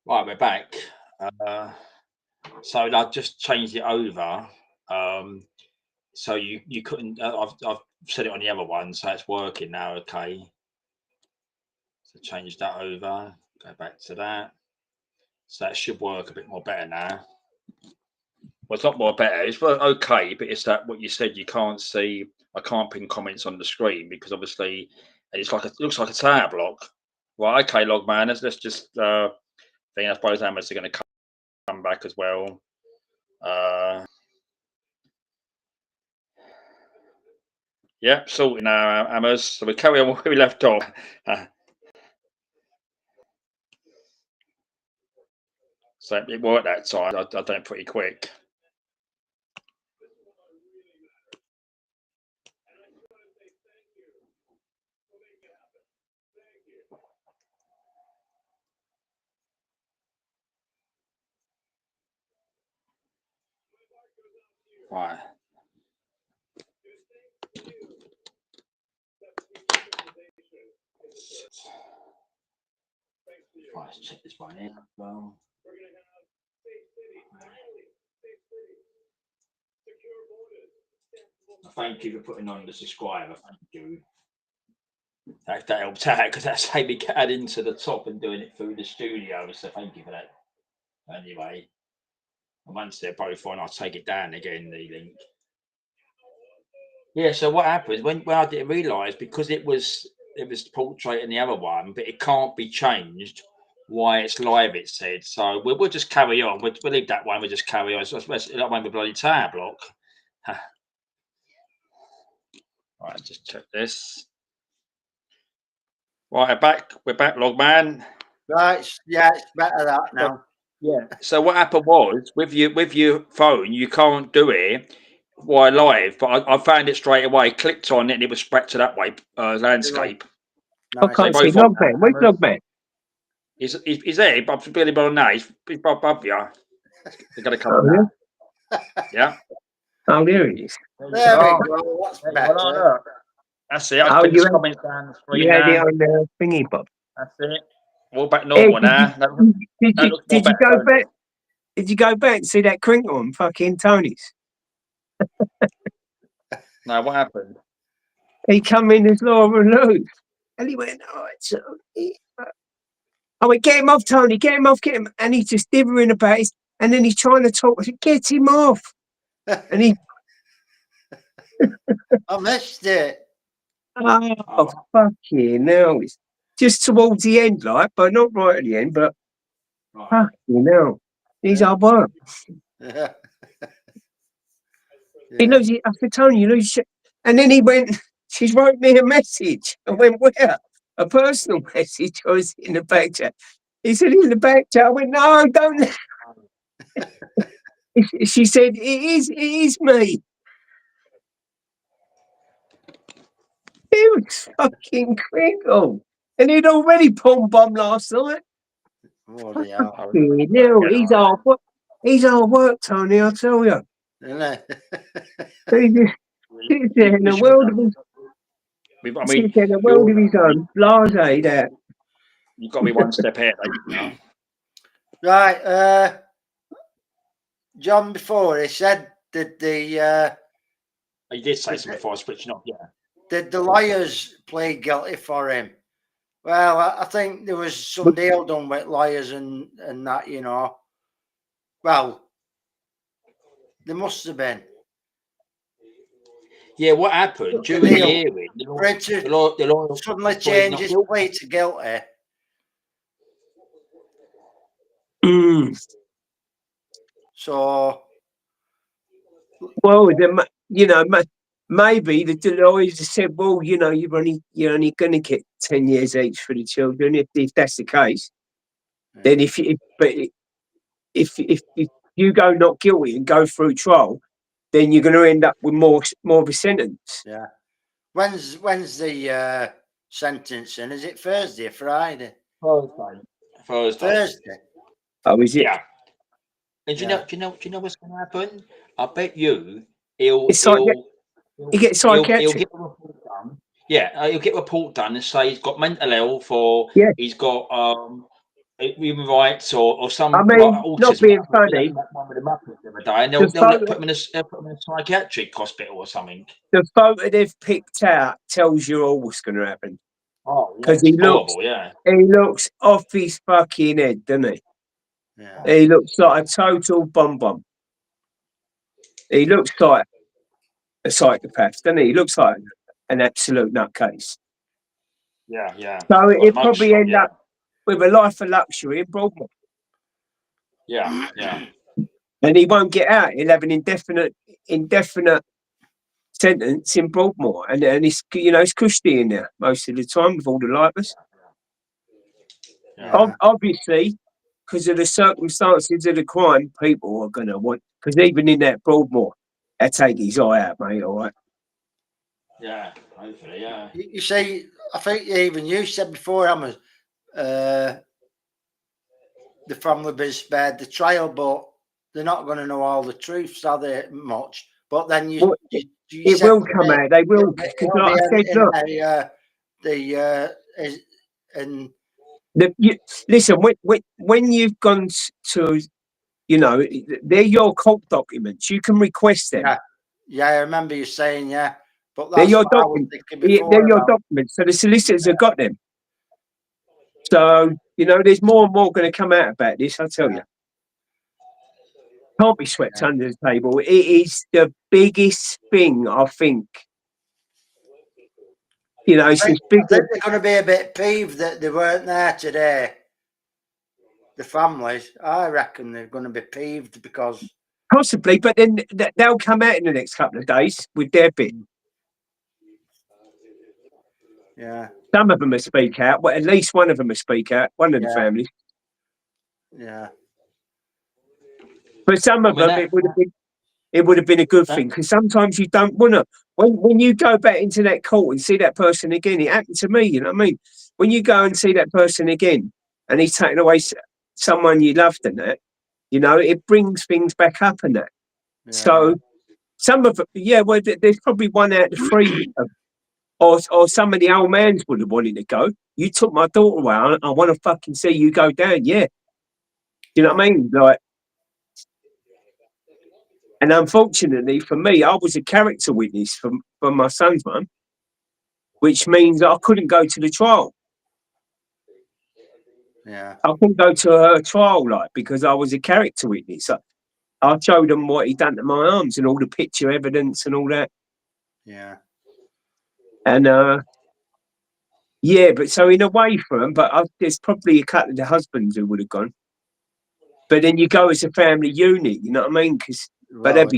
Right, we're back. So I just changed it over. So you couldn't. I've set it on the other one, so it's working now. Okay. So change that over. Go back to that. So that should work a bit more better now. Well, it's not more better. It's okay, but it's that what you said. You can't see. I can't pin comments on the screen because obviously it's like it looks like a tower block. Right. Okay, Logman. Let's just. I suppose Hammers are going to come back as well. Yeah, sorting our Hammers. So we carry on where we left off. So it worked that time. I've done it pretty quick. Right. Right, let's check this one in. Well, thank you for putting on the subscriber. Thank you. That helped out because that's how we got into the top and doing it through the studio. So thank you for that. Anyway, and once they're both on, I'll take it down again. The link. Yeah. So what happened when I didn't realise because it was portrait in the other one, but it can't be changed. Why it's live, it said. So we'll just carry on. We'll leave that one. We'll just carry on. So that one with bloody tower block. Right, just check this. Right, we're back, Logman. Right, yeah, it's better that now. Yeah. So what happened was with your phone, you can't do it while live, but I found it straight away. Clicked on it, and it was back to that way landscape. I can't see Logman. Where's Logman? He's there, but Billy Bolognese. He's above you. They're going to come on. Yeah. Oh, there he is. There we go. That's better. That's it. I put the comments down the screen. Yeah, the on thingy bob. That's it. All back normal now. Did you go back? Did you go back and see that crinkle on fucking Tony's? No, what happened? He come in as Laura Lou, and he went, "Oh, it's." I went, "Get him off, Tony! Get him off! Get him!" And he's just dithering about it, and then he's trying to talk. I said, "Get him off!" And he. I missed it. Oh, fucking hell. It's just towards the end, like, but not right at the end, but fucking hell. He's our work. Yeah. He knows it. I said, Tony, you lose shit. And then he went, she's wrote me a message. I went, where? A personal message. I was in the back chat. He said, in the back chat. I went, no, don't. She said, it is me. It was fucking crinkle. And he'd already pulled bomb last night. Oh, yeah. No, he's hard work. He's hard work, Tony, I tell you. Isn't it? He's there in the world of his in the world of his own. Blase there. You've got to be one step ahead. Right, John, before he said that he did say something before switching off, yeah. Did the lawyers plead guilty for him? Well, I think there was some deal done with lawyers and that, you know. Well, there must have been. Yeah, what happened during the hearing? The lawyer suddenly changed his plea to guilty. So, well, you know, maybe the lawyers have said, well, you know, you're only going to get 10 years each for the children if that's the case. Yeah. Then if you go not guilty and go through trial, then you're going to end up with more of a sentence. Yeah. When's the sentencing? Is it Thursday or Friday? Thursday. Thursday. Oh, is it? Yeah. And Yeah. do you know what's going to happen? I bet you he'll It's like he gets he'll psychiatric. get a report done. Yeah, he'll get a report done and say he's got mental health or Yeah. he's got human rights or some I like mean, not autism. being Like, you know, funny, that one with the Muppets the other day, and the they'll photo, put him in a psychiatric hospital or something. the photo they've picked out tells you all what's going to happen. Oh, yeah, Because it's horrible. Yeah, he looks off his fucking head, doesn't he? Yeah. He looks like a total bomb. He looks like a psychopath, doesn't he? He looks like an absolute nutcase. yeah. So Well, he'll the probably mugshot, end yeah. up with a life of luxury in Broadmoor. Yeah. And he won't get out. He'll have an indefinite sentence in Broadmoor. And it's, it's cushy in there most of the time with all the lifers. Yeah. Obviously, because of the circumstances of the crime, people are going to want, because even in that Broadmoor, they take his eye out, mate, all right? Yeah, hopefully, yeah. You see, I think even you said before, Emma, the family been spared the trial, but they're not going to know all the truths, are they, much? But then you it said will come out. They will, because like I said, look, listen, when you've gone to, they're your court documents. You can request them. Yeah, I remember you saying, but They're that's your what I was documents. thinking before. They're your documents. So the solicitors have got them. So, there's more and more going to come out about this, I tell you. Can't be swept under the table. It is the biggest thing, I think. It's I this think big. they're going to be a bit peeved that they weren't there today. The families, I reckon they're going to be peeved because... Possibly, but then they'll come out in the next couple of days with their bit. Yeah. Some of them will speak out. Well, at least one of them will speak out. One of the families. Yeah. But some of them, it would have been a good thing, because sometimes you don't want to. When you go back into that court and see that person again, it happened to me. You know what I mean? When you go and see that person again, and he's taken away someone you loved and that, it brings things back up and that. Yeah. So some of them, well, there's probably one out of three, or some of the old mans would have wanted to go. You took my daughter away. I want to fucking see you go down. Yeah. You know what I mean? Like, and unfortunately for me, I was a character witness for my son's mum, which means I couldn't go to the trial. Yeah. I couldn't go to her trial, because I was a character witness. I showed them what he'd done to my arms and all the picture evidence and all that. Yeah. And but so in a way for them, but there's probably a couple of the husbands who would have gone. But then you go as a family unit, you know what I mean? But they'd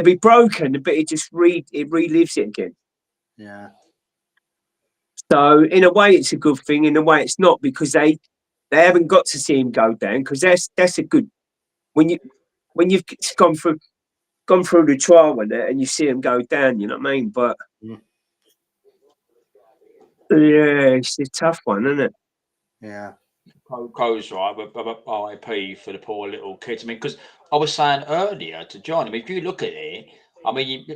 be broken, but it relives it again. Yeah. So in a way, it's a good thing. In a way, it's not, because they haven't got to see him go down. Because that's a good when you've gone through the trial with it and you see him go down. You know what I mean? But it's a tough one, isn't it? Yeah. Co's right, but RIP for the poor little kids. I mean, because I was saying earlier to John, I mean, if you look at it, I mean,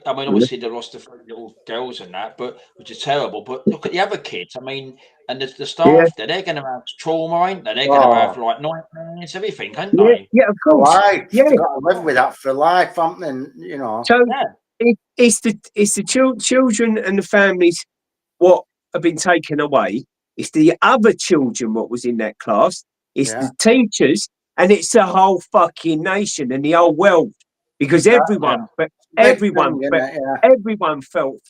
obviously they lost the 3 little girls and that, which is terrible. But look at the other kids. I mean, and the staff they're going to have trauma, ain't they? They're going to have like nightmares, everything, ain't they? Yeah, of course. Life. You've got to live with that for life, haven't they? So it's the children and the families what have been taken away. It's the other children what was in that class. It's the teachers, and it's the whole fucking nation and the whole world, because everyone felt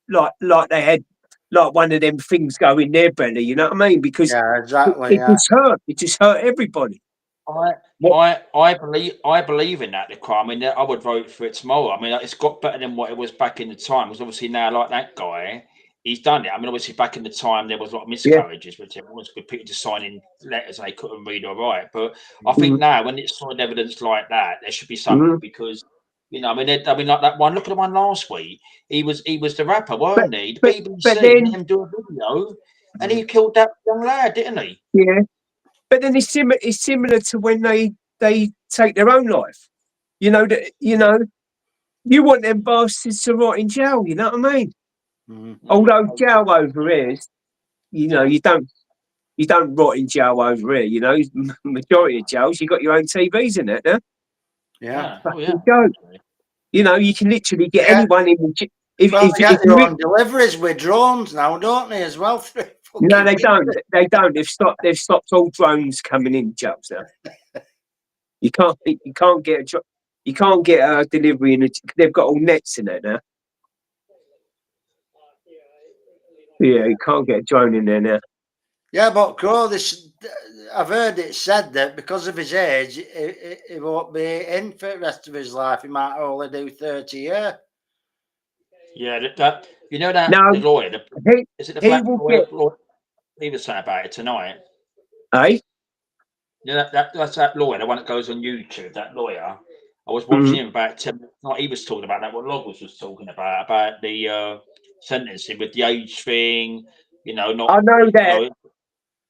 like they had like one of them things go in their belly. You know what I mean? Because it just hurt everybody. I believe in that. The crime. I mean, I would vote for it tomorrow. I mean, it's got better than what it was back in the time. Because obviously now, like that guy, he's done it. I mean, obviously back in the time there was a lot of miscarriages, which everyone was good people just signing letters they couldn't read or write. But I think now, when it's solid evidence like that, there should be something because. I mean, like that one. Look at the one last week. He was the rapper, wasn't he? The BBC let him do a video, and he killed that young lad, didn't he? Yeah, but then it's similar to when they they take their own life. You know that. You know, you want them bastards to rot in jail. You know what I mean? Mhm. Although jail over here is, you know, you don't rot in jail over here. You know, majority of jails you got your own TVs in it. Yeah? Yeah. Oh yeah. Joke. You know, you can literally get Yeah. anyone in. Well, they get If their you, own deliveries with drones now, don't they, as well? no, they don't. They don't. They've stopped all drones coming in jails now. You can't get a delivery in. They've got all nets in there now. Yeah, you can't get a drone in there now. Yeah, but Crow, I've heard it said that because of his age, he won't be in for the rest of his life. He might only do 30 years. Yeah, that you know that No, the lawyer, he, is it the he black will lawyer? get. He was saying about it tonight. Eh? Yeah, that's that lawyer, the one that goes on YouTube. That lawyer, I was Mhm. watching him about 10 minutes. Like he was talking about that. What Loggers was talking about the sentencing with the age thing. You know, not. I know You that, know,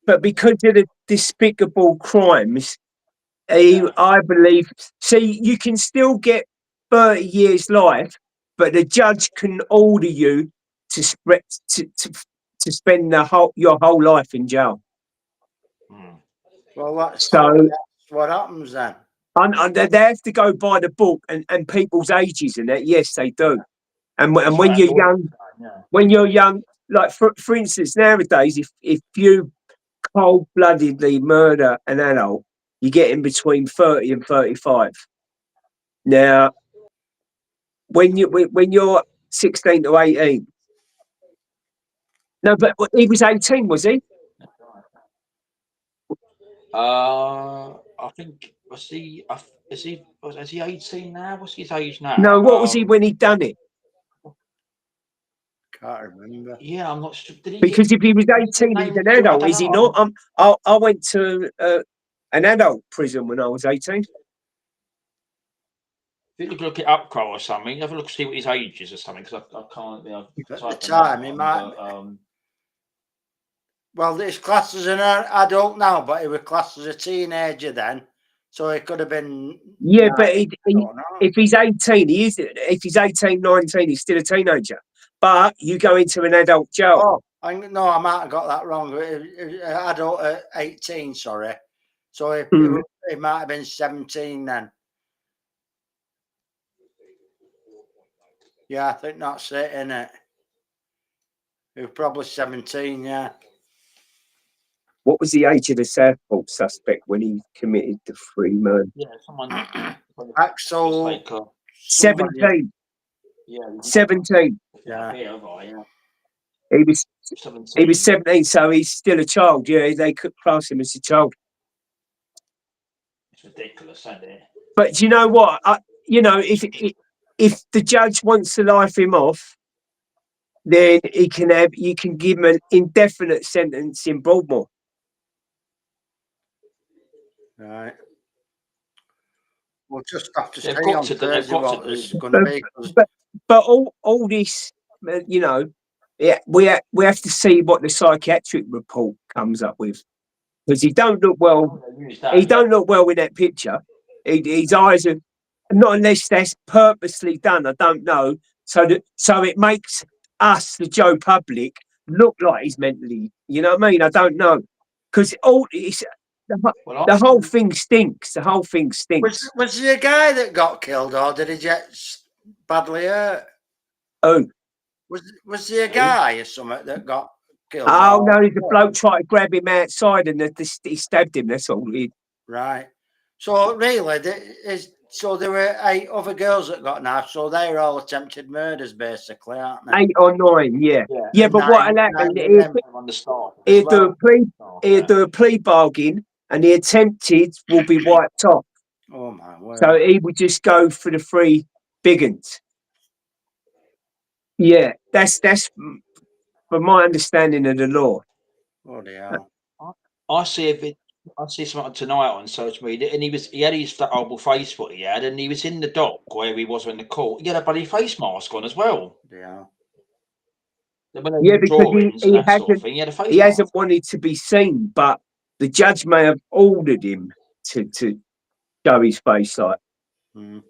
but because of the despicable crimes, yeah. I believe. See, you can still get 30 years life, but the judge can order you to spread to spend your whole life in jail. Mm. Well, that's So what happens then. and they have to go by the book and people's ages and that. Yes, they do. And That's when what you're that lawyer young, was saying, yeah. when you're young, like for instance, nowadays, if you cold-bloodedly murder an adult, you get in between 30 and 35. Now, when you're 16 to 18, no, but he was 18, was he? I think was he? Is he 18 now? What's his age now? No, what was he when he done it? Can't remember. Yeah, I'm not sure. Did he get? Because if he was Was his 18, he's name? an I adult, don't is he know. not? I went to an adult prison when I was 18. If you look it up, Crow, or something, have a look, see what his age is or something, because I can't. At the Type time, he might. Well, he's classed as an adult now, but he was classed as a teenager then, so he could have been. Yeah, Nah, but I don't know. if he's 18, if he's 18, 19, he's still a teenager. But you go into an adult jail. Oh, no, I might have got that wrong. Adult at 18, sorry. So he might have been 17 then. Yeah, I think that's it, innit? He was probably 17, yeah. What was the age of the Southport suspect when he committed the 3 murders? yeah, someone. Axel. 17. Yeah. 17. Yeah. He was 17. 17, so he's still a child. Yeah, they could class him as a child. It's ridiculous, isn't it? But you know what? If the judge wants to life him off, then you can give him an indefinite sentence in Broadmoor. Right. We'll just have to see They've got on to do- Thursday they've got what to do it's it. going to be. But all this, you know, yeah, we have to see what the psychiatric report comes up with, because he don't look well. He don't look well in that picture. His eyes are not, unless that's purposely done. I don't know. So it makes us, the Joe public, look like he's mentally. You know what I mean? I don't know, because the whole thing stinks. The whole thing stinks. Was there a guy that got killed, or did he get badly hurt? Oh. Was there a guy or something that got killed? Oh no, the bloke tried to grab him outside and he stabbed him. That's all. Right. So really, so there were 8 other girls that got knifed. So they were all attempted murders, basically, aren't they? 8 or 9, yeah. Yeah, but what happened? He'd do a plea bargain, and the attempted will be wiped off. Oh my word! So he would just go for the 3 big uns. Yeah, that's from my understanding of the law. Bloody hell. I see something tonight on social media, and he had his that horrible face what he had, and he was in the dock where he was in the court. He had a bloody face mask on as well. Yeah. Yeah, because he hasn't wanted to be seen, but the judge may have ordered him to. show his face like. Mm.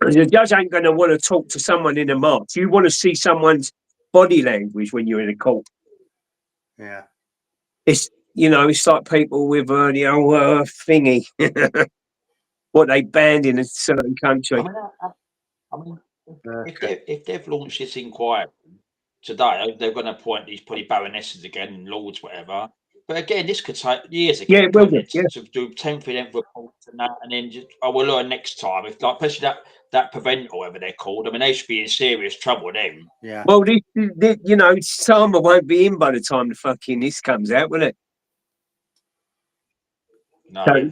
The judge ain't going to want to talk to someone in a march. You want to see someone's body language when you're in a court. Yeah. It's, you know, it's like people with the old thingy, what they banned in a certain country. I mean, if they've launched this inquiry today, they're going to appoint these probably baronesses again and lords, whatever. But again, this could take years again. Yeah, it will do, yeah. To do 10th reports and that, and then just, we'll learn next time. If, like, especially that prevent or whatever they're called. I mean, they should be in serious trouble with them. Yeah. Well, you know, Sama won't be in by the time the fucking this comes out, will it? No, So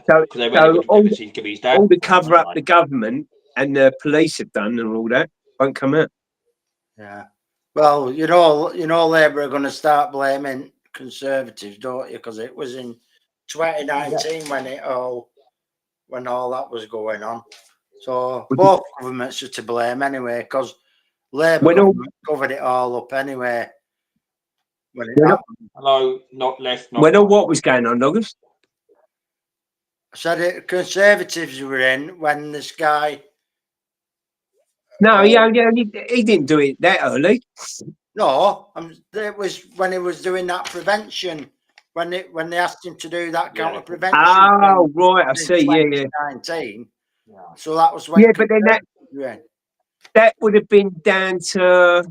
all all the cover up the government and the police have done and all that won't come out. Yeah. Well, you know, Labour are going to start blaming Conservatives, don't you? Because it was in 2019 when all that was going on. So both governments are to blame anyway, because Labour government covered it all up anyway. Hello, not left. Not when all what was going on, August? I said it, Conservatives were in when this guy. No, he didn't do it that early. No, it was when he was doing that prevention. When they asked him to do that counter prevention. Oh, right, I see. Yeah. 2019. Yeah. So that was when. Yeah, but then that would have been down to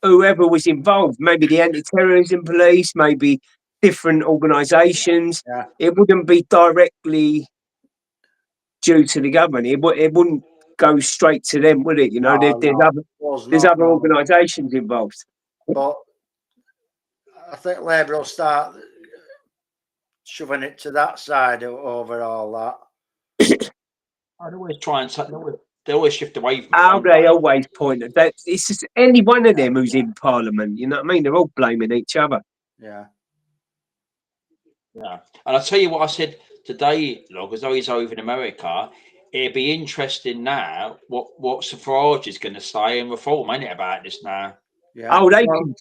whoever was involved. Maybe the anti-terrorism police, maybe different organisations. Yeah. It wouldn't be directly due to the government. It wouldn't go straight to them, would it? You know, there's other organisations involved. But I think Labour will start shoving it to that side over all that. I'd always try and they always shift away from it. Oh, they always point at that. It's just any one of them who's in Parliament. You know what I mean? They're all blaming each other. Yeah. Yeah. And I'll tell you what I said today, Log, as though he's over in America. It'd be interesting now what Farage is going to say and reform, ain't it, about this now? Yeah. Oh, they can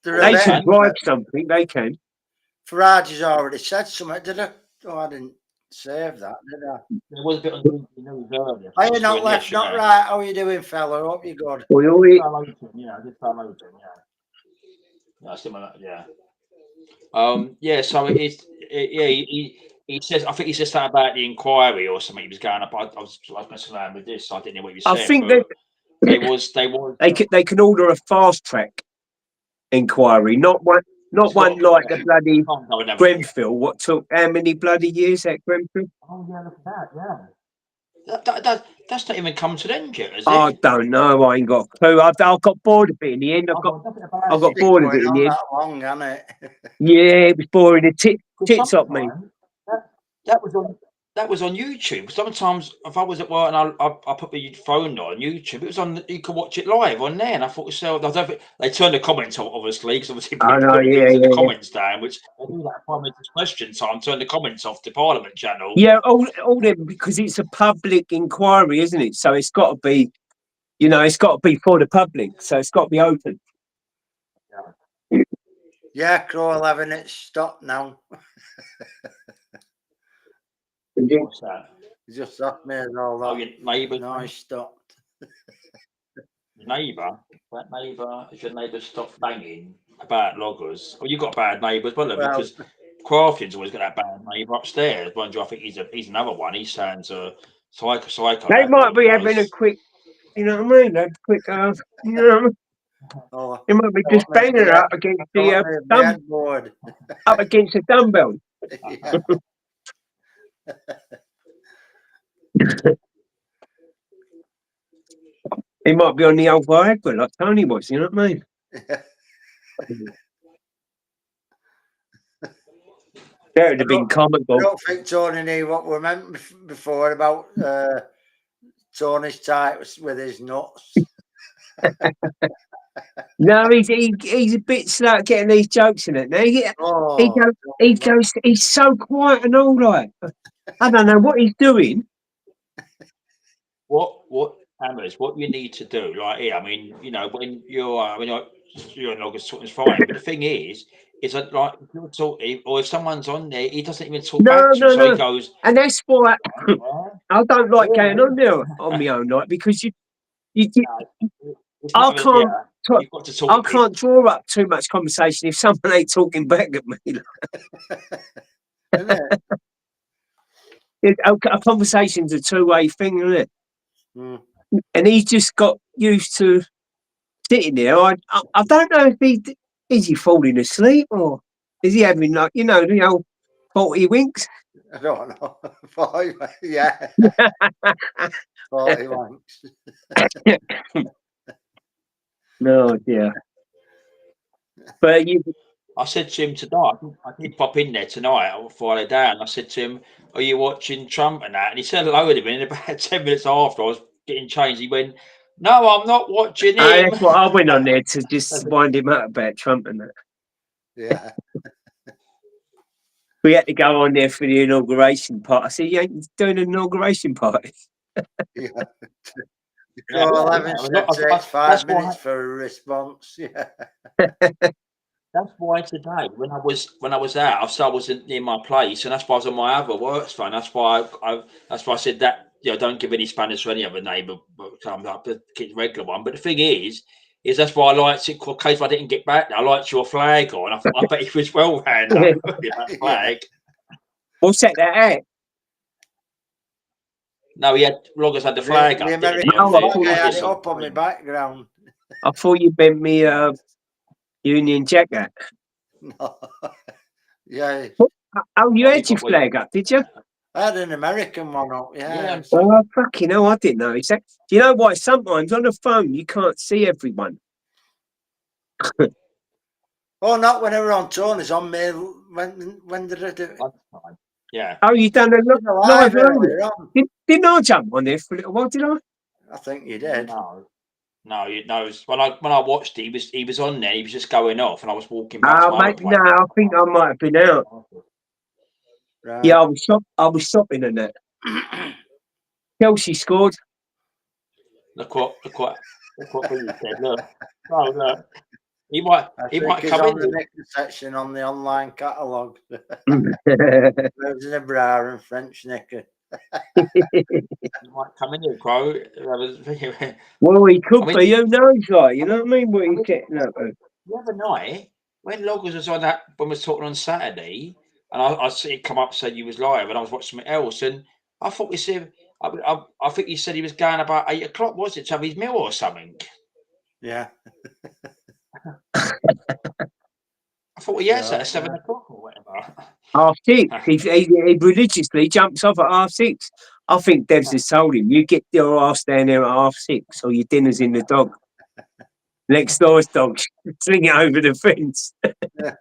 drive something. They can. Farage has already said something. Did I? Oh, I didn't save that, did I? There was a bit on news earlier. Are you not left, not right? How are you doing, fella? Hope you're good. Yeah, something like that, yeah. Yeah, so he says, I think he said something about the inquiry or something. He was going up. I was messing around with this. So I didn't know what you said. I think they can order a fast track inquiry, not one like the bloody Grenfell. What took how many bloody years at Grenfell? Oh yeah, look at that. Yeah. That's not even come to the end yet, is it? I don't know. I ain't got a clue. I got bored of it in the end. I got bored of it in the end. Long, hasn't it? Yeah, it was boring. The tits up me. That was on YouTube. Sometimes if I was at work and I put my phone on YouTube, it was on. You could watch it live on there, and I thought to myself, I don't think they turned the comments off, obviously, because obviously people put the comments down, which they do that Parliament's question time. Turn the comments off the Parliament channel. Yeah, all them, because it's a public inquiry, isn't it? So it's got to be, you know, it's got to be for the public. So it's got to be open. Yeah, Crow 11, it's stopped now. What's that? He just asked me and all that. Oh, your neighbour? No, he stopped. Your neighbour? That neighbour? If your neighbour stopped banging about loggers, well, you've got bad neighbours, well, because Crafton's always got that bad neighbour upstairs. Mind you, I think he's another one. He sounds psycho. They might be having a quick, you know what I mean? A quick, you know. It might be just banging her up against the up against the dumbbell. He might be on the old Viagra like Tony was, you know what I mean? That would have been comical. I don't think Tony knew what we meant before about Tony's tight with his nuts. No, he's a bit slow at getting these jokes in it. Now he's so quiet and all like. I don't know what he's doing. What Hammers? What you need to do, like here. I mean, you know, when you're in August, something's fine. But the thing is, is that like if you're talking, or if someone's on there, he doesn't even talk No, back to you. no, So he no. goes, And that's why "Oh, I don't like yeah, going on there on my own, like because you it's I not even, can't yeah, t- you've got to talk I a bit." can't draw up too much conversation if someone ain't talking back at me. Isn't it? A conversation's a two-way thing, isn't it? Mm. And he just got used to sitting there. I don't know if is he falling asleep or is he having like the old 40 winks? I don't know. 40, yeah, 40 wanks. No, dear. But you, I said to him tonight, I did pop in there tonight before I lay down. I said to him, "Are you watching Trump and that?" And he said hello to me. And about 10 minutes after I was getting changed, he went, "No, I'm not watching him." that's what I went on there to just wind him up about Trump and that. Yeah. We had to go on there for the inauguration part. I said, "You ain't doing an inauguration party." Yeah. Yeah, So yeah, 11 yeah. said takes 5 That's minutes why. for a response. Yeah. That's why today, when I was out, I wasn't near my place, and that's why I was on my other works phone. That's why that's why I said that. Don't give any Spanish to any other neighbour, but comes up, but keep the regular one. But the thing is that's why I liked it. In case I didn't get back, I liked your flag on. I thought I bet it was well ran up that flag. We'll set that out. No, he had Loggers had the flag The up, didn't he? American On Oh, flag, I the had it official up on my thing. background. I thought you bent me Union Jack hat. No. Yeah. Oh, you Oh, you had your got flag up, did you? I had an American one up. Yeah. Yeah. Oh, fucking hell, I didn't know. Do you know what? Sometimes on the phone, you can't see everyone. Oh, not when I were on Tony's on mail. When did I do it? Yeah. Oh, you done a Did a live live earlier? earlier on. Didn't I jump on there for a little while, did I? I think you did. No, when I watched it, he was on there. He was just going off, and I was walking back to my other Maybe, no, place. I think I might have been out. Right. Yeah, I was shopping in that. Chelsea scored. Look what Billy said. Look, oh look, he might I think come he's on in. the next section on the online catalogue. Well, There's a bra and French knicker. He might come in here, Crow. he could I mean, be. Who knows? Like, you know what I mean? What he's getting up to. the other night when Loggers was on that, when we was talking on Saturday, and I see it come up said you was live, and I was watching something else, and I thought we said, I think he said he was going about 8 o'clock, was it, to have his meal or something? Yeah. I thought, well, yes, at 7 o'clock or whatever. 6:30. He religiously jumps off at 6:30. I think Devs has told him, you get your ass down there at 6:30 or your dinner's in the dog. Next door's dog. Sling it over the fence. Yeah.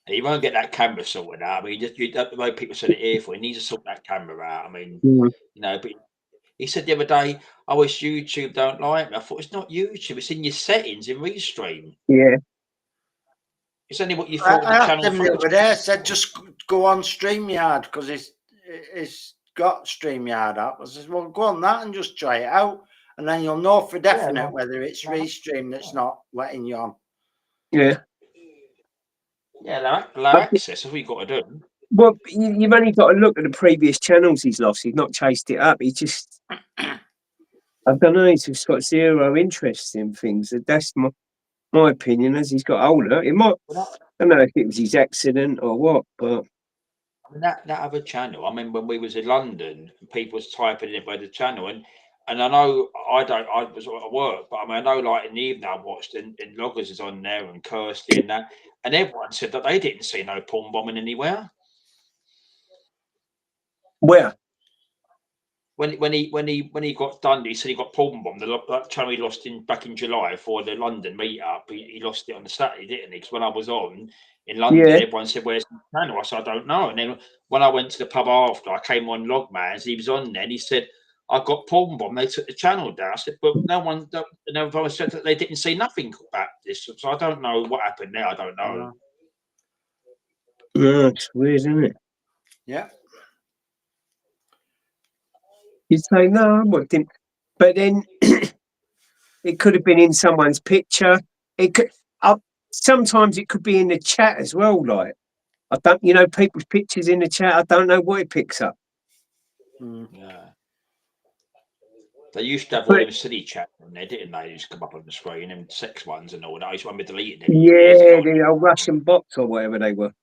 He won't get that camera sorted out. I mean, the way people said it here for, he needs to sort that camera out. I mean, but he said the other day, I wish YouTube don't like me. I thought, it's not YouTube, it's in your settings in Restream. Yeah. It's only what you I thought the asked channel him the other day, I said, just go on StreamYard because it's got StreamYard up. I said, well, go on that and just try it out. And then you'll know for definite whether it's Restream that's not letting you on. Yeah. Yeah, allow access. That's what you've got to do. Well, you've only got to look at the previous channels he's lost. He's not chased it up. He just, I don't know, he's just got zero interest in things. That's my opinion. As he's got older, it might, I don't know if it was his accident or what, but. I mean, that other channel, I mean, when we was in London, and people was typing in by the channel, and I know I was at work, but I mean, I know like in the evening I watched, and Loggers is on there, and Kirsty and that, and everyone said that they didn't see no porn bombing anywhere. Where? When he got done, he said he got porn bombed. That channel he lost back in July for the London meetup. He lost it on the Saturday, didn't he? Because when I was on in London, everyone said, "Where's the channel?" I said, "I don't know." And then when I went to the pub after, I came on Logman's. He was on there, and he said, "I got porn bombed. They took the channel down." I said, "But no one said that they didn't see nothing about this." So I don't know what happened there. I don't know. No, it's weird, isn't it? Yeah. You say no, what didn't? But then It could have been in someone's picture. It could. Sometimes it could be in the chat as well. Like I don't, people's pictures in the chat. I don't know what it picks up. Yeah. They used to have all But them silly chats on there, didn't they? They used to come up on the screen, and sex ones and all that. I used to remember deleting them. yeah, the old Russian bots or whatever they were.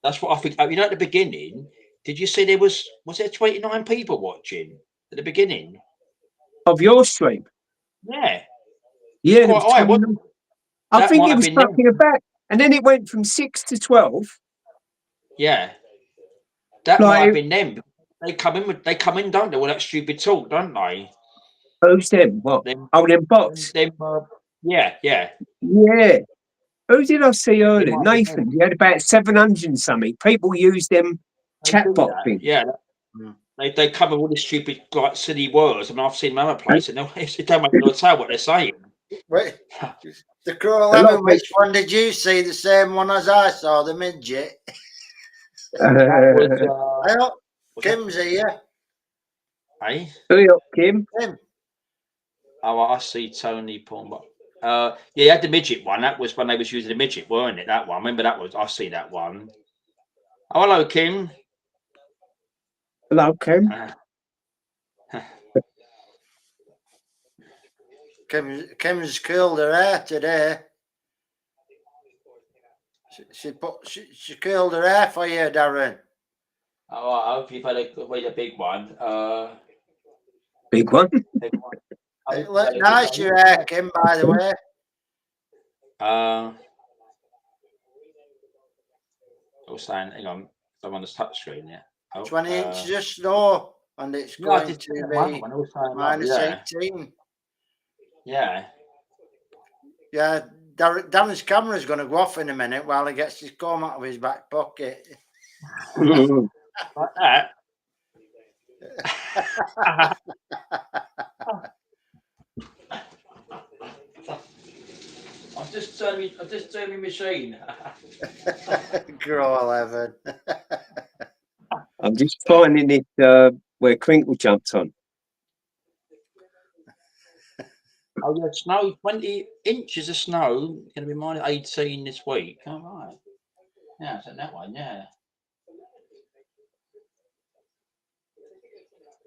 That's what I think. You know, at the beginning, did you see there was there 29 people watching at the beginning? Of your stream. Yeah. Yeah, Quite high, wasn't it? I That think might it have was been them. fucking about, and then it went from 6 to 12. Yeah. That Like, might have been them. They come in, don't they? All that stupid talk, don't they? who's them? What? Them, Them bots. yeah. Yeah. Who did I see earlier? might be Nathan. them. He had about 700 and something. People use them They do chatbot that, thing. yeah. They come with all these stupid, like, silly words. I mean, I've seen them other places, and it don't make no tell what they're saying. Wait, the Crow 11, which one did you see? The same one as I saw, the midget. That was, I hope Kim's here. hey? Hurry up, Kim. Kim. Oh, I see Tony Palmer. Yeah, you had the midget one. That was when they was using the midget, weren't it? That one. Remember that was? I see that one. Oh, hello, Kim. Hello, Kim. Kim's curled her hair today. She curled her hair for you, Darren. Oh, I hope you've had a big one. Big one. It looked nice, your hair, Kim, by the way. I was saying, hang on, I'm on the touch screen here. 20 inches of snow, and it's going to be -18. Yeah. Yeah, Darren's camera's going to go off in a minute while he gets his comb out of his back pocket. Like that. I've just turned my machine. Crow 11. I'm just finding it where Crinkle jumped on. Oh yeah, snow, 20 inches of snow. Going to be -18 this week. All right. Yeah, it's that one. Yeah.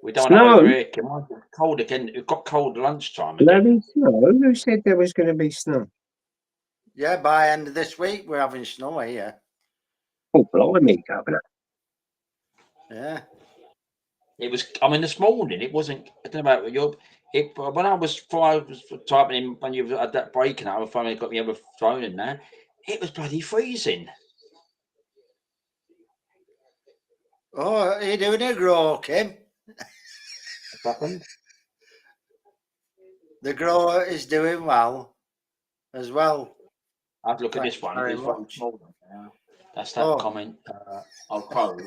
We don't know over here. It might be cold again. It got cold at lunchtime again. Snow? Who said there was going to be snow? Yeah, by end of this week we're having snow here. Oh, blimey, Governor. Yeah. It was. I mean, this morning it wasn't. I don't know about your. When I was typing in when you had that break and I finally got my other phone in there, it was bloody freezing. Oh, are you doing a grow, Kim? What happened? The grower is doing well as well. I have to look at this one. It's very small. That's that comment. I'll quote.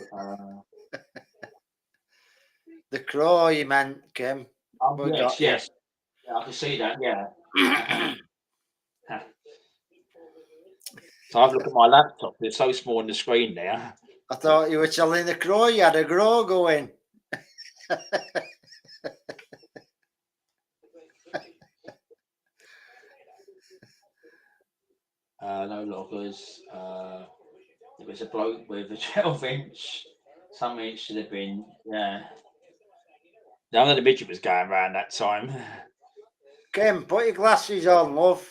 The crow you meant, Kim. Oh, yes. Yeah, I can see that. Yeah. So I've looked at my laptop. It's so small on the screen there. I thought you were telling the crow you had a grow going. No loggers. There was a bloke with a 12-inch. Something it should have been. Yeah. None of the midget was going around that time. Kim, put your glasses on, love.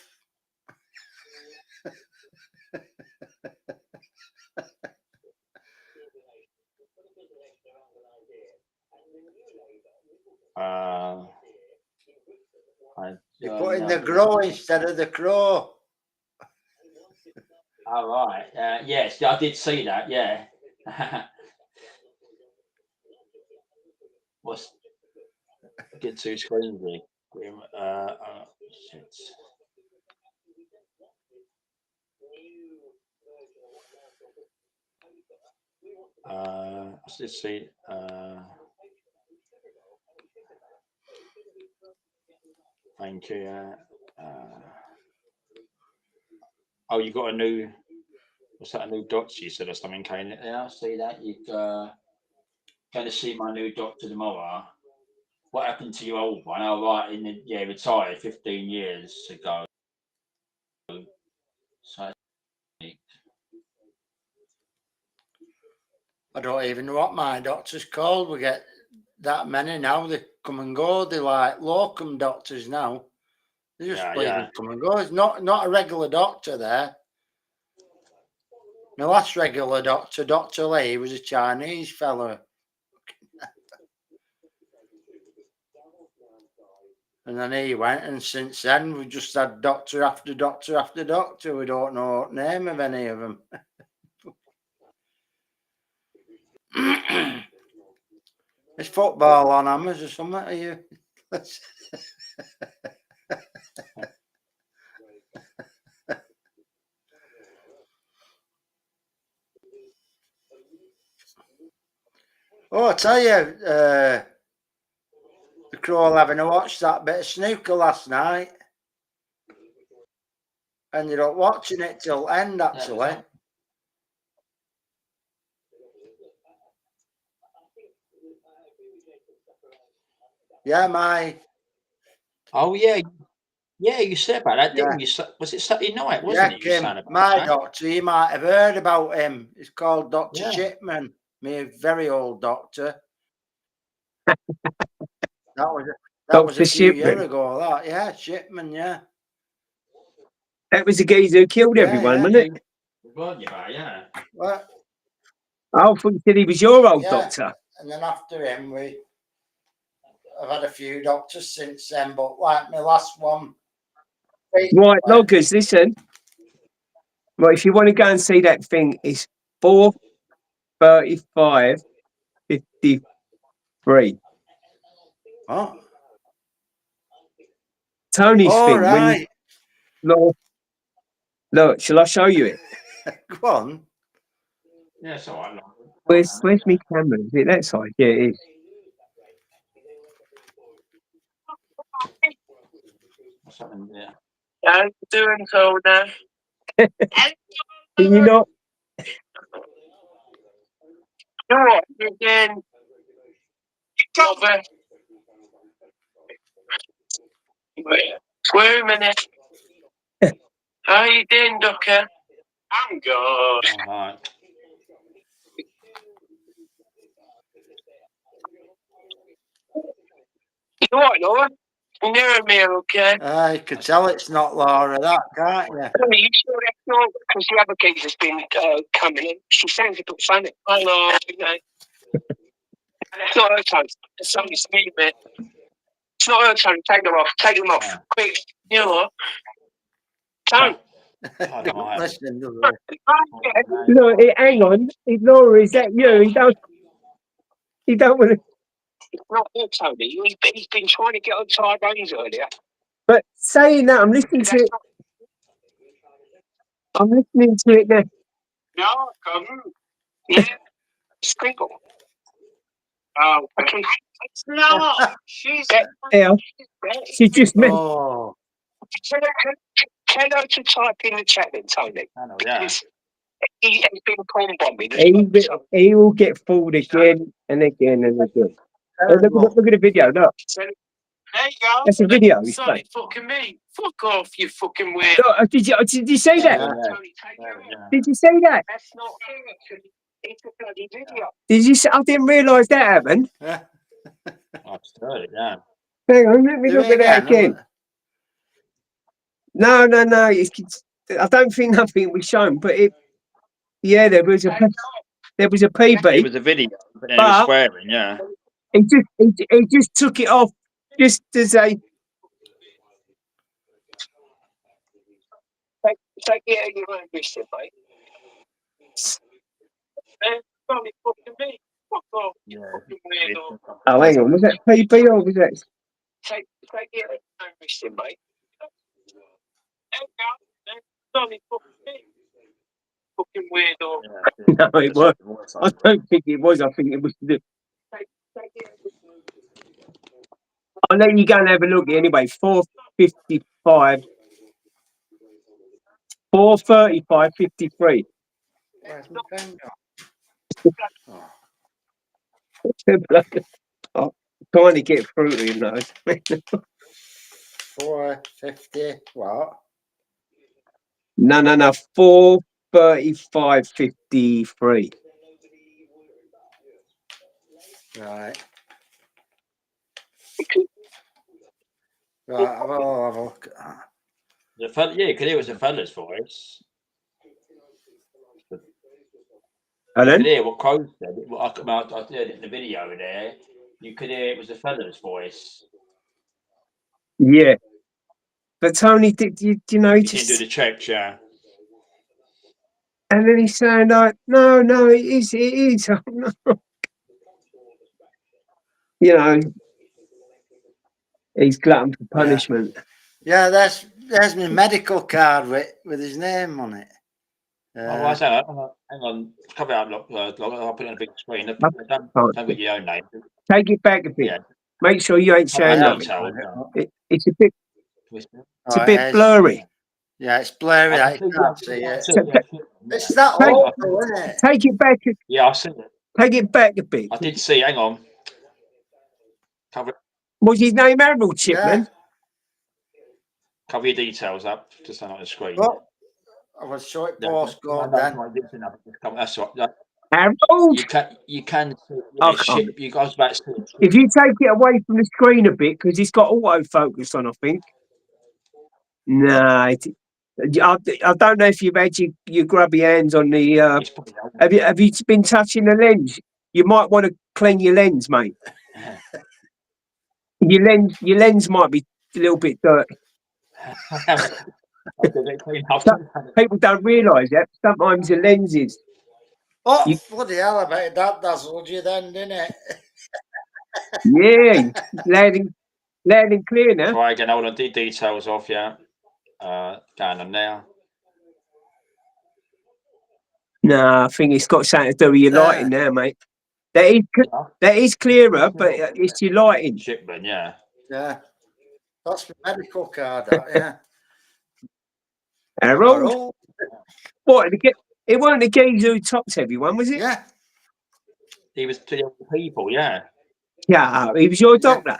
You're putting the grow instead of the crow. All right. Yes, I did see that. Yeah. What's get two screens here? Shit. Let's see. Thank you. Oh, you got a new. What's that? A new doctor? You said or something, Kane? Yeah, I see that. You're going to see my new doctor tomorrow. what happened to your old one? Oh, right, retired 15 years ago. So I don't even know what my doctor's called. We get that many now. They come and go. They're like locum doctors now. They just yeah. come and go. It's not a regular doctor there. My last regular doctor, Dr. Lee, was a Chinese fella. And then he went, and since then we just had doctor after doctor after doctor. We don't know the name of any of them. Is football on Hammers or something? Are you? Oh, I tell you, the Crow having to watch that bit of snooker last night. Ended up watching it till end, actually. Yeah, Oh, yeah. Yeah, you said about that, didn't you? Was it Saturday night, wasn't it? You Kim, said about my that? doctor, you might have heard about him. He's called Dr. Yeah. Shipman, my very old doctor. That was a few years ago, that. Yeah, Shipman, yeah. That was the geezer who killed everyone, wasn't it? Yeah. What? I thought you said he was your old doctor. And then after him, I've had a few doctors since then, but like my last one. Right, loggers, listen. Right, if you want to go and see that thing, it's 4:35:53. Oh. Tony's thing. Right. Look, shall I show you it? Go on. Yeah, it's all right. Where's my camera? Is it that side? Yeah, it is. What's happening there? How you doing, Tony? Can you not? You know what? Again. Wait a minute. How you doing, Ducker? I'm good. All right. You what, Laura? Can you hear me okay? You could tell it's not Laura, that, can't you? Are you sure that's not? Because the other geezer's been coming in. She sounds a bit funny. I know, It's not her time. It's somebody's me, mate. It's not her time. Take them off. Take them off. Quick. You know what? Don't. Don't listen to them. No, hang on. Laura, is that you? He don't want to. It's not you, Tony. He's been trying to get on Tyrone's earlier. But saying that, I'm listening to it. I'm listening to it now. No, come. Yeah. Sprinkle. Oh, okay. It's not. She's she just meant. Oh. Tell her to type in the chat then, Tony. I know, yeah. He has been corn bombing. He will get fooled again and again and again. Look at the video, look. There you go. That's a video. Sorry, fucking me. Fuck off, you fucking weird. Did you say that? Yeah. Did you say that? That's not fair. It's a bloody video. Did you say? I didn't realise that happened. I've heard it, yeah. Hang on, let me look at that again. No. I don't think nothing was shown, but there was a PB. It was a video, but then he was swearing, yeah. He just took it off just to say. Take it out of your own business, mate. Fucking me. Fuck off. Yeah. Oh, hang on. Was that PB or was that? Take it out of your own business, mate. Fucking weirdo. No, it was. I don't think it was. I think it was. I'll let you go and have a look anyway. 4:55. 4:35:53. Where's my pen gone? Oh. Trying to get through to him, though. 450. What? No. 4:35:53. Right. Right. I'll have a look at that. Yeah, because it was a fella's voice. You Hello? could hear what Crow said. I heard it in the video there. You could hear it was a fella's voice. Yeah. But Tony, did you know, he He didn't do just, the checks, yeah. and then he's saying like, no, it is. Oh, no. You know, he's glutton for punishment. Yeah, there's my medical card with his name on it. Oh, I say, hang on. Cover it up, look, I'll put it on a big screen. Don't put your own name. Take it back a bit. Yeah. Make sure you ain't Cover saying the nothing. details, It's a bit, it's a bit blurry. Yeah, it's blurry. I yeah. can't see it. Yeah. It's that Take- awful, isn't it? Take it back. Yeah, I see it. Take it back a bit. I did see. Hang on. Cover Was his name Harold Chipman? your details up, just on the screen. Well, I will show it postcode then. That's right. Harold. You can. I can't. You guys about to see. If you take it away from the screen a bit, because it's got autofocus on, I think. No, I don't know if you've had your grubby hands on the. Have you been touching the lens? You might want to clean your lens, mate. Your lens might be a little bit dirty. People don't realise that sometimes the lenses. Oh, bloody hell, I bet that dazzled you then, didn't it? Yeah, loud and clear now. Try again. Hold on. Details off. Yeah. Going on now. No, I think it's got something to do with your lighting now, mate. That is clearer, but it's your lighting. Shipman, yeah. Yeah. That's the medical card, that, yeah. Harold? What? It wasn't the geezer who topped everyone, was it? Yeah. He was to the other people, yeah. Yeah, he was your doctor.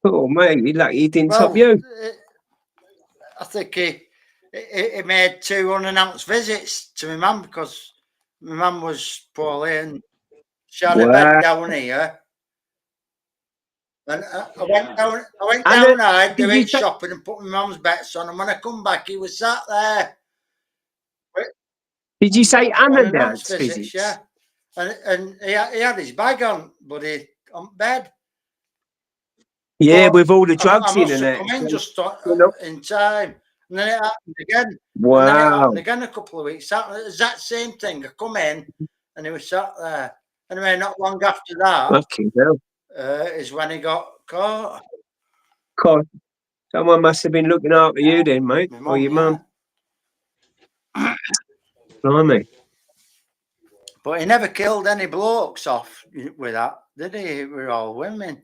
Oh, mate, you're lucky he didn't top you. I think he made 2 unannounced visits to my mum because my mum was poorly and she had a bed down here. And I went down there doing shopping and put my mum's bets on, and when I come back, he was sat there. Did you say unannounced visits? Yeah, and he had his bag on, but on bed. Yeah, with all the drugs I in and come in just in time, and then it happened again. Wow! And then it happened again a couple of weeks. It's that same thing. I come in, and he was sat there. Anyway, not long after that. Is when he got caught. Someone must have been looking after you then, mate, or your mum. Blimey. But he never killed any blokes off with that, did he? We were all women.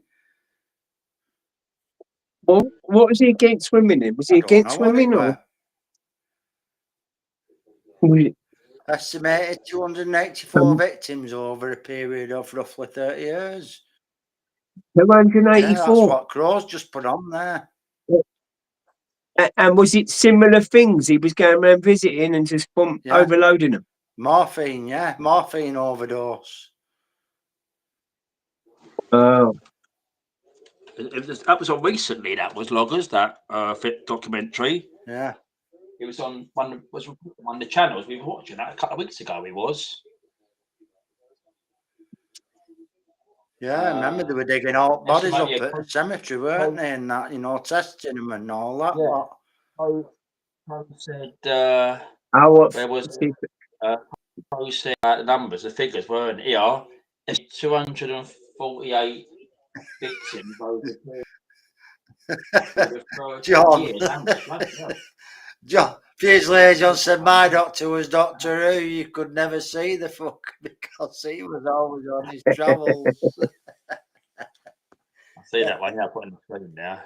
Well, what was he against women then? Was he against women or? Estimated 284 victims over a period of roughly 30 years. 284. Yeah, that's what Crow's just put on there. And was it similar things? He was going around visiting and just overloading them? Morphine, yeah. Morphine overdose. Oh. That was on recently, that was Loggers, that fit documentary. Yeah. It was on one of the channels. We were watching that a couple of weeks ago, it was. Yeah, I remember they were digging all bodies up at the cemetery, weren't they? And that, testing them and all that. Yeah. Pro said, where was it? Pro said the numbers, the figures weren't here. It's 248 victims over John, years later, John said, my doctor was Doctor Who. You could never see the fuck because he was always on his travels. I see that one. Yeah, I put in the screen now.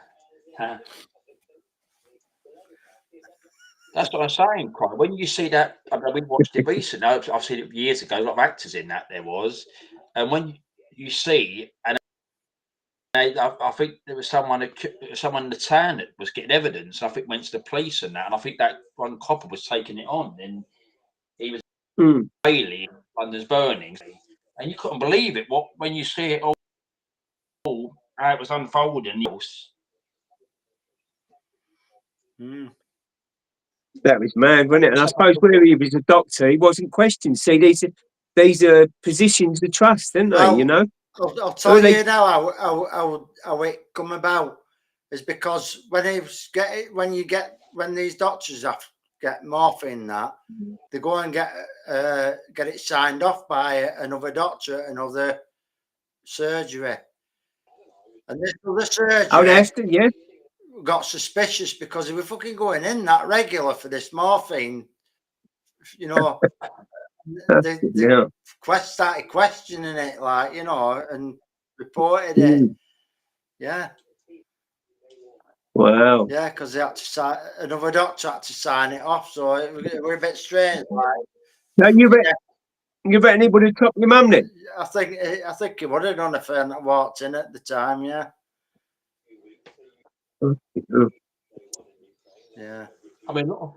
That's what I'm saying, Craig. When you see that, I mean, we watched it recently. I've seen it years ago. A lot of actors in that there was, and when you see, and I think there was someone in the town that was getting evidence. I think went to the police and that, and I think that one copper was taking it on, and he was really London's burning, and you couldn't believe it. What when you see it all how it was unfolding. That was mad, wasn't it? And I suppose where he was a doctor, he wasn't questioned. See, these are positions of trust, aren't they? You know. I'll tell you now how it come about is because when these doctors have get morphine that they go and get it signed off by another doctor, another surgery, and this other surgery got suspicious because they were fucking going in that regular for this morphine, you know. They started questioning it, like, you know, and reported it. Yeah. Wow. Yeah, because they had to sign, another doctor had to sign it off, so it was a bit strange. Like, now you reckon it would have took your mum then? I think it would have done if I walked in at the time. Yeah. Yeah. I mean, a lot of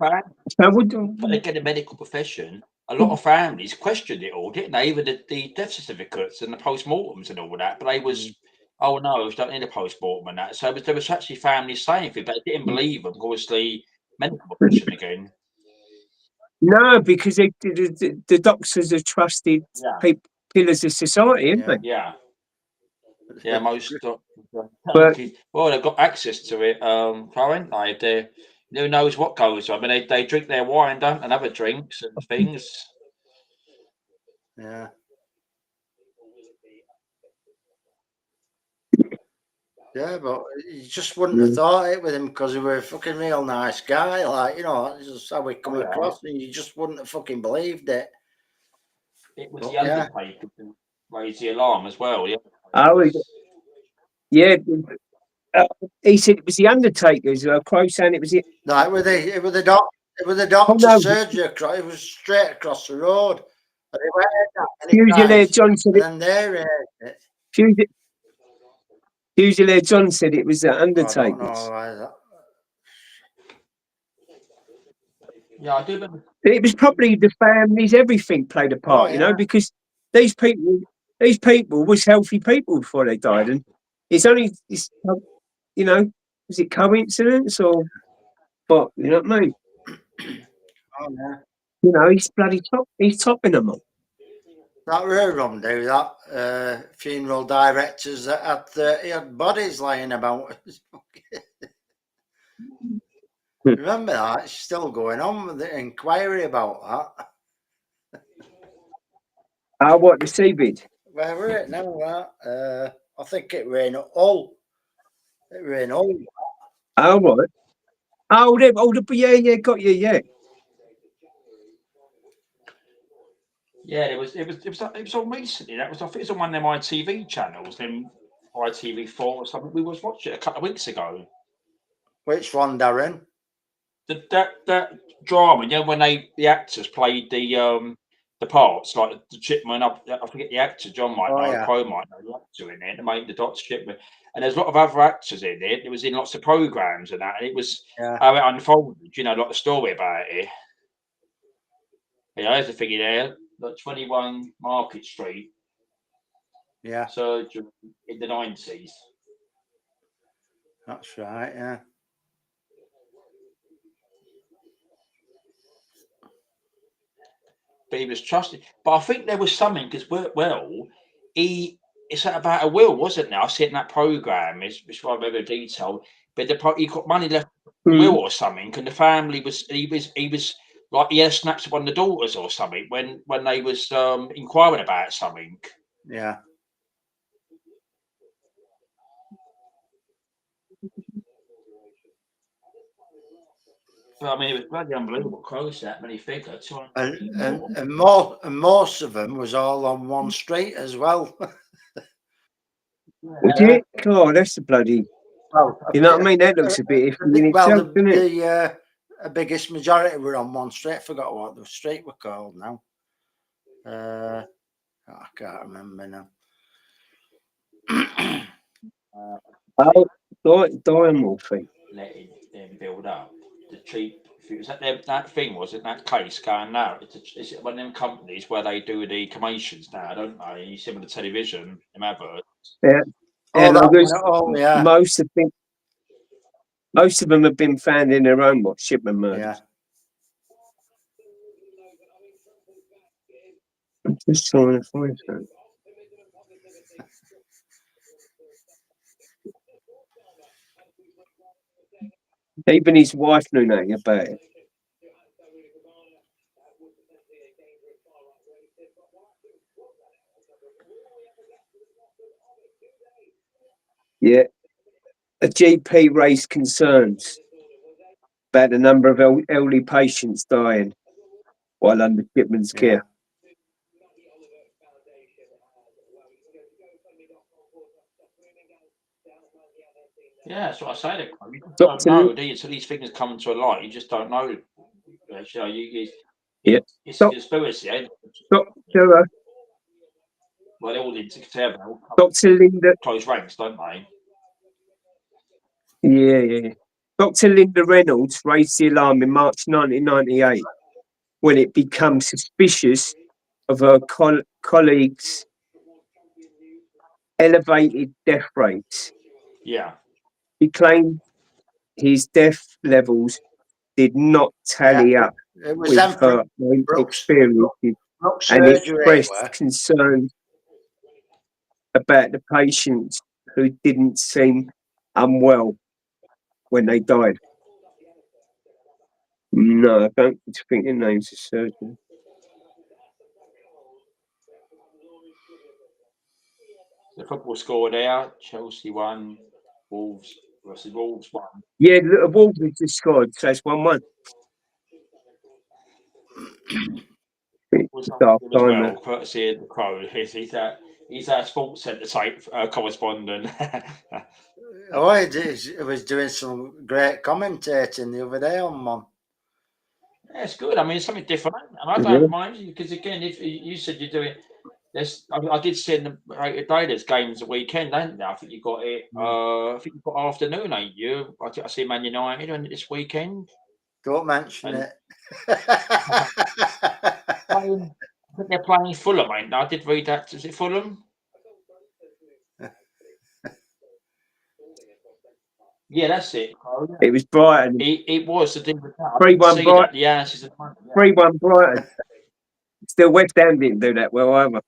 families, again, the medical profession, a lot of families questioned it all, didn't they? Even the death certificates and the post-mortems and all that. But they was, oh no, we don't need a post-mortem and that. So there was actually families saying it, but they didn't believe them. Obviously, medical profession again. No, because the doctors are trusted pillars of society, aren't they? Yeah. Yeah, most doctors. Well, they've got access to it, Karen. Like, who knows what goes on? I mean, they drink their wine, don't they, and other drinks and things. Yeah. Yeah, but you just wouldn't have thought it with him because he was a fucking real nice guy. Like, you know, that's just how we come across, and you just wouldn't have fucking believed it. It was the undertaker who raised the alarm as well. Yeah. Oh, yeah. He said it was the Undertaker's. Crow saying it was it. No, it was the doctor's surgery. It was straight across the road. Fusilier John said and then it. Fusilier John said it was the Undertaker's. I don't know why that. Yeah, I do remember. It was probably the families, everything played a part, you know, because these people was healthy people before they died, and it's you know, is it coincidence or what? You know what I mean? Oh yeah. You know, he's topping them all. That rear rum do that. Funeral directors that had 30 odd bodies lying about. Remember that? It's still going on with the inquiry about that. What, the Seabed? Where were it now? I think it ran all. It ran all. Oh, what? Yeah, got you, yeah. Yeah, it was on recently. I think it was on one of them ITV channels, then ITV4 or something. We was watching it a couple of weeks ago. Which one, Darren? That drama, you know, when the actors played the parts, like the Chipman. I forget the actor. John might know, Crow might know the actor in it. They made the Dr. Chipman, and there's a lot of other actors in it. It was in lots of programs and that, and it was how it unfolded. You know, like the story about it. Yeah, there's a thing there. Like 21 Market Street. Yeah. Surgery in the 90s. That's right, yeah. But he was trusted. But I think there was something because it's about a will, wasn't there? I see it in that program. It's I remember detail. But he got money left will or something, and the family he was like he had snaps of one of the daughters or something when they was inquiring about something. Yeah. But I mean, it was bloody unbelievable. Close that many figures. And most of them was all on one street as well. Would you? God, that's the bloody. Well, you know what I mean? That looks a bit iffy in itself, doesn't it? The biggest majority were on one street. I forgot what the street were called now. I can't remember now. Oh, diamorphine. letting them build up the cheap. If it was that thing, was it that case going now? Is it one of them companies where they do the commissions now, don't they? You see them on the television, them adverts. Yeah, Oh, and that because one. Oh, yeah. most of them have been found in their own shipment murders. Yeah. I'm just trying to find something. Even his wife knew nothing about it. Yeah. A GP raised concerns about the number of elderly patients dying while under shipment's care. Yeah, that's what I say. You just don't know, do you? Until these things come to a light, you just don't know. It's a conspiracy, eh? Doctor, Well, they all together. Dr. Linda. Close ranks, don't they? Yeah. Dr. Linda Reynolds raised the alarm in March 1998 when it became suspicious of her colleagues' elevated death rates. Yeah. He claimed his death levels did not tally up with her experiences and expressed concerns about the patients who didn't seem unwell when they died. No, I don't think the name's a surgeon. The football score there, Chelsea won, Wolves versus Wolves won. Yeah, the Wolves have just scored, so it's 1-1. Well, courtesy of the Crow. He's our sports centre type correspondent. Oh, he was doing some great commentating the other day on Mon. Yeah, it's good. I mean, it's something different, and I don't mind because again, if you said you're doing this, I did see in the rated day there's games a weekend, ain't there? I think you got it. I think you got afternoon, ain't you? I see Man United on this weekend. Don't mention it. I think they're playing Fulham, ain't they? I did read that. Is it Fulham? Yeah, that's it. Oh, yeah. It was Brighton. It was. 3-1 Brighton. Yeah, 3-1 Brighton. Still, West Ham didn't do that well either.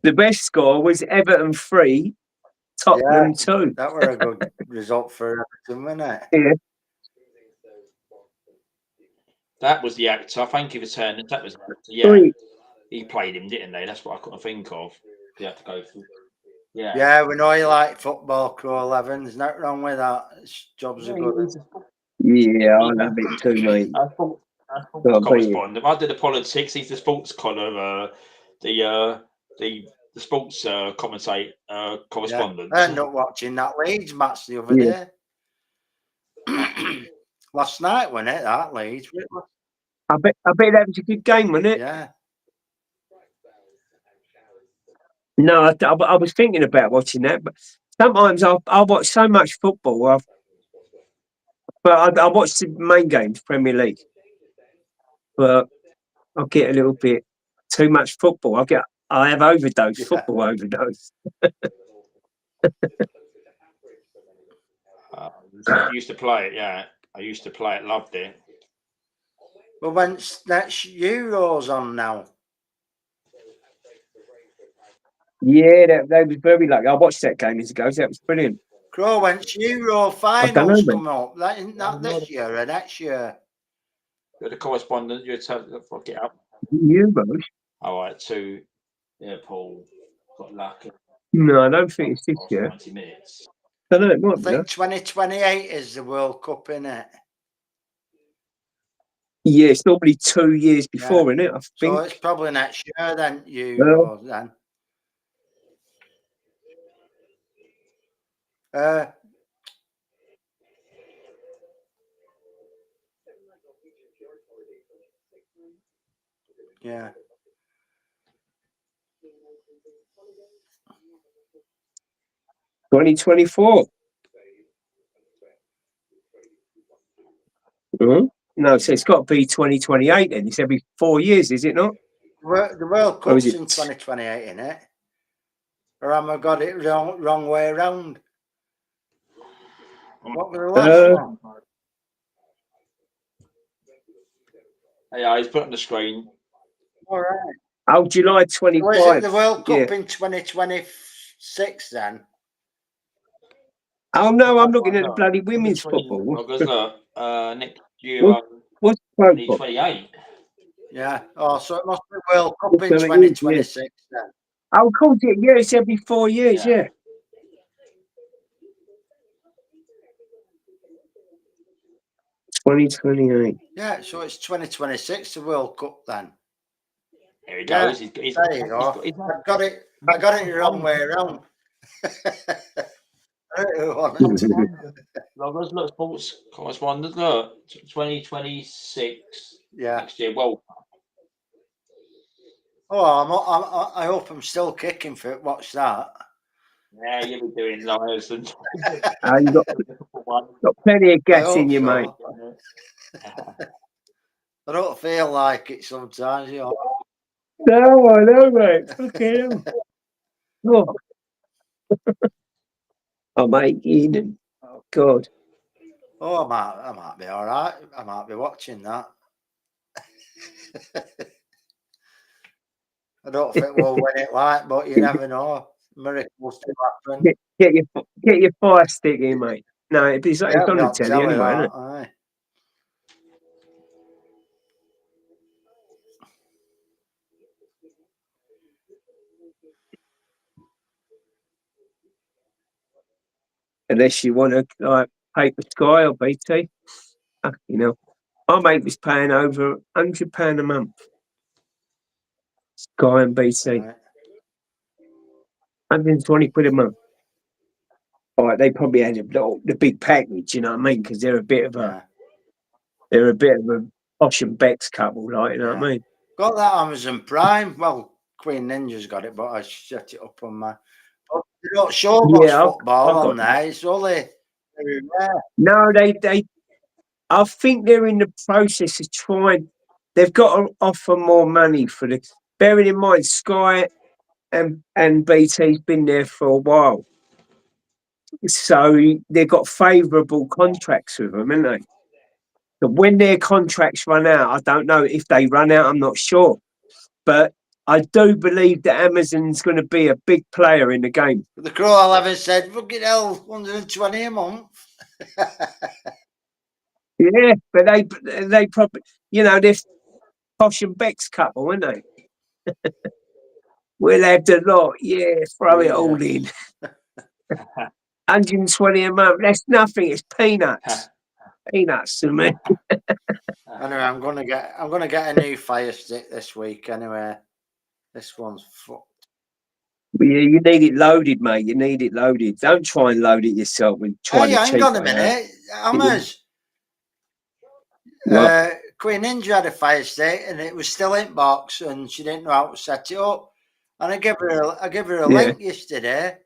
The best score was Everton 3, Tottenham 2. That were a good result for Everton, wasn't it? Yeah. That was the actor. Thank you for turning. That was the actor. Yeah. He played him, didn't they? That's what I couldn't think of. You have to go through. Yeah. Yeah, we know you like football, Crow 11. There's nothing wrong with that. Jobs are good. Yeah, I love it too, mate. Correspondent. I did the politics. He's the sports column. The sports correspondent. I ended up watching that Leeds match the other day. Last night, wasn't it? That Leeds. I bet that was a good game, wasn't it? Yeah. No, I was thinking about watching that, but sometimes I watch so much football. But I watch the main games, Premier League. But I get a little bit too much football. I have overdose, football overdose. I used to play it, yeah. I used to play it, loved it. Well, when's that's Euros on now? Yeah, that was very lucky. I watched that game years ago. That was brilliant. Crow, when's Euro finals come up? That isn't that this year or next year? You're the correspondent. You have to get up. Euros. All right, to Liverpool. Got lucky. No, I don't think it's this year. 90 minutes. I don't know, it might I think 2028 is the World Cup, innit? Yeah, it's normally 2 years before, isn't it? I think. So it's probably next year then, Euros then. Yeah. 2024. No, so it's got to be 2028 then. It's every 4 years, is it not? The World Or is Cup's it- in 2028, isn't it? Or am I got it wrong way around? What was the last one? Yeah, he's put on the screen. All right. Oh, July Was 25. it the World Yeah. Cup in 2026 then? Oh, no, I'm looking at the bloody women's football. Because look, next year, What's the World Cup? 2028. Yeah. Oh, so it must be World Cup in So it is, 2026 then. Oh, of course, yeah, it's every 4 years, Yeah. yeah. $2028. Yeah, so it's 2026, the World Cup then. There he Yeah, goes. He's There you go. I got it the wrong way around. Loggers, look, sports correspondent, look, 2026 Yeah. next year. Well, Oh, I hope I'm still kicking for it. Watch that. yeah, you'll be doing liars and You got plenty of gas in hope you, so. mate. I don't feel like it sometimes, you know. No, I know, mate. Okay. Oh. Oh, mate, Eden. Oh, God. Oh, I might be all right. I might be watching that. I don't think we'll win it like, but you never know. Miracles do happen. Get your fire stick in, mate. No, it's on the I'll telly tell you anyway, isn't it? that, aye. Unless you want to like pay for Sky or BT. You know, my mate was paying over £100 a month. Sky and BT, Right. 120 quid a month. All right, they probably had the big package, you know what I mean? Because they're a bit of a Bosch and Bex couple, like, you know what I mean? Got that Amazon Prime. Well, Queen Ninja's got it, but I set it up on my. But they don't show much football I've on there. It's only very rare. No, they. I think they're in the process of trying. They've got to offer more money for the. Bearing in mind, Sky and BT's been there for a while, so they've got favourable contracts with them, haven't they? But when their contracts run out, I don't know if they run out. I'm not sure, but I do believe that Amazon's going to be a big player in the game. The Crow 11 said, "Fucking hell, 120 a month." Yeah, but they probably, you know, they're Posh and Beck's couple, aren't they? We'll have the lot, yeah, throw it all in. 120 a month, that's nothing, it's peanuts. Peanuts to me. Anyway, I'm gonna get a new Fire Stick this week. Anyway, this one's fucked. Yeah, you need it loaded, mate. You need it loaded. Don't try and load it yourself and try Hey, to hang cheat on a way minute, Hammers. What? Queen Ninja had a Fire Stick and it was still in box, and she didn't know how to set it up. And I gave her a link yesterday,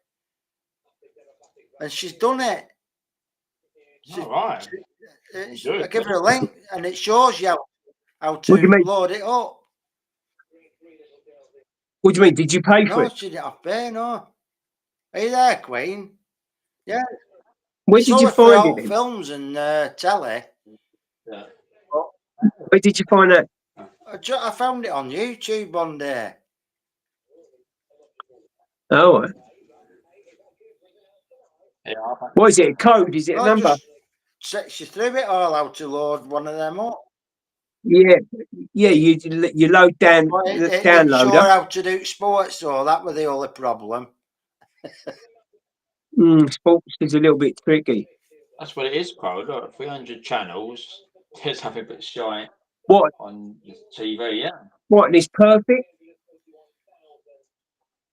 and she's done it. all right. I give her a link, and it shows you how to What do you mean? load it up. What do you mean? Did you pay for No, it? she didn't have to pay. No. Are you there, Queen? Yeah. Where It's did you only for find old it then? films and telly. Yeah. Where did you find that? I found it on YouTube one day. Oh, right. Yeah, What is it? A code? Is it a I number? just sets you through it all how to load one of them up. Yeah, you load down But the it didn't show downloader. how to do sports, so that was the only problem. Sports is a little bit tricky. that's what it is, Crow. Look, 300 channels. There's something but shy What? on the TV, yeah. What? And it's perfect.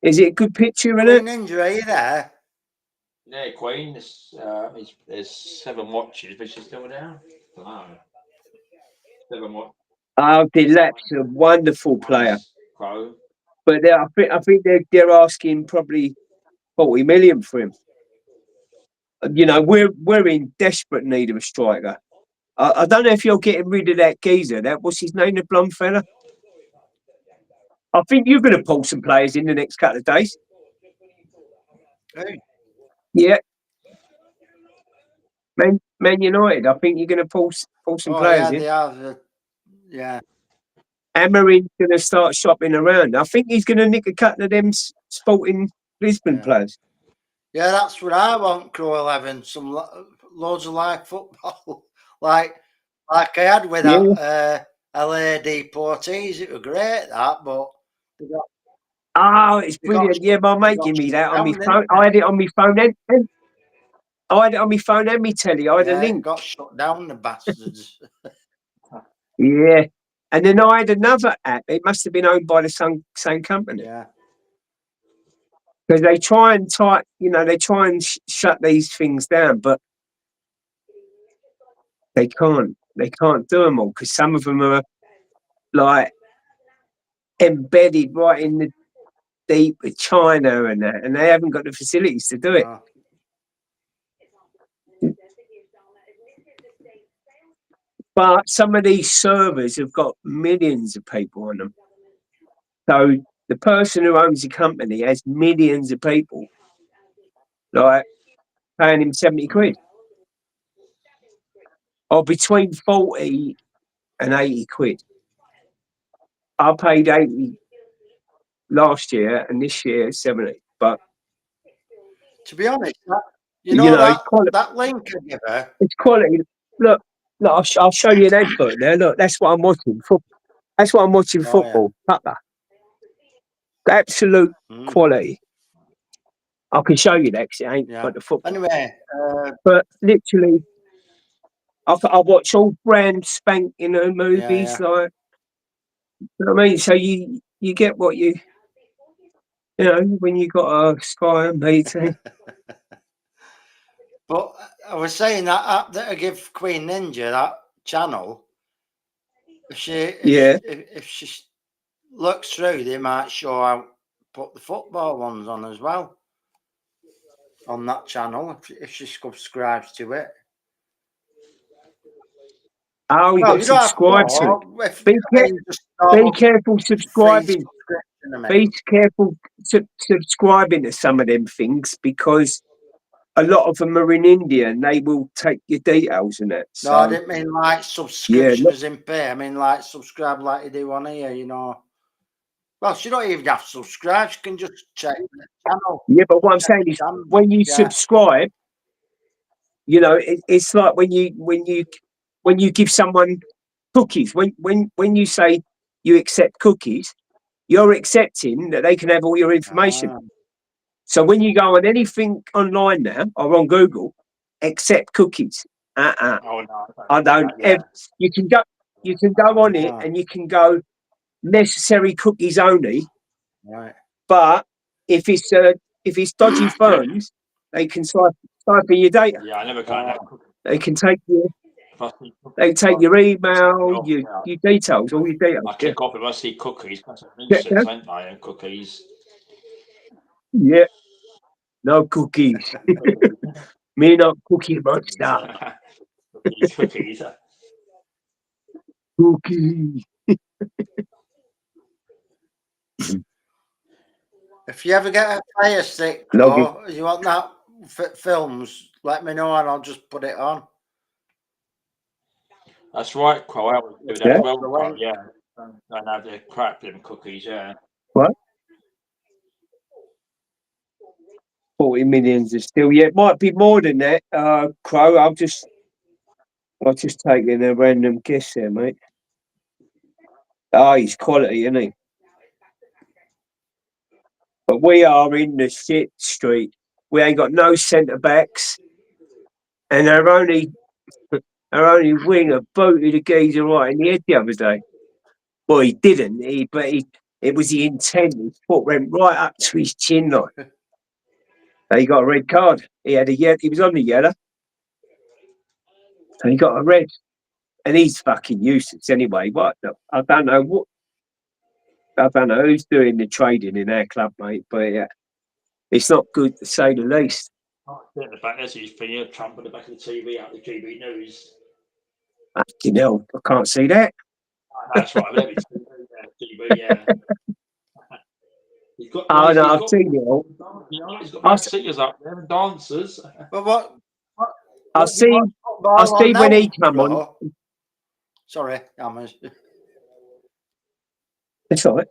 Is it a good picture in Queen it? Ninja, are you there? Yeah, Queen. There's 7 watches, but she's still there. Wow. 7 watches. Oh, Delap's a wonderful player, Crow. but I think they're asking probably 40 million for him. You know, we're in desperate need of a striker. I don't know if you're getting rid of that geezer. That what's his name, the blonde fella. I think you're going to pull some players in the next couple of days. Hey. Yeah. Man United. I think you're going to pull some players yeah, in. they have. Yeah. Amarin's going to start shopping around. I think he's going to nick a couple of them Sporting Lisbon Yeah. players. Yeah, that's what I want. Crew 11, some loads of live football, like I had with that LAD Porties. It was great that, but they got, oh, it's they got, brilliant. Yeah, my mate gave me that on my phone. I had it on my phone and I had it on my phone and my telly. I had a link. Got shut down, the bastards. Yeah. And then I had another app. It must have been owned by the same company. Yeah. Because they try and they try and shut these things down, but they can't. They can't do them all because some of them are like embedded right in the deep with China and that, and they haven't got the facilities to do it. But some of these servers have got millions of people on them. So the person who owns the company has millions of people, like paying him 70 quid. Or between 40 and 80 quid. I paid 80 last year and this year 70. But to be honest, that link I give her. It's quality. Look, I'll show you an advert there. Look, that's what I'm watching. That's what I'm watching football. Cutler. Absolute quality. I can show you that because it ain't got the football. Anyway, but literally, I watch all brand spanking movies. Like, you know what I mean? So you get what you know when you got a Sky and BT. But I was saying that app that I give Queen Ninja, that channel, if she looks through, they might show how put the football ones on as well on that channel if she subscribes to it. Oh, you got to subscribe to it. Be careful subscribing. Be careful subscribing to some of them things because a lot of them are in India and they will take your details and that. No, I didn't mean like subscription as in pay. I mean like subscribe like you do on here, you know. Well, she don't even have to subscribe. She can just check the channel. Yeah, but what I'm saying is when you subscribe, you know, it's like when you give someone cookies. When you say you accept cookies, you're accepting that they can have all your information. So when you go on anything online now or on Google, accept cookies. Oh, no, I don't. You can go on it and you can go necessary cookies only. Right. But if it's dodgy phones, they can cipher your data. Yeah, I never got that. They can take your email, your details, all your details. I kick off if I see cookies. That's a nuisance, aren't they? And cookies. Yeah. No cookies. Me not cookie monster. Cookies. Cookies. If you ever get a Fire Stick or you want that films, let me know and I'll just put it on. That's right, Crow. I always do that as well, Crow, yeah. And have the crap in cookies, yeah. What? 40 millions is still, it might be more than that, Crow. I'll just taking a random guess there, mate. Oh, he's quality, isn't he? But we are in the shit street. We ain't got no centre backs, and our only winger booted a geezer right in the head the other day. Well, he didn't. It was the intent. His foot went right up to his chin line. He got a red card. He was on the yellow, and he got a red. And he's fucking useless anyway. What? I don't know who's doing the trading in our club, mate. But yeah, it's not good to say the least. The back there's his finger, Trump at the back of the TV out the GB News. Fucking hell, I can't see that. Oh, that's right. Let me TV, yeah. He's got. Oh, no, he's I've got, seen it all. he's got I've, back singers up there and dancers. But what I've do you want seen, football I've on seen when now, he come on. bro? Sorry, Hammers. It's all right.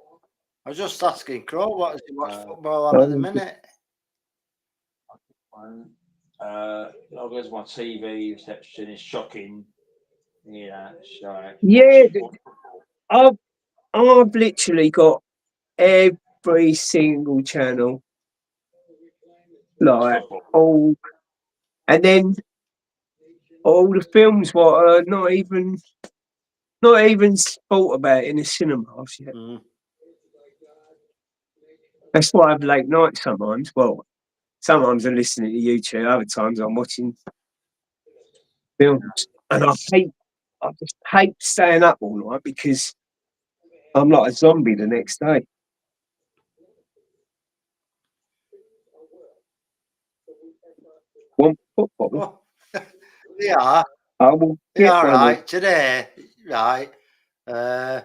I was just asking Crow what does he watch football on oh, at the minute? There's my TV reception is shocking. Yeah, sure. Yeah, I've literally got every single channel, like all, and then all the films what are not even thought about in the cinemas yet. Mm. That's why I have late nights sometimes. Well, sometimes I'm listening to YouTube, other times I'm watching films, and I just hate staying up all night because I'm like a zombie the next day. Want football? Oh, yeah, I will get yeah, all one. right. Today, right. I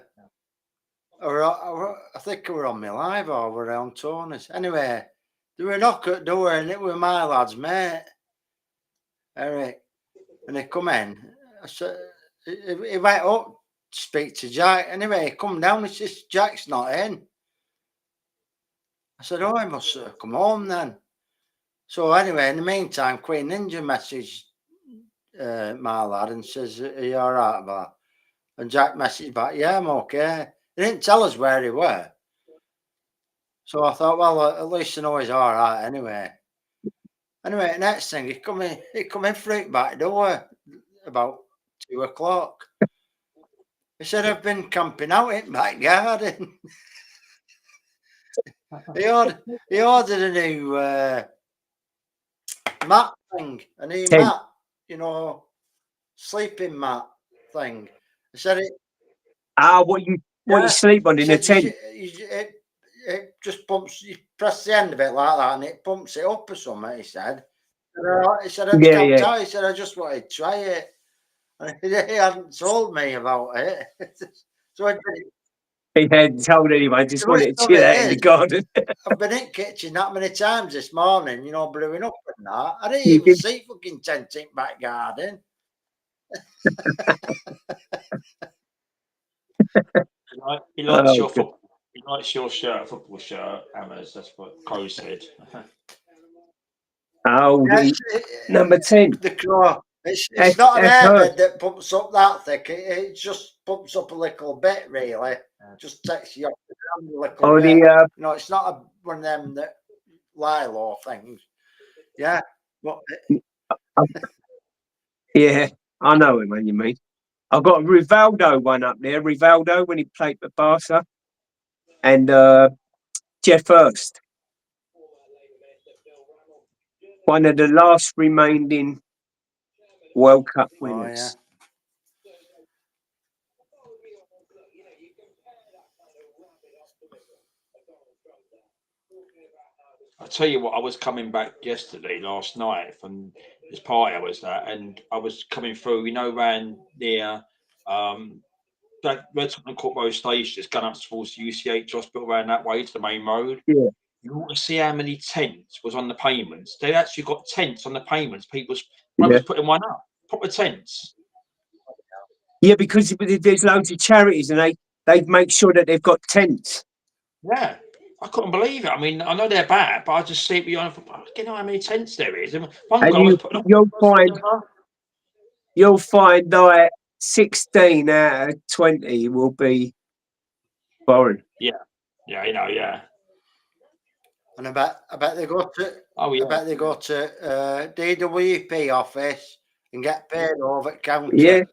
think we were on my live or we were on Tony's. Anyway, there were a knock at the door and it was my lad's mate, Eric. And he come in. I said, he went up to speak to Jack. Anyway, he come down. He says, Jack's not in. I said, oh, he must have come home then. So anyway, in the meantime, Queen Ninja messaged my lad and says, are you all right about that? And Jack messaged back, yeah, I'm okay. He didn't tell us where he were. So I thought, well, at least I know he's all right anyway. Anyway, next thing, he come in through the back door about 2 o'clock. He said, I've been camping out in back garden. he ordered a new mat thing, a new mat, you know, sleeping mat thing. I said it. What you sleep on in a tent? It just pumps. You press the end of it like that, and it pumps it up or something. He said. He said, "I camped out." He said, "I just wanted to try it." And he hadn't told me about it, so I did. He hadn't told anyone. Just wanted to chill out in the garden. I've been in the kitchen that many times this morning, you know, brewing up and that. I didn't even see fucking tent in back garden. He likes your football. He likes your shirt, football shirt, Hammers. That's what Crow said. Oh, number 10. The Crow. It's not an airbed that pumps up that thick. It just pumps up a little bit, really. Just takes you off the ground a little bit. No, it's not one of them that lie low things. Yeah. What? Yeah, I know what you mean. I've got a Rivaldo one up there. Rivaldo when he played for Barca. And Jeff Hurst. One of the last remaining World Cup winners. Oh, yeah. I'll tell you what, I was coming back last night from this party I was at, and I was coming through, you know, around near that Red Tottenham Court Road station, it's gone up towards the UCH hospital around that way to the main road. Yeah. You ought to see how many tents was on the pavements. They actually got tents on the pavements. People's putting one up, proper tents. Yeah, because there's loads of charities and they make sure that they've got tents. Yeah. I couldn't believe it. I mean, I know they're bad, but I just see it beyond. You know how many tents there is. And you'll find like 16 out of 20 will be foreign. Yeah, you know, yeah. And I bet they go to. Oh yeah. I bet they go to DWP office and get paid over at counter. Yeah.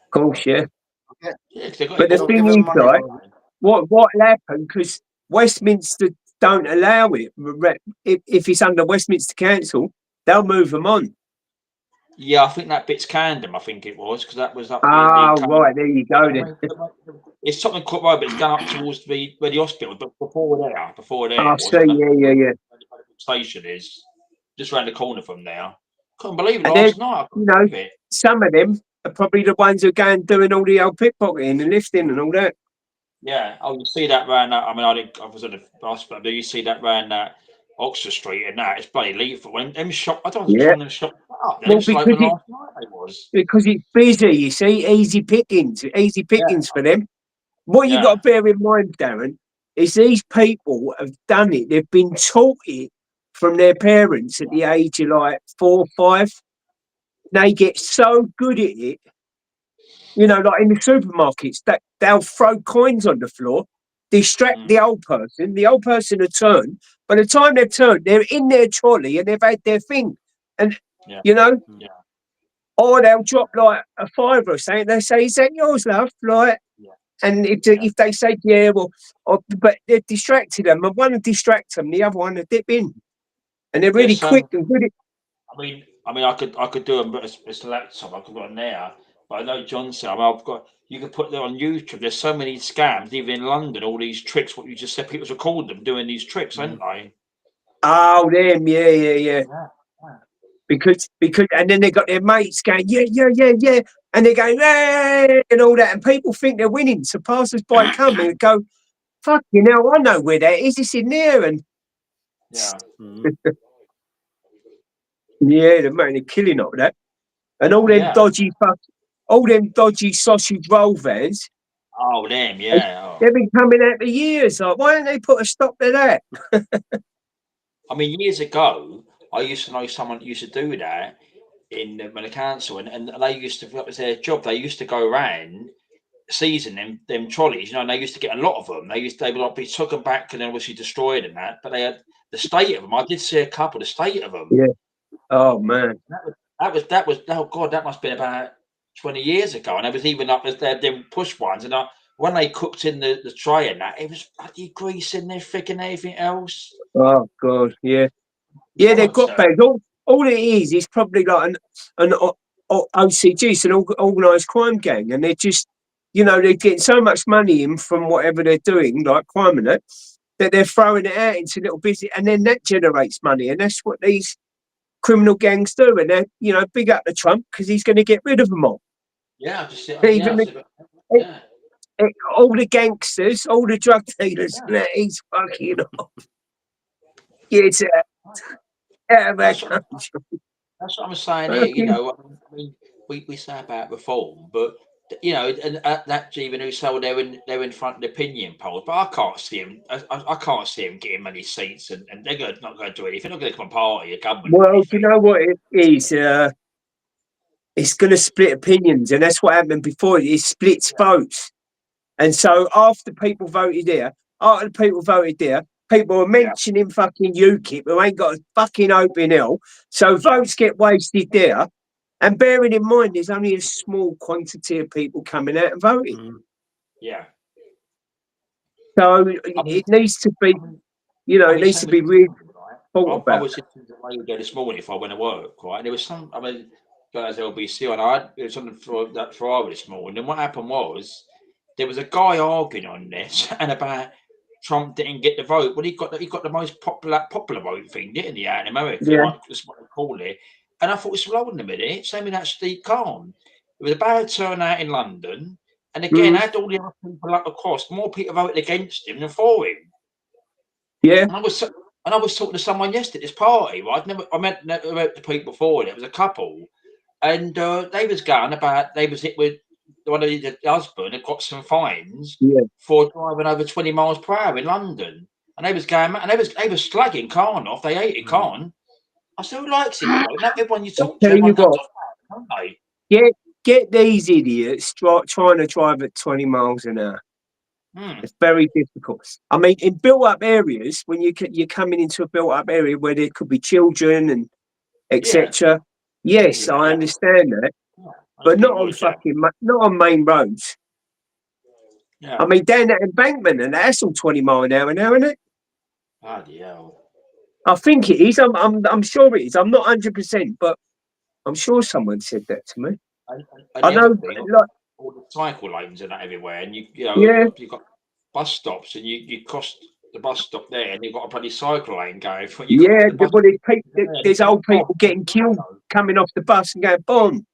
Of course, yeah. Yeah, but the thing is, like, what happened? Because Westminster don't allow it. If it's under Westminster Council, they'll move them on. Yeah, I think that bit's Camden. I think it was because that was up. Right, there you go. Then it's Tottenham Court Road, but it's gone up towards where the hospital. But before there. I see. Yeah. station is, just round the corner from there. Couldn't believe it And last night. I you couldn't know, believe it. some of them are probably the ones who are going doing all the old pickpocketing and lifting and all that. Yeah. Oh, you see that round that. I mean, I was at the hospital. Do you see that round that Oxford Street and that? It's bloody lethal. When them shop, I don't know Yeah. some of them shop up. They Well, was like because last night. They was. it's busy, you see, easy pickings for them. What you got to bear in mind, Darren, is these people have done it. They've been taught it from their parents at the age of like 4 or 5. They get so good at it, you know, like in the supermarkets, that they'll throw coins on the floor, distract the old person. The old person will turn. By the time they've turned, they're in their trolley and they've had their thing. And, you know, or they'll drop like a £5 or something. They say, "Is that yours, love?" Like, and if they say, "Yeah," well, but they've distracted them. And one will distract them, the other one will dip in. And they're really quick and good at. I mean, I could do them, but it's a laptop. I could go on there. But I know John said, you could put them on YouTube. There's so many scams, even in London, all these tricks, what you just said, people's recording them doing these tricks, aren't they? Oh, them, yeah. Because, and then they got their mates going, yeah. And they're going, hey, and all that. And people think they're winning. So passers by come and go, fucking hell, I know where that is. It's in there. And yeah, they're making a killing of that. And all them dodgy sausage roll vans. Oh, them, yeah. They've been coming out for years. Like, why don't they put a stop to that? I mean, years ago, I used to know someone that used to do that in the council, and they used to, that was their job. They used to go around seizing them trolleys, you know, and they used to get a lot of them. They would like be took them back and then obviously destroyed and that. But they had the state of them. I did see a couple. The state of them. Yeah. Oh man. That was. Oh god, that must have been about 20 years ago. And it was even up as they had them push ones. And when they cooked in the tray and that, it was bloody grease in there, thick and everything else. Oh god, yeah. Yeah, they've got bags. All it is probably like an OCG, it's an organised crime gang, and they're just, you know, they're getting so much money in from whatever they're doing, like crime and that they're throwing it out into little business, and then that generates money, and that's what these criminal gangs do. And they're, you know, big up the Trump because he's going to get rid of them all. Yeah, all the gangsters, all the drug dealers, he's fucking off. It's that's what I'm saying here. You know, I mean, we say about reform, but you know, and that even who say they're in front of the opinion polls, but I can't see him. I can't see him getting many seats, and they're not going to do anything. They're not going to come a party, a government. Well, you know what it is? It's going to split opinions, and that's what happened before. It splits votes, and so after the people voted there, people are mentioning fucking UKIP who ain't got a fucking hope in hell. So votes get wasted there. And bearing in mind, there's only a small quantity of people coming out and voting. Yeah. So it needs to be, you know, it needs to be really thought about. I was sitting the radio this morning if I went to work, right? And there was some, I mean, guys LBC, and it was something for Friday this morning. And what happened was there was a guy arguing on this and about Trump didn't get the vote. Well, he got the most popular vote thing, didn't he? Out in America, that's what they call it. And I thought, it's well in a minute. Same with that Steve Khan. It was a bad turnout in London, and again, had all the other people up across. More people voted against him than for him. Yeah. And I was talking to someone yesterday at this party. Right? I met the people before. It was a couple, and they was going about. They was hit with one of the husband had got some fines for driving over 20 miles per hour in London, and they was going and they was slagging Khan off. They hated Khan. I said, who likes him? Not everyone you talk to, everyone does that, don't they? Get these idiots trying to drive at 20 miles an hour. It's very difficult. I mean, in built-up areas, when you're coming into a built-up area where there could be children and etc. Yes, I understand that, but not on main roads. Yeah. I mean, down that embankment, and that's all 20 mile an hour now, isn't it? Bloody hell. I think it is. I'm sure it is. I'm not 100%, but I'm sure someone said that to me. I know, like all the cycle lanes and that everywhere, and you know, you've got bus stops, and you cost the bus stop there, and you've got a bloody cycle lane going for you. Yeah, The bus, but there's yeah, old people getting killed coming off the bus and going, boom.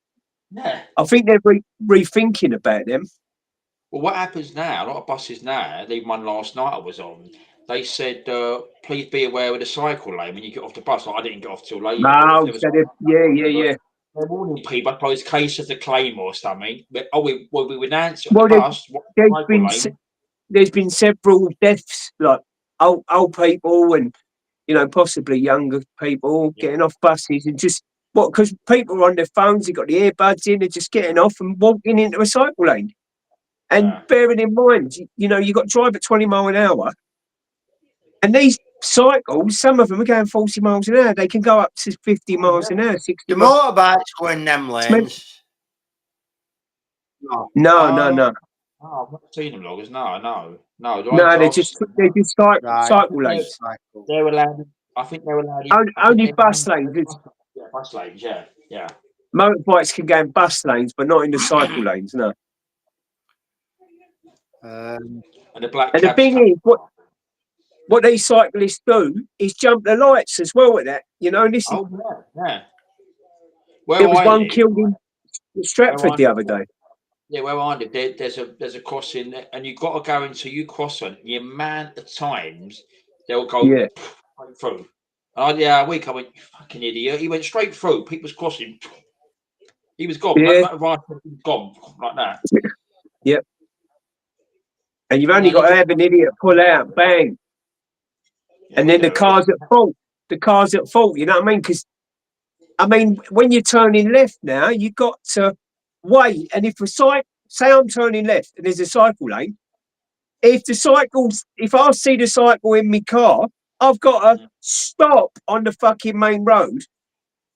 Yeah. I think they're rethinking about them. Well, what happens now? A lot of buses now, even one last night I was on, they said, please be aware of the cycle lane when you get off the bus. Like, I didn't get off till later. No, But if so there was yeah. they're warning people, I suppose, case of the claim or something. But, we would announce it on Well, the bus. there's been several deaths, like old people and, you know, possibly younger people getting off buses and just, because people are on their phones, they've got the earbuds in, they're just getting off and walking into a cycle lane. And bearing in mind, you know, you've got to drive at 20 mile an hour. And these cycles, some of them are going 40 miles an hour. They can go up to 50 miles an hour, 60 The miles. motorbikes go in them lanes. No. Oh, I've not seen them loggers. No. They're just cycle lanes. They're allowed. I think they're allowed. Only bus lanes. Yeah, bus lanes. Yeah. Motorbikes can go in bus lanes, but not in the cycle lanes. No. And the black. And the thing is, what these cyclists do is jump the lights as well with that. You know, listen. Oh yeah. There was one killed in Stratford the other day. Yeah, where I live, there's a crossing, and you've got to go until you cross on. The amount of times they'll go straight through. And I went, you fucking idiot! He went straight through. People's crossing. He was gone. Yeah. Gone like that. Yep. And you've only got to have an idiot pull out, bang, and then the car's at fault. The car's at fault. You know what I mean? Because when you're turning left now, you've got to wait. And if say I'm turning left and there's a cycle lane, if I see the cycle in my car, I've got to stop on the fucking main road,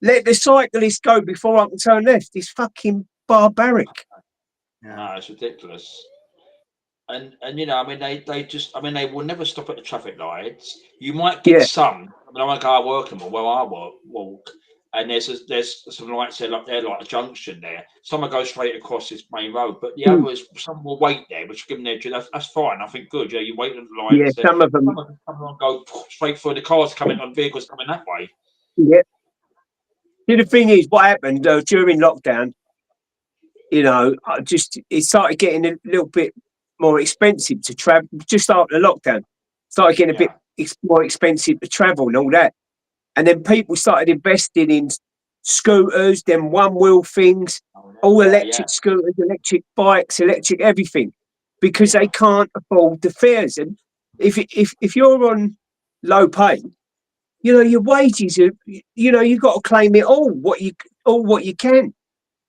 let the cyclist go before I can turn left. It's fucking barbaric. No, it's ridiculous. And you know, they will never stop at the traffic lights. You might get some. I want to go work them or where I walk. And there's some lights there, like a junction there. Some will go straight across this main road, but the others, some will wait there, which give them their. That's fine. I think good. Yeah, you wait at the lights. Yeah, some of them go straight through. The cars coming on vehicles coming that way. Yeah. See, the thing is, what happened during lockdown? You know, it started getting a little bit more expensive to travel. Just after the lockdown, started getting a bit more expensive to travel and all that. And then people started investing in scooters, then one-wheel things, all electric scooters, electric bikes, electric everything, because they can't afford the fares. And if you're on low pay, you know, your wages are, you know, you've got to claim it all what you can.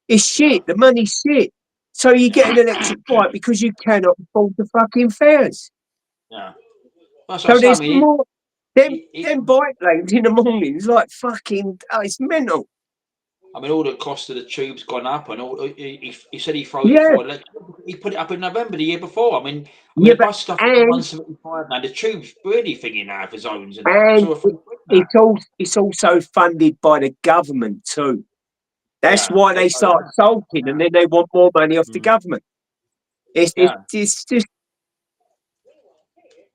It's shit. The money's shit. So you get an electric bike because you cannot afford the fucking fares. Yeah. So there's more. Them bike lanes in the mornings, like fucking, it's mental. I mean, all the cost of the tube's gone up, and all. He said he froze it for electric. He put it up in November the year before. I mean, the bus stuff is 175 now. The tube's really thinking now for zones, and it's also funded by the government too. That's why they start sulking, and then they want more money off the government. It's just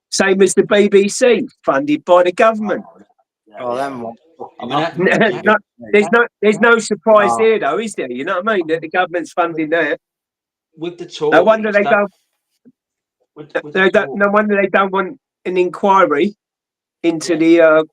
same as the BBC, funded by the government. There's no surprise there, though, is there? You know what I mean? That the government's funding there. With the Tories, no wonder they don't. No wonder they don't want an inquiry into the.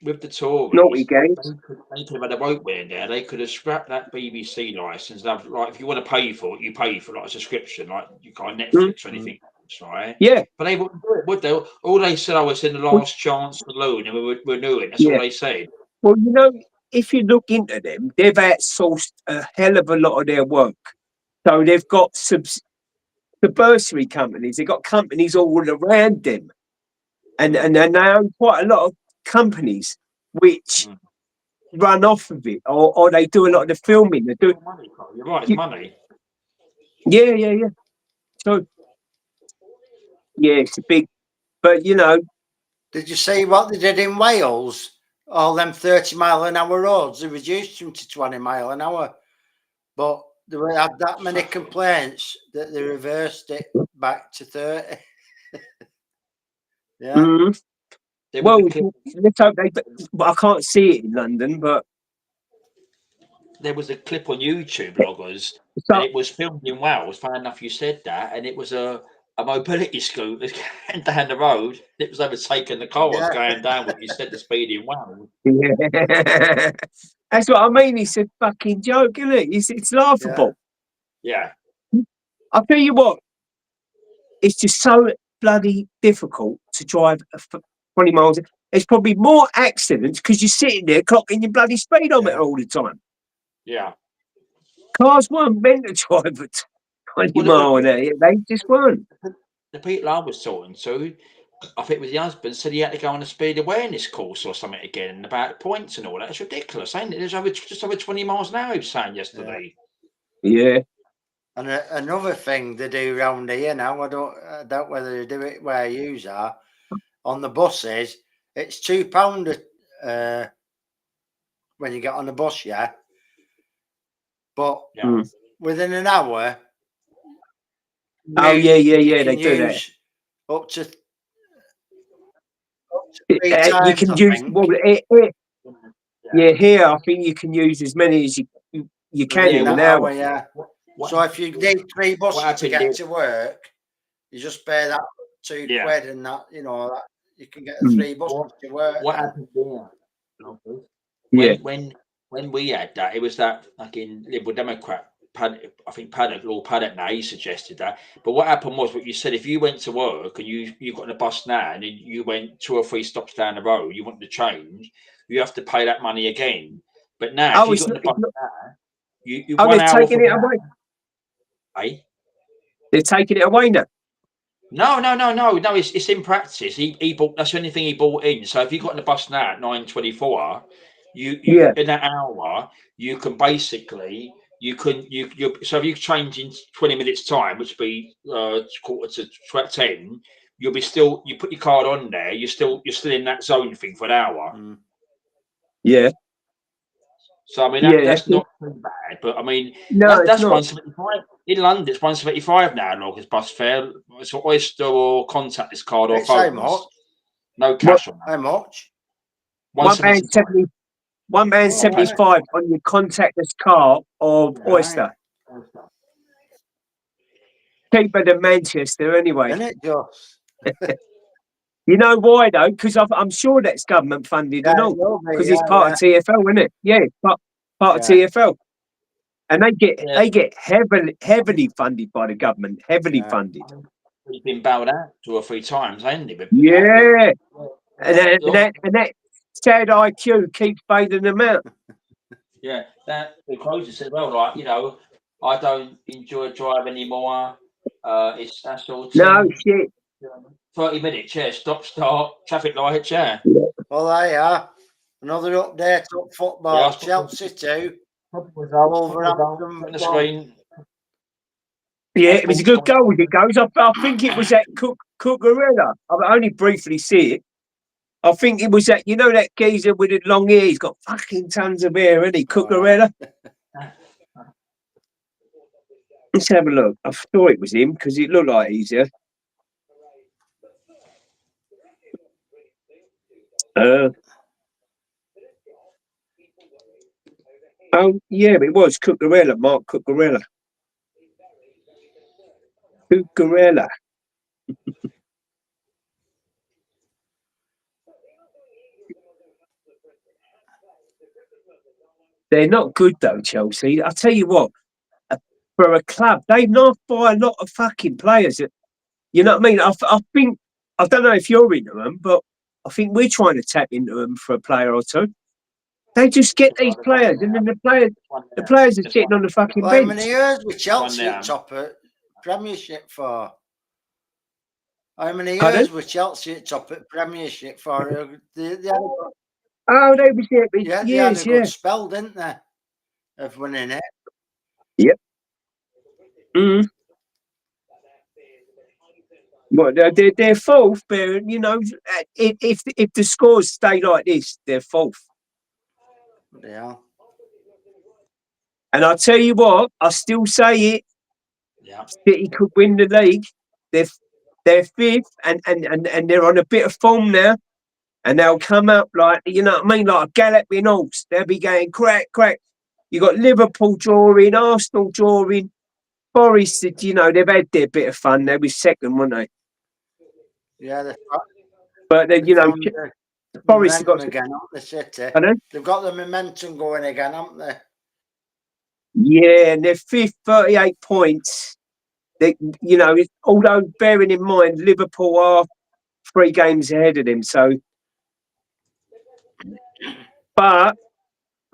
With the Tories, naughty gangs. They could have had a vote in there. They could have scrapped that BBC license. Like, if you want to pay for it, you pay for like a subscription, like you got Netflix or anything else, right? Yeah. But they wouldn't do it, would they? All they said, it's in the last chance saloon, and we were doing. That's all they said. Well, you know, if you look into them, they've outsourced a hell of a lot of their work. So they've got the bursary companies. They've got companies all around them, and they own quite a lot of companies which run off of it, or they do a lot of the filming. They do money. You're right, it's money. Yeah. So it's a big, but you know. Did you see what they did in Wales? All them 30-mile-an-hour roads, they reduced them to 20-mile-an-hour, but they had that many complaints that they reversed it back to 30. Yeah. Mm. There was Well, a clip, let's hope they. But I can't see it in London. But there was a clip on YouTube, loggers, so, and it was filmed in Wales. Funny enough, you said that, and it was a mobility scooter going down the road. It was overtaking the car was Yeah. going down when you said the speed in Wales. yeah. That's what I mean. It's a fucking joke, isn't it? It's laughable. Yeah, I'll tell you what. It's just so bloody difficult to drive 20 miles. There's probably more accidents because you're sitting there clocking your bloody speedometer all the time. yeah. Cars weren't meant to drive at 20 Well, mile an hour. They just weren't. the people I was talking to, I think it was the husband, said he had to go on a speed awareness course or something again and about points and all that. It's ridiculous, ain't it? There's just over 20 miles an hour, he was saying yesterday. Yeah. And another thing they do round here now, I don't know whether they do it where you are. On the buses, it's £2 when you get on the bus, yeah. But Yeah. within an hour, Oh, yeah, you they can do that. use up to 3 You times, can I use, think. well, yeah, here I think you can use as many as you can Within in that an hour, hour. yeah. What- So if you need 3 buses to happened get there- to work, you just pay that £2 Yeah. and that, that you can get Mm. 3 buses to work. What happened there? Yeah. When we had that, it was that fucking Liberal Democrat Paddock, I think Paddock, Lord Paddock now, he suggested that. But what happened was what you said, if you went to work and you got on a bus now and you went 2 or 3 stops down the road, you wanted to change, you have to pay that money again. But now, if you it's got on the not, bus now, you oh, 1 they're hour taking from it now, away. eh? They're taking it away now. No. It's in practice. He bought. That's the only thing he bought in. So if you got on the bus now at 9:24, you Yeah. in that hour you can basically you so if you change in 20 minutes time, which would be quarter to 10, you'll be still you put your card on there. You're still in that zone thing for an hour. Mm. Yeah. So I mean Yeah. that's not too bad. But I mean No, it's that's not. 175 in London. It's 175 now. Locust bus fare. It's Oyster or contactless card or It's how phones. much? No cash on that. How much? One man 175. 75 on your contactless card of Right. Oyster. Cheaper than Manchester anyway. Isn't it just? You know why though? Because I'm sure that's government funded and all. Because it's part of TFL, isn't it? Yeah, part of TFL. And they get heavily funded by the government. Heavily funded. He's been bailed out 2 or 3 times, hasn't he? But Yeah. And that sad IQ keeps bailing them out. yeah, that the closer said, well, like, I don't enjoy drive anymore. It's that's all 10, No shit. 30 minutes, yeah, stop, start, traffic lights, yeah. Well, there you are. Another update up football. Yeah, Chelsea 2. Wolverhampton on the screen. Yeah, it was a good goal. It goes. I think it was that Cucurella. I only briefly see it. I think it was that, that geezer with the long hair. He's got fucking tons of hair, isn't he? Cucurella. Let's have a look. I thought it was him because it looked like he's here. Oh, yeah, it was Cucurella, Mark Cucurella. Cucurella. They're not good though, Chelsea. I'll tell you what, for a club, they not buy a lot of fucking players. You know what I mean? I think, I don't know if you're into them, but I think we're trying to tap into them for a player or two. They just get these players, and then the players are sitting on the fucking Well, how bench. many years with Chelsea at top at Premiership for? How many years with Chelsea at top at Premiership for? Oh, they was there for they had years, a good spell, didn't they? Of winning it. Yep. Mm. Well, they're fourth, but if the scores stay like this, they're fourth. Yeah. And I tell you what, I still say it. Yeah. City could win the league. they're fifth, and they're on a bit of form now, and they'll come up like, you know what I mean, like a galloping horse. They'll be going crack, crack. You got Liverpool drawing, Arsenal drawing, Forest. You know, they've had their bit of fun. They were second, weren't they? Yeah, But then, you know, found the Forest have got momentum again, haven't they, City? Pardon? They've got the momentum going again, haven't they? Yeah, and they're fifth, 38 points. They, you know, although bearing in mind Liverpool are 3 games ahead of them, so. But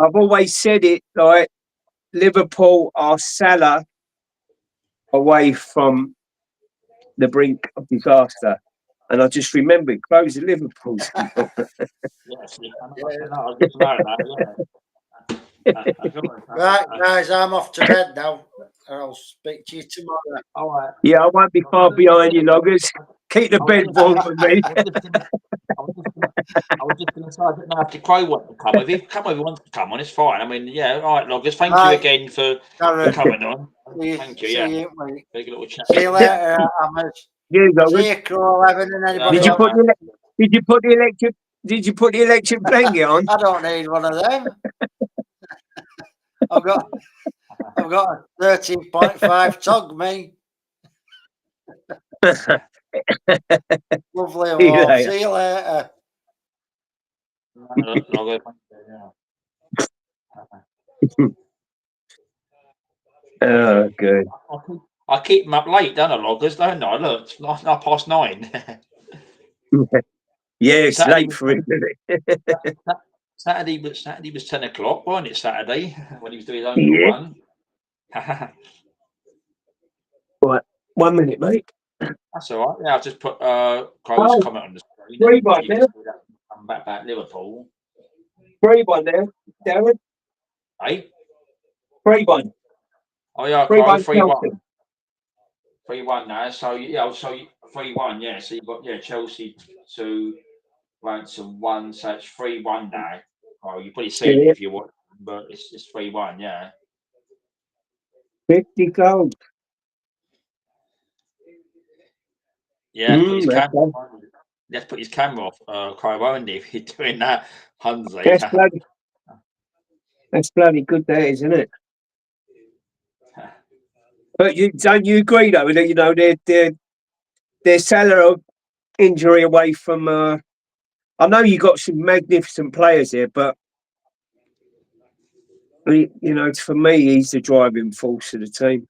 I've always said it, like Liverpool are Salah away from the brink of disaster, and I just remembered closing Liverpool's. Yes, yeah, I know, I just know that, Right, guys, I'm off to bed now. I'll speak to you tomorrow. All right. Yeah, I won't be far behind you, loggers. Keep the bed warm for me. I was just going to say, I didn't know if the Crow want to come. If he wants to come on, it's fine. I mean, yeah, all right, loggers. Thank you Right. again for Darren, coming on. see Thank you. see Yeah, you, mate. big little chat. See you later, Hammers. Yeah, loggers. See you, Crow, Evan, and anybody Did you else. put the electric? Did you put the electric blanket on? I don't need one of them. I've got a 13.5 tug, me. Lovely. See you All. later. See you later. Logger, thank you, yeah. Oh, good. I keep them up late, don't I, loggers? Don't I? Look, it's 9:30. Yeah, it's Saturday late for him, isn't it? Saturday was 10 o'clock, wasn't it? Saturday when he was doing his own Yeah. one. Right, 1 minute, mate. That's all right. Yeah, I've just put Crow's Oh, comment on the screen. 3-1 You now. just come back about Liverpool. 3-1 now, Darren. Eh? 3-1. Oh yeah, 3-1 Crow 3-1. Chelsea. 3-1 now. So yeah, so 3-1. Yeah. So you've got Chelsea 2, Ransom 1. So it's 3-1 now. Oh, you probably see it Yeah. if you want, but it's 3-1. Yeah. 50 goals. Yeah. Put his That's camera. Let's put his camera off. Crow, won't he? If you're doing that, Hunsley. That's bloody good, that is, isn't it? But don't you agree though that, you know, they're Salah injury away from? I know you got some magnificent players here, but you know, for me, he's the driving force of the team.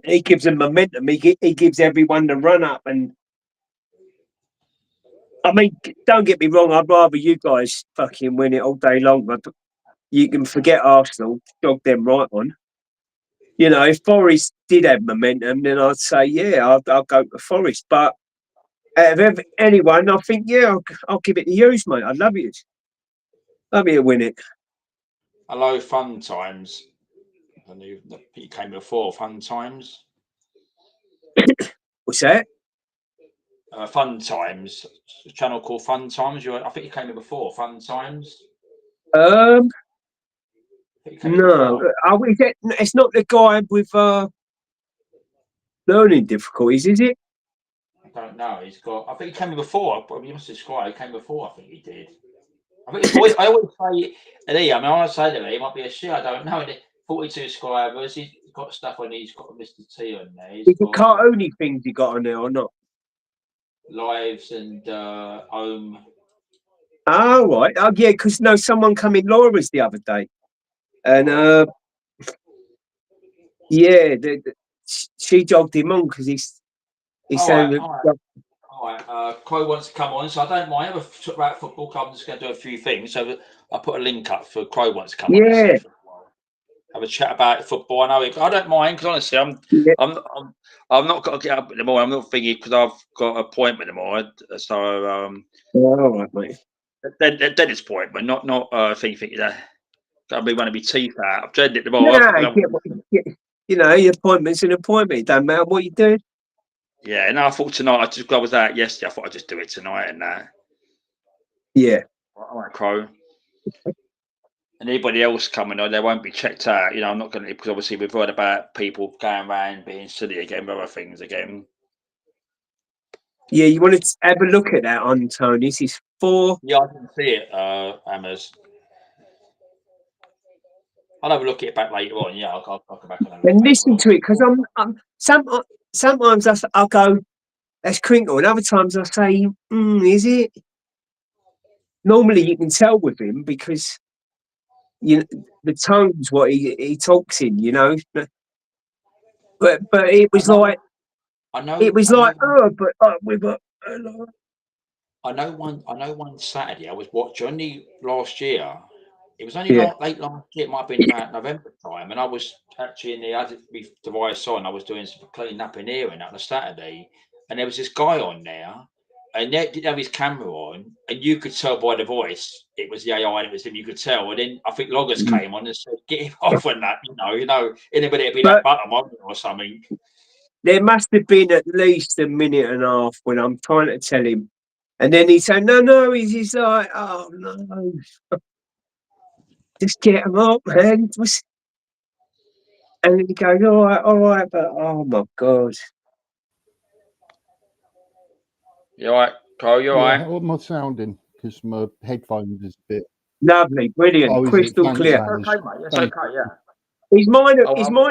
He gives them momentum. He gives everyone the run up, and I mean, don't get me wrong. I'd rather you guys fucking win it all day long, but you can forget Arsenal. Jog them right on. You know, if Forest did have momentum, then I'd say, yeah, I'll go to Forest. But out of anyone, I think, yeah, I'll give it to you, mate. I'd love you. Love you to win it. Hello, Fun Times. I knew he came before. Fun Times. What's that? Fun Times. A channel called Fun Times. I think he came here before. Fun Times. No. It's not the guy with learning difficulties, is it? I don't know. He's got. I think he came here before. Probably must describe. He came before. I think he did. I think it's always, I always say Lee. I mean, I say that he might be a shit. I don't know. 42 subscribers. He's got stuff on. He's got Mr. T on there. Is it cartoony things you got on there or not? Lives and home. Oh, right. Oh, yeah, because no, someone come in Laura's the other day, and yeah, she jogged him on because he said. All right. Crow wants to come on, so I don't mind. I have a talk about football club. I'm just going to do a few things. So I put a link up for Crow wants to come on. Yeah. Have a chat about football. I don't mind because honestly, I'm not got to get up in the morning. I'm not thinking because I've got an appointment in the morning. So all right, mate. Dentist appointment, not thinking that. I mean, want to be teeth out. I've dreaded it tomorrow. You know, your appointment's an appointment. It don't matter what you do. Yeah, and I thought tonight. I was out yesterday. I thought I'd just do it tonight and that. Yeah. All right, Crow. And anybody else coming on, they won't be checked out. You know, I'm not going to, because obviously we've heard about people going around being silly again with other things again. Yeah, you want to have a look at that on Tony. This is 4. Yeah, I didn't see it, Hammers. I'll have a look at it back later on. Yeah, I'll come back and have a look And at it as listen well. to it because sometimes I go, that's crinkle, and other times I say, is it? Normally you can tell with him because the tone's what he talks in, But it was like I know. oh, but we've got. I know one Saturday I was watching only last year. It was only Yeah. late last year. It might have been about November time, and I was actually in the other device on. I was doing some cleaning up in here and on a Saturday, and there was this guy on there, and they didn't have his camera on, and you could tell by the voice it was the AI and it was him. You could tell, and then I think loggers came on and said, "Get him off on that," anybody be that button on or something. There must have been at least a minute and a half when I'm trying to tell him. And then he said, no, he's like, oh, no. Just get him up, man. And then he goes, all right, but oh, my God. You all right, Carl? You all right? How am I sounding? Because my headphones is a bit... Lovely, brilliant, Oh, is it? crystal Thanks, clear. Hammers. Okay, mate. It's Thank okay, yeah. Is mine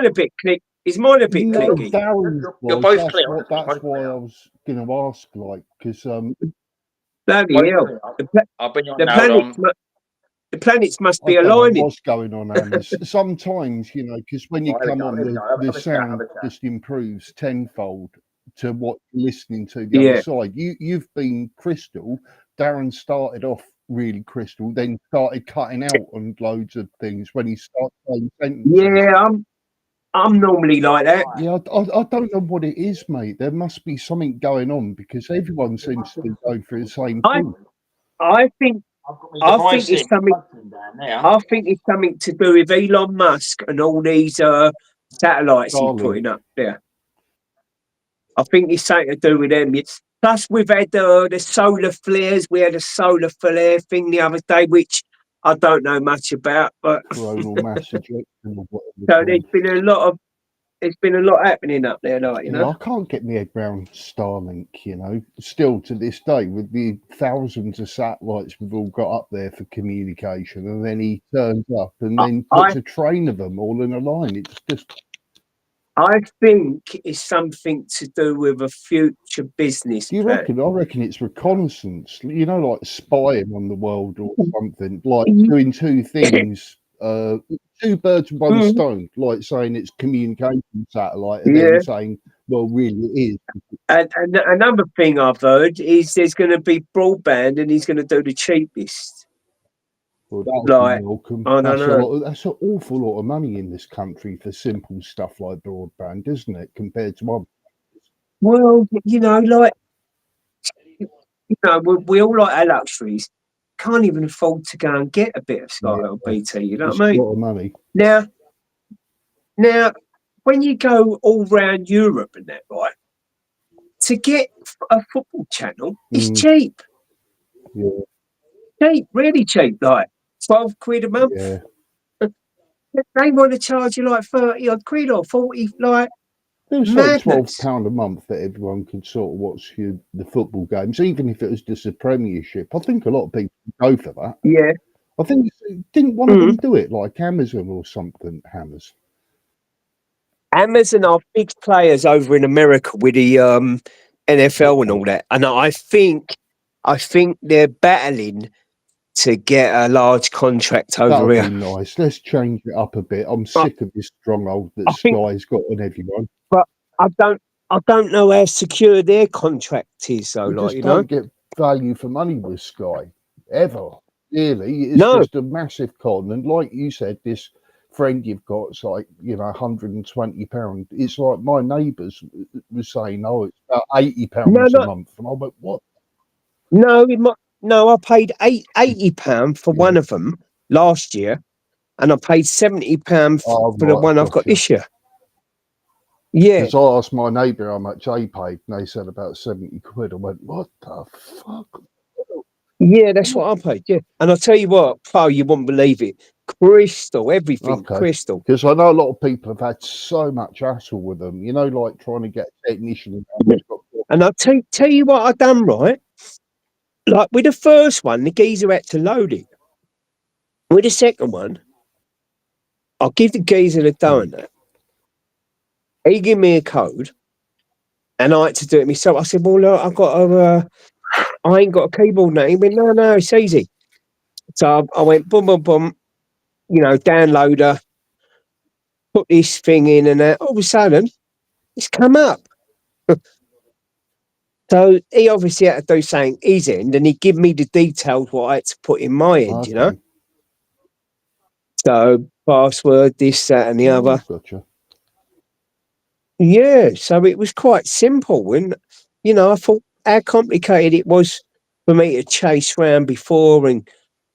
a bit click? Is mine a bit No, clicky? Darren's You're was. both That's clear. what. You're That's both why clear. I was going to ask, like, because Bloody Both hell. clear. The I've been on the now. planets, the planets must I be don't know aligning. what's going on, Hammers. Sometimes, because when you Oh, here we come go, on, here we go. Have the a chat, sound have a chat. just improves tenfold to what you're listening to the Yeah. other side. You've been crystal. Darren started off really crystal, then started cutting out on loads of things when he started saying sentences. Yeah, I'm normally like that. Yeah, I don't know what it is, mate. There must be something going on because everyone seems to be going through the same thing. I think it's something. I think it's something to do with Elon Musk and all these satellites he's putting up there. I think it's something to do with them. Plus, we've had the solar flares. We had a solar flare thing the other day, which I don't know much about, but Coronal mass ejection or whatever. so there's been a lot happening up there, like I can't get my head around Starlink. Still to this day with the thousands of satellites we've all got up there for communication, and then he turns up and then puts a train of them all in a line. It's just. I think it's something to do with a future business. Do you reckon? I reckon it's reconnaissance. Like spying on the world or something. Like doing two things, two birds with one stone. Like saying it's communication satellite, and then saying, "Well, really, it is." And another thing I've heard is there's going to be broadband, and he's going to do the cheapest. Well, that would be welcome. I don't know. That's an awful lot of money in this country for simple stuff like broadband, isn't it? Compared to other. Well, we all like our luxuries. Can't even afford to go and get a bit of Sky or BT. You know what I mean? A lot of money. Now, when you go all around Europe and that, right, to get a football channel is cheap. Yeah. Cheap, really cheap, like 12 quid a month. Yeah. They want to charge you like 30 odd quid or 40, like. It was like £12 a month that everyone could sort of watch the football games, even if it was just a Premiership. I think a lot of people go for that. Yeah. I think didn't one of them do it like Amazon or something? Amazon are big players over in America with the NFL and all that, and I think they're battling to get a large contract over here. That'd be nice. Let's change it up a bit. I'm sick of this stronghold that Sky's got on everyone. But I don't know how secure their contract is, though. You just don't get value for money with Sky ever. Really, it's just a massive con. And like you said, this friend you've got's like £120. It's like my neighbours was saying, "Oh, it's about £80 a month," and I went, "What?" No, I paid £80 for one of them last year, and I paid £70 for the one I've got this year. Yeah. Because I asked my neighbour how much they paid, and they said about 70 quid. I went, "What the fuck?" Yeah, that's what I paid. Yeah, and I'll tell you what, you wouldn't believe it. Crystal, everything crystal. Because I know a lot of people have had so much hassle with them. Like trying to get a technician. And I'll tell you what I done, right? Like with the first one, the geezer had to load it. With the second one, I'll give the geezer the dough and that. He gave me a code, and I had to do it myself. I said, "Well, look, I ain't got a keyboard now." He went, "No, it's easy." So I went, boom, boom, boom. Downloader, put this thing in, and all of a sudden, it's come up. So he obviously had to do something his end, and he give me the details what I had to put in my end, you know. Okay. So password, this, that, and the other. Gotcha. Yeah, so it was quite simple, and I thought how complicated it was for me to chase round before and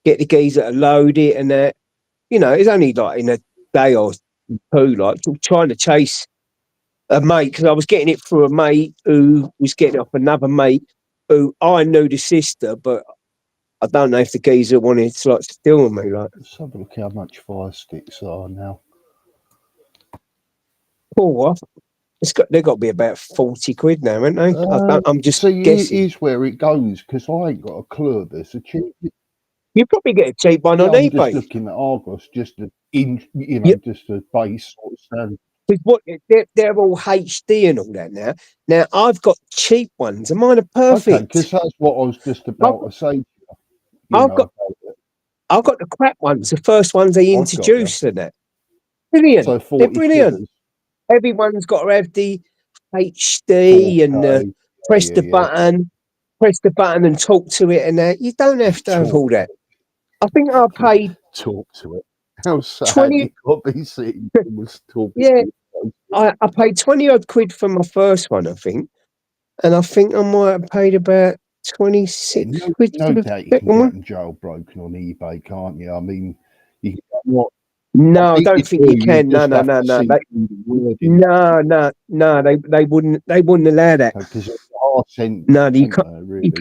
get the geezer to load it, and that. It's only like in a day or two, like trying to chase a mate, because I was getting it through a mate who was getting it off another mate who I knew the sister, but I don't know if the geezer wanted to like steal with me. Like, Let's have a look how much fire sticks are now. what? They've got to be about 40 quid now, haven't they? I'm just See, guessing. it is where it goes, because I ain't got a clue of this. You probably get a cheap one on I'm eBay. just looking at Argos, just a just a base sort of standard. Because they're all HD and all that now. Now I've got cheap ones, and mine are perfect. Okay, because that's what I was just about to say to you. I've got the crap ones, the first ones they introduced, and that. Brilliant. So They're brilliant. Shillers. Everyone's got to have the HD 4K, and press the button and talk to it, and that. You don't have to have all that. I think I paid talk to it. How sad 20. You got to be sitting was talking. Yeah, I paid 20 odd quid for my first one, I think, and I think I might have paid about 26 quid for the doubt you second can one. get them jailbroken on eBay, can't you? I mean, you can what? No, I don't think you can. No. They wouldn't allow that. Because it's a cent. No, you can't. Really,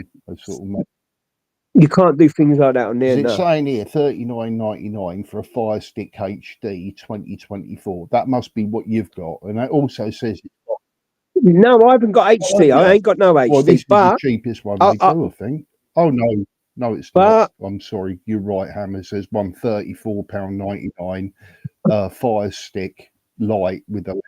You can't do things like that on there. It's No. saying here $39.99 for a Fire Stick HD 2024. That must be what you've got, and it also says it's got. No, I haven't got HD. I ain't got no HD. Well, this is but the cheapest one they do, I think. Oh no, it's not. I'm sorry, you're right, Hammer. It says £134.99 Fire Stick Lite with a.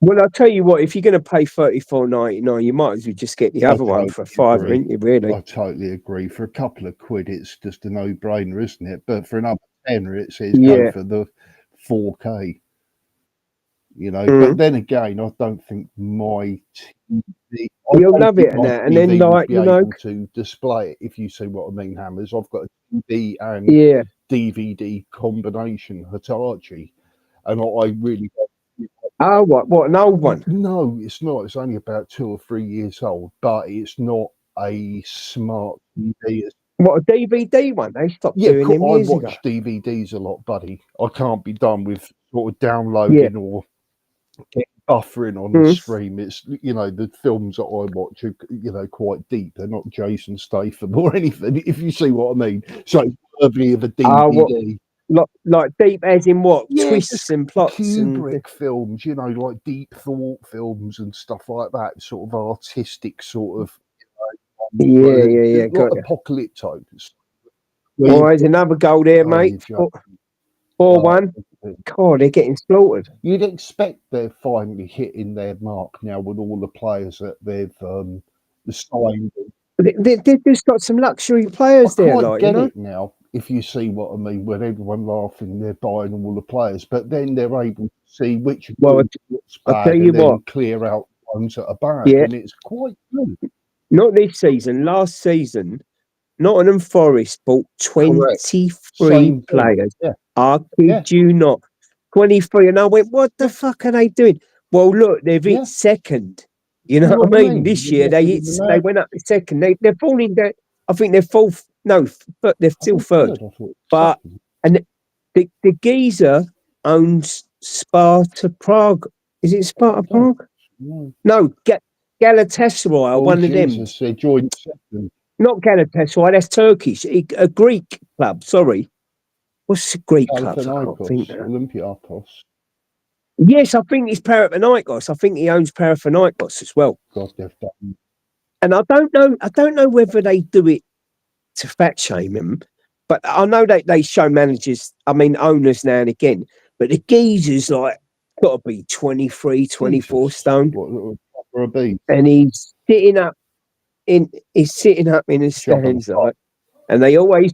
Well, I'll tell you what. If you're going to pay $34.99, you might as well just get the other one for $5, ain't you? Really? I totally agree. For a couple of quid, it's just a no-brainer, isn't it? But for another tenner, it says go for the 4K. But then again, I don't think my TV. You'll love it, and then able to display it. If you see what I mean, Hammers. I've got a TV and DVD combination Hitachi, and I really. Oh, what an old one? No, it's not. It's only about 2 or 3 years old, but it's not a smart TV. What, a DVD one? They stopped doing them years ago. I watch DVDs a lot, buddy. I can't be done with sort of downloading or buffering on the stream. It's the films that I watch are quite deep. They're not Jason Statham or anything. If you see what I mean. So it's worthy of a DVD. Like deep as in what? Twists and plots Kubrick films, like deep thought films and stuff like that, sort of artistic sort of got apocalyptos. All right, another goal there, mate. 4-1. God, they're getting slaughtered. You'd expect they're finally hitting their mark now with all the players that they've signed. They've just got some luxury players there, like, get it now. If you see what I mean, when everyone laughing, they're buying all the players, but then they're able to see which what's bad, I'll tell you what, clear out ones that are bad, and it's quite good. Not this season. Last season, Nottingham Forest bought 23 players. I kid you not, 23, and I went, "What the fuck are they doing?" Well, look, they've hit second. You know what I mean? This year they went up to second. They're falling down. I think they're fourth. No, but they're still third. But the geezer owns Sparta Prague. Is it Sparta Prague? No, Galatasaray. One of them. Joined second. Not Galatasaray. That's Turkish. A Greek club. Sorry. What's the Greek club? I can't think now. Olympiakos. Yes, I think it's Panathinaikos. I think he owns Panathinaikos as well. God, they've done. And I don't know whether they do it to fat shame him, but I know they show managers, I mean owners now and again, but the geezer's like got to be 23, 24 Jesus, stone. what for a beast. And he's sitting up in the stands like, and they always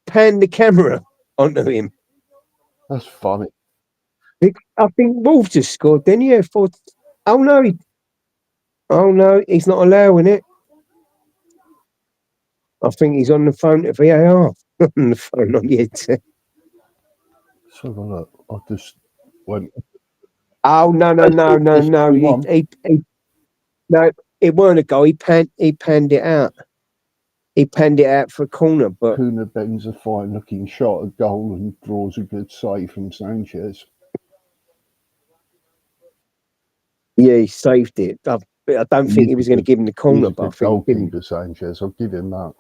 pan the camera onto him. That's funny. I think Wolves just scored, didn't he? Oh no, he's not allowing it. I think he's on the phone to VAR. On the phone, on the headset. So look, I just went. Oh no! No, it weren't a goal. He panned it out. He panned it out for a corner, but Kuna bends a fine-looking shot at goal and draws a good save from Sanchez. yeah, he saved it. I don't think he was going to give him the corner, but I think he didn't. Goalkeeper Sanchez, I'll give him that.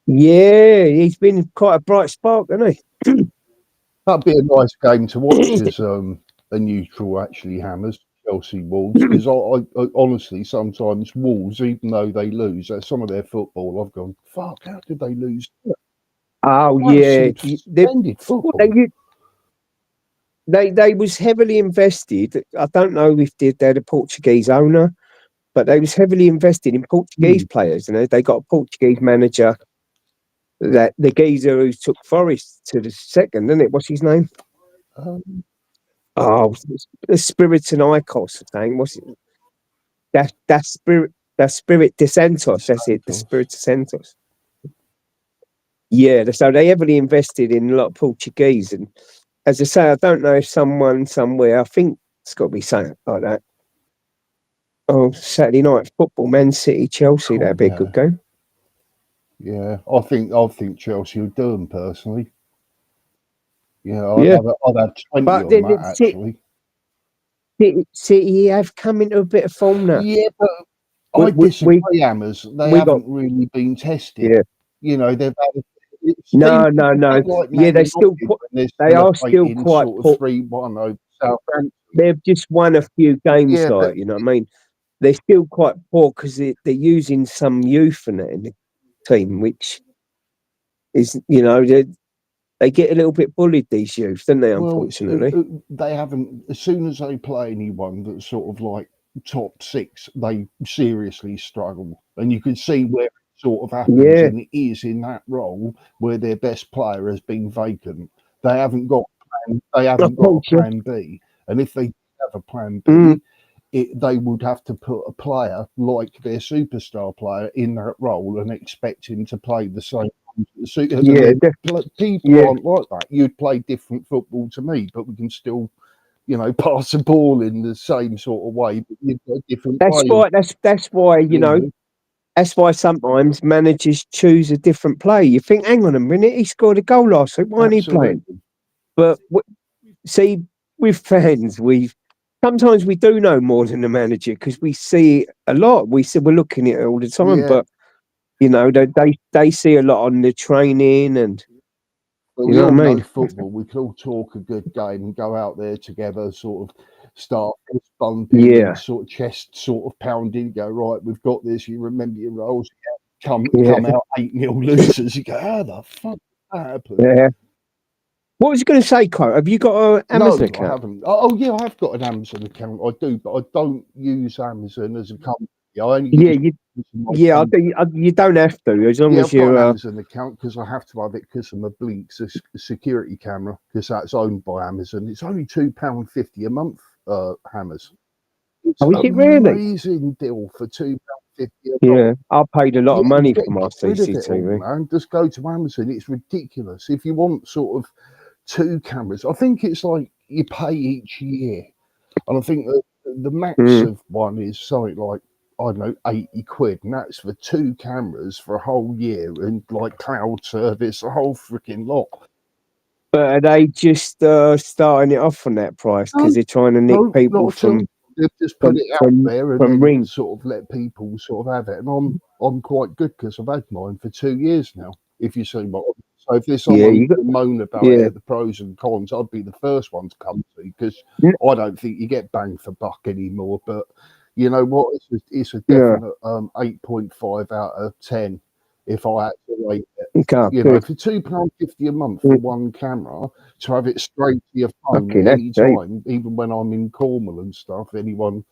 Yeah, he's been quite a bright spark, hasn't he? That'd be a nice game to watch as a neutral, actually, Hammers, Chelsea Wolves. Because I honestly, sometimes Wolves, even though they lose, some of their football, I've gone, fuck, how did they lose? Oh yeah, Splendid football. They was heavily invested. I don't know if they're the Portuguese owner, but they was heavily invested in Portuguese players. You know, they got a Portuguese manager. That the geezer who took Forest to the second, isn't it? What's his name? The Spirit and Icos thing. What's it? That Spirit de Santos. That's it. The Spirit de Santos. Yeah, so they heavily invested in a lot of Portuguese, and as I say, I don't know if someone somewhere. I think it's got to be something like that. Oh, Saturday night football, Man City, Chelsea. That'd be a good game. Yeah, I think Chelsea will do them personally. Yeah, I'd have 20 on that actually. City have come into a bit of form now. Yeah, but I disagree, Hammers. They haven't really been tested. Yeah. You know, they've had no. Like yeah, they are still quite poor. 3-1 over Southampton. They've just won a few games, you know what I mean? They're still quite poor because they're using some youth in the team, which is, you know, they get a little bit bullied, these youth, don't they, unfortunately? Well, they haven't, as soon as they play anyone that's sort of like top 6, they seriously struggle. And you can see where it sort of happens, and it is in that role where their best player has been vacant. They haven't got a plan B. And if they have a plan B, they would have to put a player like their superstar player in that role and expect him to play the same. People aren't like that. You'd play different football to me, but we can still, you know, pass the ball in the same sort of way. But you've got different. That's why you know. That's why sometimes managers choose a different player. You think, hang on a minute, he scored a goal last week. Why aren't he playing? But see, with fans, sometimes we do know more than the manager because we see a lot. We're looking at it all the time, but you know, they see a lot on the training and. But we all know football. We can all talk a good game and go out there together, sort of start bumping, and sort of chest sort of pounding. Go, right, we've got this. You remember your roles. Come out 8-0 losers. You go, how the fuck did that happen? Yeah. What was you going to say, Quote? Have you got an Amazon account? I haven't. Oh yeah, I have got an Amazon account. I do, but I don't use Amazon as a company. I only you don't have to, as long as you're an Amazon account, because I have to have it because of my Blink security camera, because that's owned by Amazon. It's only £2.50 a month, Hammers. It's is it really? Amazing deal for £2.50 a month. Yeah, I paid a lot of money for my CCTV. Man, just go to Amazon. It's ridiculous. If you want sort of 2 cameras, I think it's like you pay each year, and I think that the max of one is something like, I don't know, 80 quid, and that's for 2 cameras for a whole year and like cloud service, a whole freaking lot. But are they just starting it off on that price because they're trying to nick people from? They've just put it out there and then sort of let people sort of have it, and I'm quite good because I've had mine for 2 years now. If you see what I'm So if there's Yeah, someone you got who moan about yeah. it, the pros and cons, I'd be the first one to come to, because N- I don't think you get bang for buck anymore. But you know what? It's a Yeah. definite 8.5 out of 10 if I had to rate it. Okay, You know, good. for £2.50 a month for one camera, to have it straight to your phone Okay, at that's any cheap. time, even when I'm in Cornwall and stuff, anyone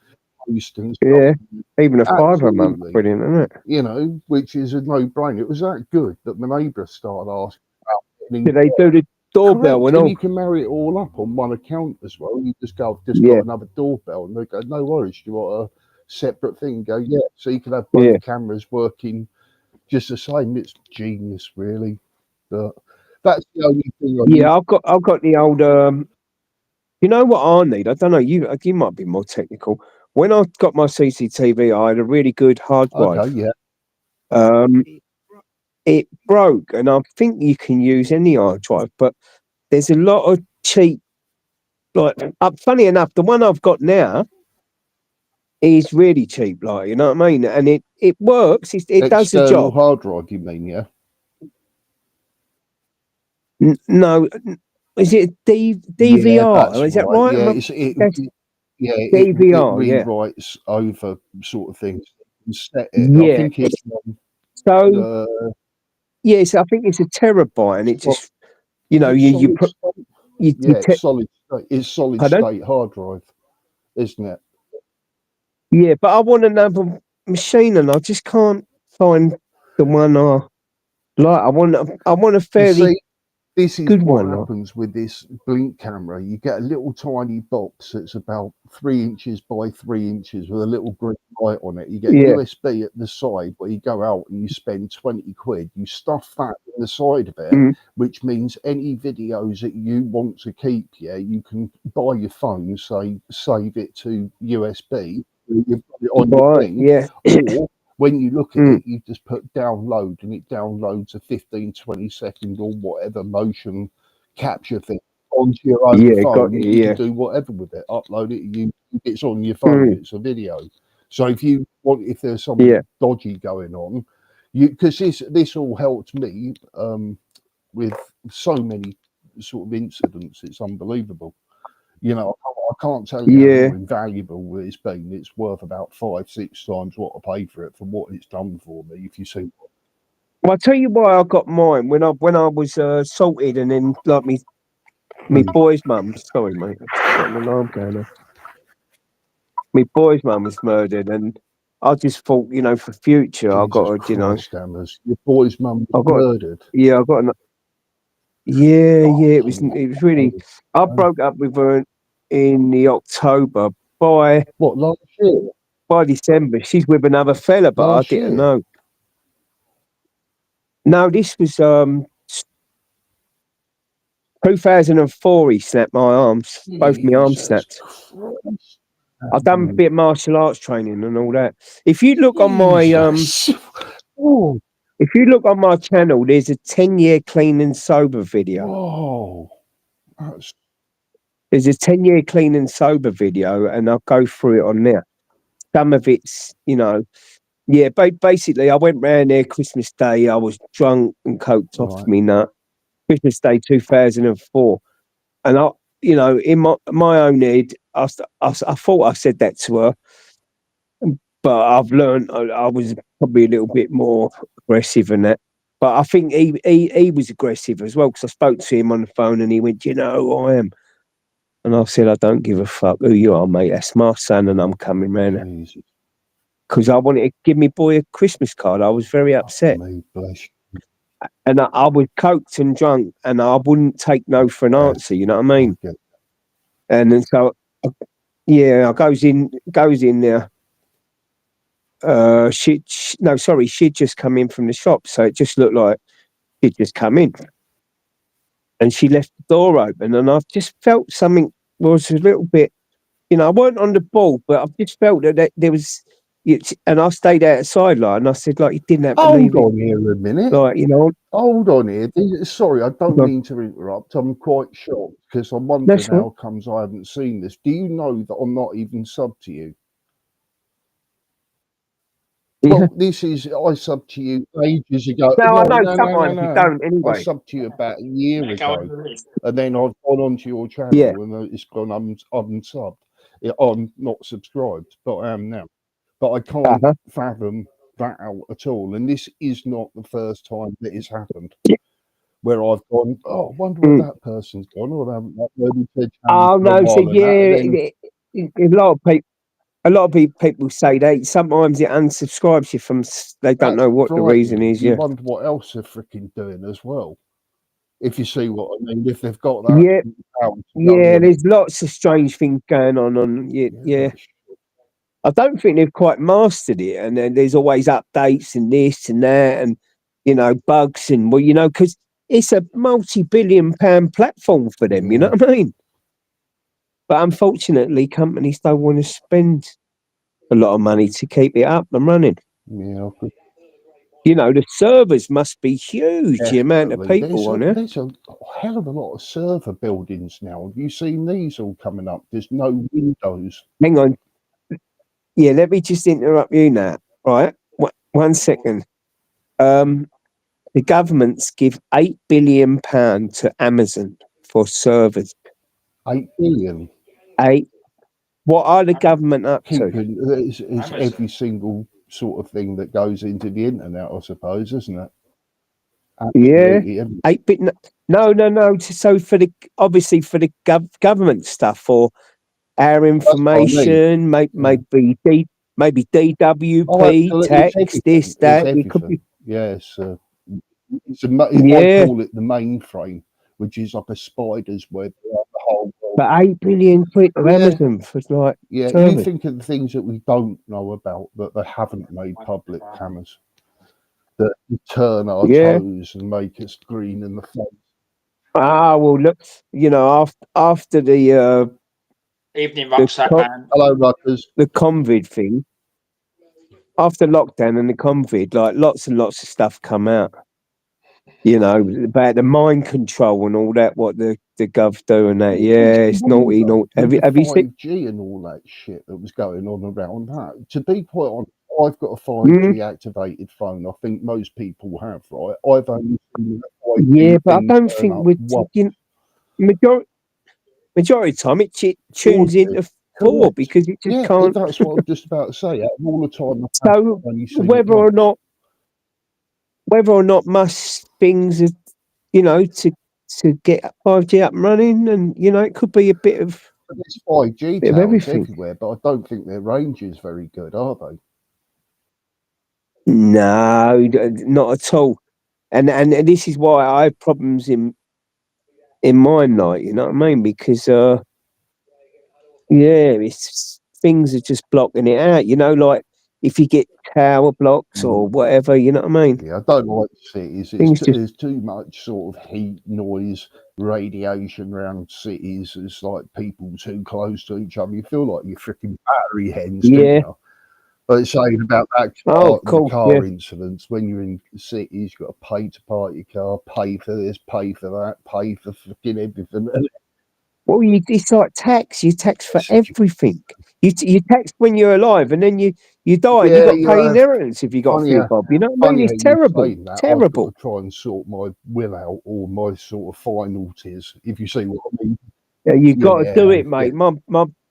used to stuff, Yeah. Even a £5 a month, absolutely, brilliant, isn't it? you know, which is a no-brainer. It was that good that my neighbour started asking about getting Do they do the doorbell correct, and and you all? can marry it all up on one account as well. You just go, I've just Yeah, got another doorbell, and they go, no worries, do you want a separate thing? Go, yeah. So you can have yeah. both cameras working just the same. It's genius, really. But that's the only thing I use. Yeah, I've got the old you know what I need? I don't know, you might be more technical. When I got my CCTV, I had a really good hard Okay, drive. yeah, Um it broke, and I think you can use any hard drive, but there's a lot of cheap like funny enough, the one I've got now is really cheap, like, you know what I mean? And it works, it does the external job. hard drive, you mean? Yeah, No, is it yeah, DVR? that's Is that right. right? Yeah, That's yeah, it DVR, yeah. rewrites over sort of things and set it. I Yeah. think it's So uh, yes, I think it's a terabyte, and it so- just, you know, is it solid state? you Yeah, it's solid state. It's solid pardon? state hard drive, isn't it? Yeah, but I want another machine, and I just can't find the one I like. I want a You fairly see, this is good what one, like. happens with this blink camera. You get a little tiny box that's about 3 inches by 3 inches with a little green light on it. You get a Yeah. USB at the side where you go out and you spend 20 quid. You stuff that in the side of it, Mm. which means any videos that you want to keep, yeah, you can buy your phone, say, save it to USB, you put it on your Right, thing, yeah. or when you look at Mm. it, you just put download and it downloads a 15, 20-second or whatever motion capture thing onto your own Yeah, got phone. you, You can yeah. do whatever with it, upload it, it's on your phone, Mm. it's a video. So if there's Yeah. something dodgy going on, because this all helped me with so many sort of incidents, it's unbelievable. You know, I can't tell you Yeah. how invaluable it's been. It's worth about 5, 6 times what I paid for it for what it's done for me. If you see, Well, I'll tell you why I got mine when I was assaulted, and then like me boy's mum. Sorry, mate, I've just got an alarm going off. Me boy's mum was murdered, and I just thought, you know, for future, I Jesus got to, you know, Christ, Hammers, your boy's mum I was got, murdered. yeah, I got an, yeah, Oh, yeah. It was really. I broke up with her in the October. what, last year? By December, she's with another fella, but I Last didn't year? know. No, this was 2004. He snapped my arms, both my arms Jesus snapped. Christ. I've done a bit of martial arts training and all that. If you look on my Jesus. Oh, if you look on my channel, there's a 10-year clean and sober video. whoa. That's, There's a 10-year clean and sober video, and I'll go through it on there. Some of it's, you know, yeah. Basically, I went round there Christmas Day. I was drunk and coked off right. me nut. Christmas Day 2004, and I, you know, in my own head, I thought I said that to her, but I've learned I was probably a little bit more aggressive than that. But I think he was aggressive as well, because I spoke to him on the phone and he went, you know who I am? And I said, I don't give a fuck who you are, mate. That's my son, and I'm coming round. Jesus. Because I wanted to give me boy a Christmas card. I was very upset. Me, bless you. And I was coked and drunk, and I wouldn't take no for an answer, you know what I mean? I get And then so, yeah, I goes in there. She'd just come in from the shop, so it just looked like she'd just come in, and she left the door open, and I just felt something was a little bit, you know, I weren't on the ball, but I just felt that there was, and I stayed outside, like, and I said, like, you didn't have to leave Hold it, on here a minute. like, you know. Hold on here. Sorry, I don't But mean to interrupt. I'm quite shocked because I'm that's wondering right. how comes I haven't seen this. Do you know that I'm not even sub to you? Well, this is I subbed to you ages ago. No, I know sometimes you don't I anyway. subbed to you about a year Yeah, go on ago, with this. and then I've gone onto your channel Yeah. and it's gone unsubbed. I'm not subscribed, but I am now. But I can't Uh-huh. fathom that out at all. And this is not the first time that it's happened. Yeah. Where I've gone, oh, I wonder where Mm. that person's gone, or I haven't uploaded their Oh channel for a no, so while and that, and yeah, then a lot of people say they sometimes it unsubscribes you from they don't that's know what the reason frightening. is. You Yeah, wonder what else they're freaking doing as well. If you see what I mean, if they've got that yeah, power to go yeah. and There's lots of strange things going on. Yeah, yeah. that's- I don't think they've quite mastered it, and then there's always updates and this and that, and bugs and because it's a multi-billion-pound platform for them. You know what I mean? But unfortunately, companies don't want to spend a lot of money to keep it up and running. yeah, The servers must be huge. The amount of definitely. people on it. There's a hell of a lot of server buildings now. Have you seen these all coming up? There's no windows. Hang on. Yeah, let me just interrupt you now. Right, 1 second. The governments give £8 billion to Amazon for servers. 8 billion. What are the government up to? Keeping it's every single sort of thing that goes into the internet, I suppose, isn't it? Absolutely. Yeah, 8 bit. No. So obviously for the government stuff, for our information, maybe DWP, tax, this, that. It could be. Yes. I call it the mainframe, which is like a spider's web around the whole world. But £8 billion to Amazon for like. Yeah, service. you think of the things that we don't know about that they haven't made public, Hammers, that turn our toes and make us green in the face. Ah, well, look, after the Evening rucksack man. Hello, Ruckers. The COVID thing, after lockdown and the COVID, like lots and lots of stuff come out. About the mind control and all that, what the gov do and that. Yeah, it's naughty. Have you seen 5G and all that shit that was going on around that? To be quite honest, I've got a 5G activated phone. I think most people have, right? I've only seen that 5G. Yeah, but I don't think majority of the time it tunes into 4 because it just can't. That's what I was just about to say. All the time. So whether or not must things are, to get 5G up and running, and it could be a bit of. There's 5G bit of everything everywhere, but I don't think their range is very good, are they? No, not at all. And this is why I have problems in mine, like, you know what I mean? Because it's things are just blocking it out. Like if you get tower blocks or whatever, you know what I mean? Yeah, I don't like cities. There's too much sort of heat, noise, radiation around cities. It's like people too close to each other. You feel like you're freaking battery hens, don't you? But it's saying about that car incidents, when you're in cities, you've got to pay to park your car, pay for this, pay for that, pay for fucking everything. Well, it's like tax. You tax for everything. You tax when you're alive, and then you die. Yeah, and you've got to pay inheritance if you got a few bob. You know what I mean? It's terrible. Terrible. I've got to try and sort my will out, or my sort of finalities, if you see what I mean. Yeah, you've got to do it, mate. My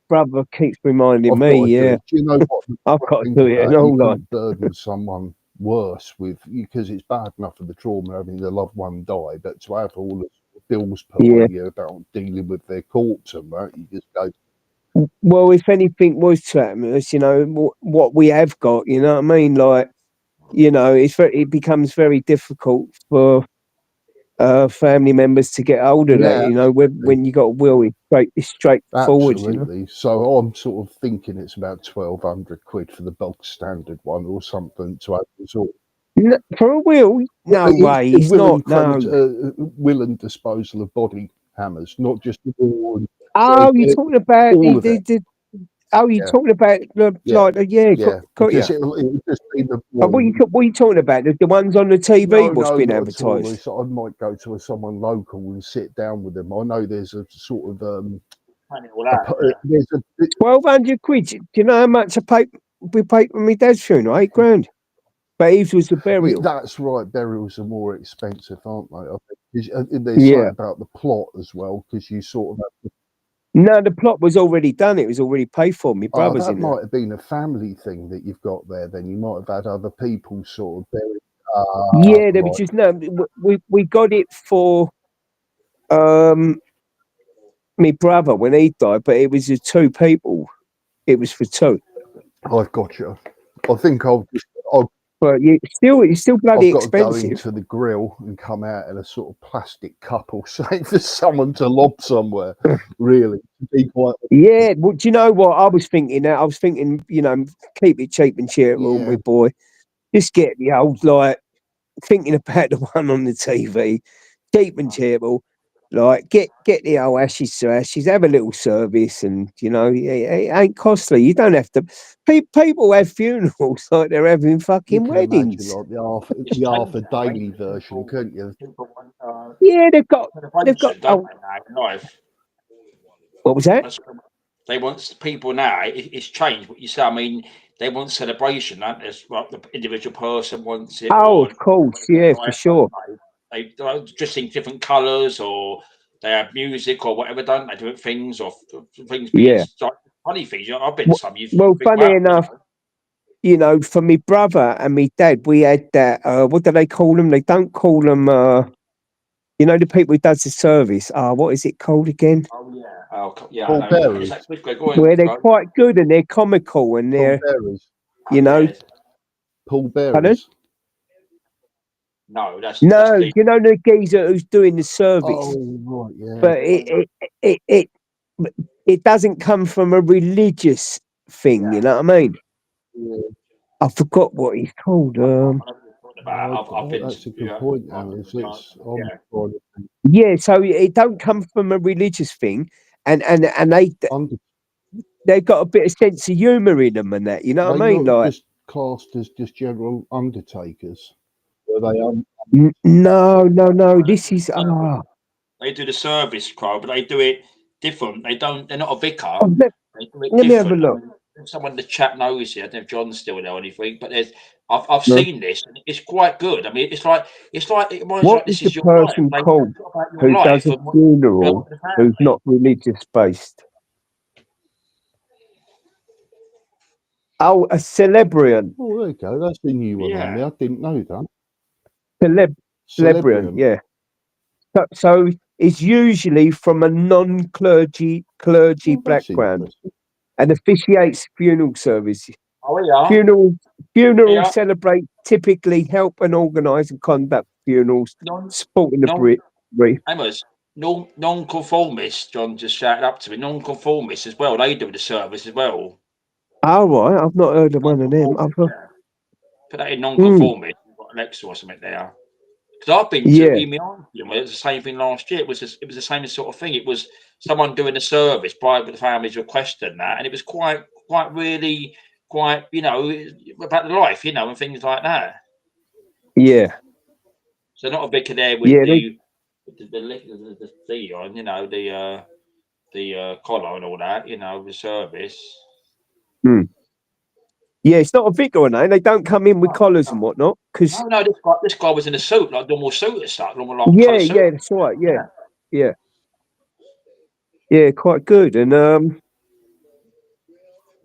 brother keeps reminding me. Yeah, do you know what? I've got to do it. And all that. Burden someone worse with, because it's bad enough for the trauma having their loved one die, but to have all the bills put on you about dealing with their corpse and that, you just go. Well, if anything was to happen, what we have got, you know what I mean? Like, it becomes very difficult for family members to get hold of that. When you got a will, it's straightforward. Absolutely. So I'm sort of thinking it's about 1,200 quid for the bulk standard one or something to have this all. For a will? No way. It's not. No. Will and disposal of body, Hammers, not just the will. You're talking about you're talking about it'll just be the. What are you talking about? The ones on the TV what's been advertised? I might go to someone local and sit down with them. I know there's a sort of there's a 1,200 quid. Do you know how much we paid for my dad's funeral? £8 grand. But his was the burial. That's right. Burials are more expensive, aren't they? I think. There's Yeah. something about the plot as well, because you sort of have to. No, the plot was already done. It was already paid for. My brother's that in there. might have been a family thing that you've got there. Then you might have had other people sort of buried. Yeah, there was Right. just no. We got it for my brother when he died, but it was just 2 people. It was for 2. I've got you. I think I've But it's still bloody got to go expensive. into the grill and come out in a sort of plastic cup or something for someone to lob somewhere. Really, to be quite. Yeah, well, do you know what I was thinking? I was thinking, keep it cheap and cheerful, Yeah. my boy. Just get the old, like, thinking about the one on the TV, cheap and cheerful. Like, get the old ashes to ashes, have a little service, and it ain't costly. You don't have to. People have funerals like they're having You fucking can weddings. imagine like the Arthur Daly version, couldn't you? People want, Yeah, they've got. celebration, don't they, now in life? What was that? They want people now. It's changed. What you say? I mean, they want celebration. Don't they? It's like the individual person wants it. Oh, or of course, yeah, for sure. They dress in different colours, or they have music or whatever. Don't they? Different things or things being like funny things. I've been to some. Well, funny enough, for me brother and me dad, we had that. What do they call them? They don't call them. The people who does the service. What is it called again? Oh yeah. Oh yeah. Paul I know. Bearers. Where they're quite good and they're comical and they're, Bearers. Pardon? Paul Bearers. No, that's no. The geezer who's doing the service. Oh right, yeah. But it doesn't come from a religious thing. You know what I mean? Yeah. I forgot what he's called. That's a good point, Alice. Yeah, so it don't come from a religious thing, and they've got a bit of sense of humour in them and that. You know what I mean? Like just classed as just general undertakers. Were they? No. This is They do the service crowd, but they do it different. They're not a vicar. They do it let me have a different. look. Someone in the chat knows it. I don't know if John's still there or anything, but I've seen this and it's quite good. I mean, it's like it reminds What like this is is the your person life. called who does a funeral who's not religious based? Oh, a celebrian. Oh, there you go. That's the new one on there. I didn't know that. Celebrian, yeah. So it's usually from a non-clergy background and officiates funeral services. Oh, yeah. Funerals celebrate, typically help and organise and conduct funerals, supporting the bereaved. Amos, non-conformists, John just shouted up to me. Non-conformists as well. They do the service as well. Oh, right. I've not heard of one of them. Put that in non-conformist. You've got Alexa or something there. Because I've been to it was the same thing last year. It was the same sort of thing. It was someone doing a service, private families requesting that, and it was quite really about the life, and things like that. Yeah. So not a vicar there with the on, the collar and all that, the service. Yeah, it's not a vicar, no. They don't come in with collars and whatnot. Cause no, this guy was in a suit, like normal suit and stuff. Yeah, that's right. Yeah, quite good. And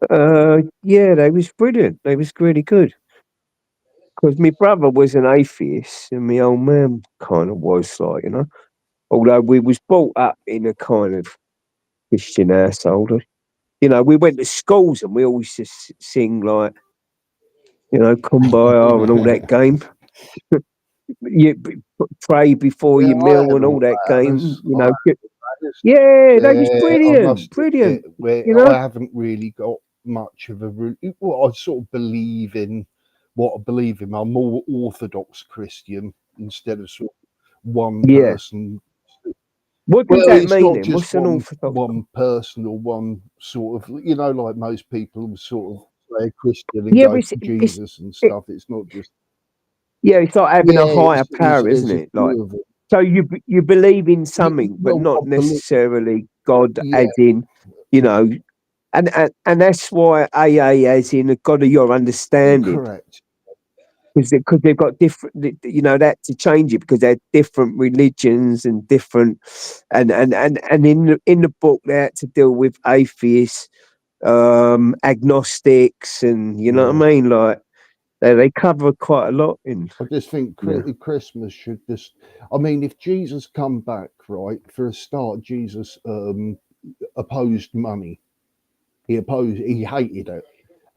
they was brilliant. They was really good. Because my brother was an atheist, and my old man kind of was like, although we was brought up in a kind of Christian household. We went to schools and we always just sing like, Kumbaya and all that game. You pray before your meal and all that game. That was brilliant. I haven't really got much of a. I sort of believe in what I believe in. I'm more orthodox Christian instead of sort of one person. What does that mean? Then? What's an orthodox? One person or one sort of, like most people sort of say Christian and go to Jesus and stuff. It's not just. Yeah, it's like having a higher power, isn't it? Like, so you believe in something, but not necessarily God, as in, and that's why AA as in a God of your understanding. Correct. because they've got different, you know, that to change it because they're different religions and different, and in the book they had to deal with atheists, agnostics, and you know what I mean, like they cover quite a lot in. I just think Christmas should just. I mean, if Jesus come back, right, for a start, Jesus opposed money. He hated it.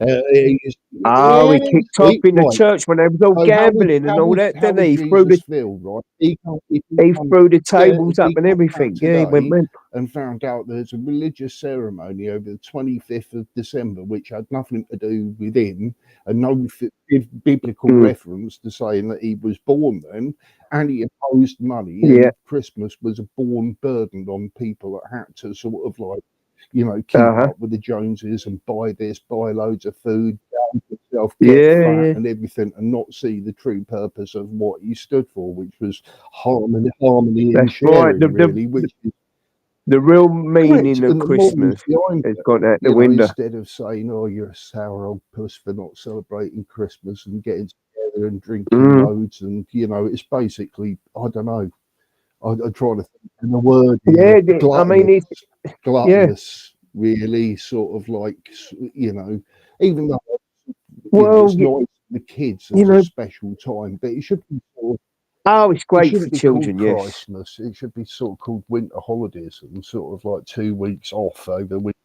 He kicked off in the church when they was all gambling and all that, didn't he? Jesus feel, right? He threw the tables up and everything. Yeah, he went mental. And found out there's a religious ceremony over the 25th of December, which had nothing to do with him, and no biblical reference to saying that he was born then, and he opposed money. Yeah. And Christmas was a born burden on people that had to sort of like, you know, keep up with the Joneses and buy this, buy loads of food, get fat and everything, and not see the true purpose of what he stood for, which was harmony and sharing, really, which is the real meaning of Christmas has gone out the window. Instead of saying, "Oh, you're a sour old puss for not celebrating Christmas and getting together and drinking loads," and you know, it's basically, I don't know. I'm trying to think of the word. I mean, it's gluttonous, really, sort of like, you know, even though it's nice for the kids, it's a special time, but it should be sort of, it's great for children, yes. Christmas. It should be sort of called winter holidays and sort of like 2 weeks off over winter.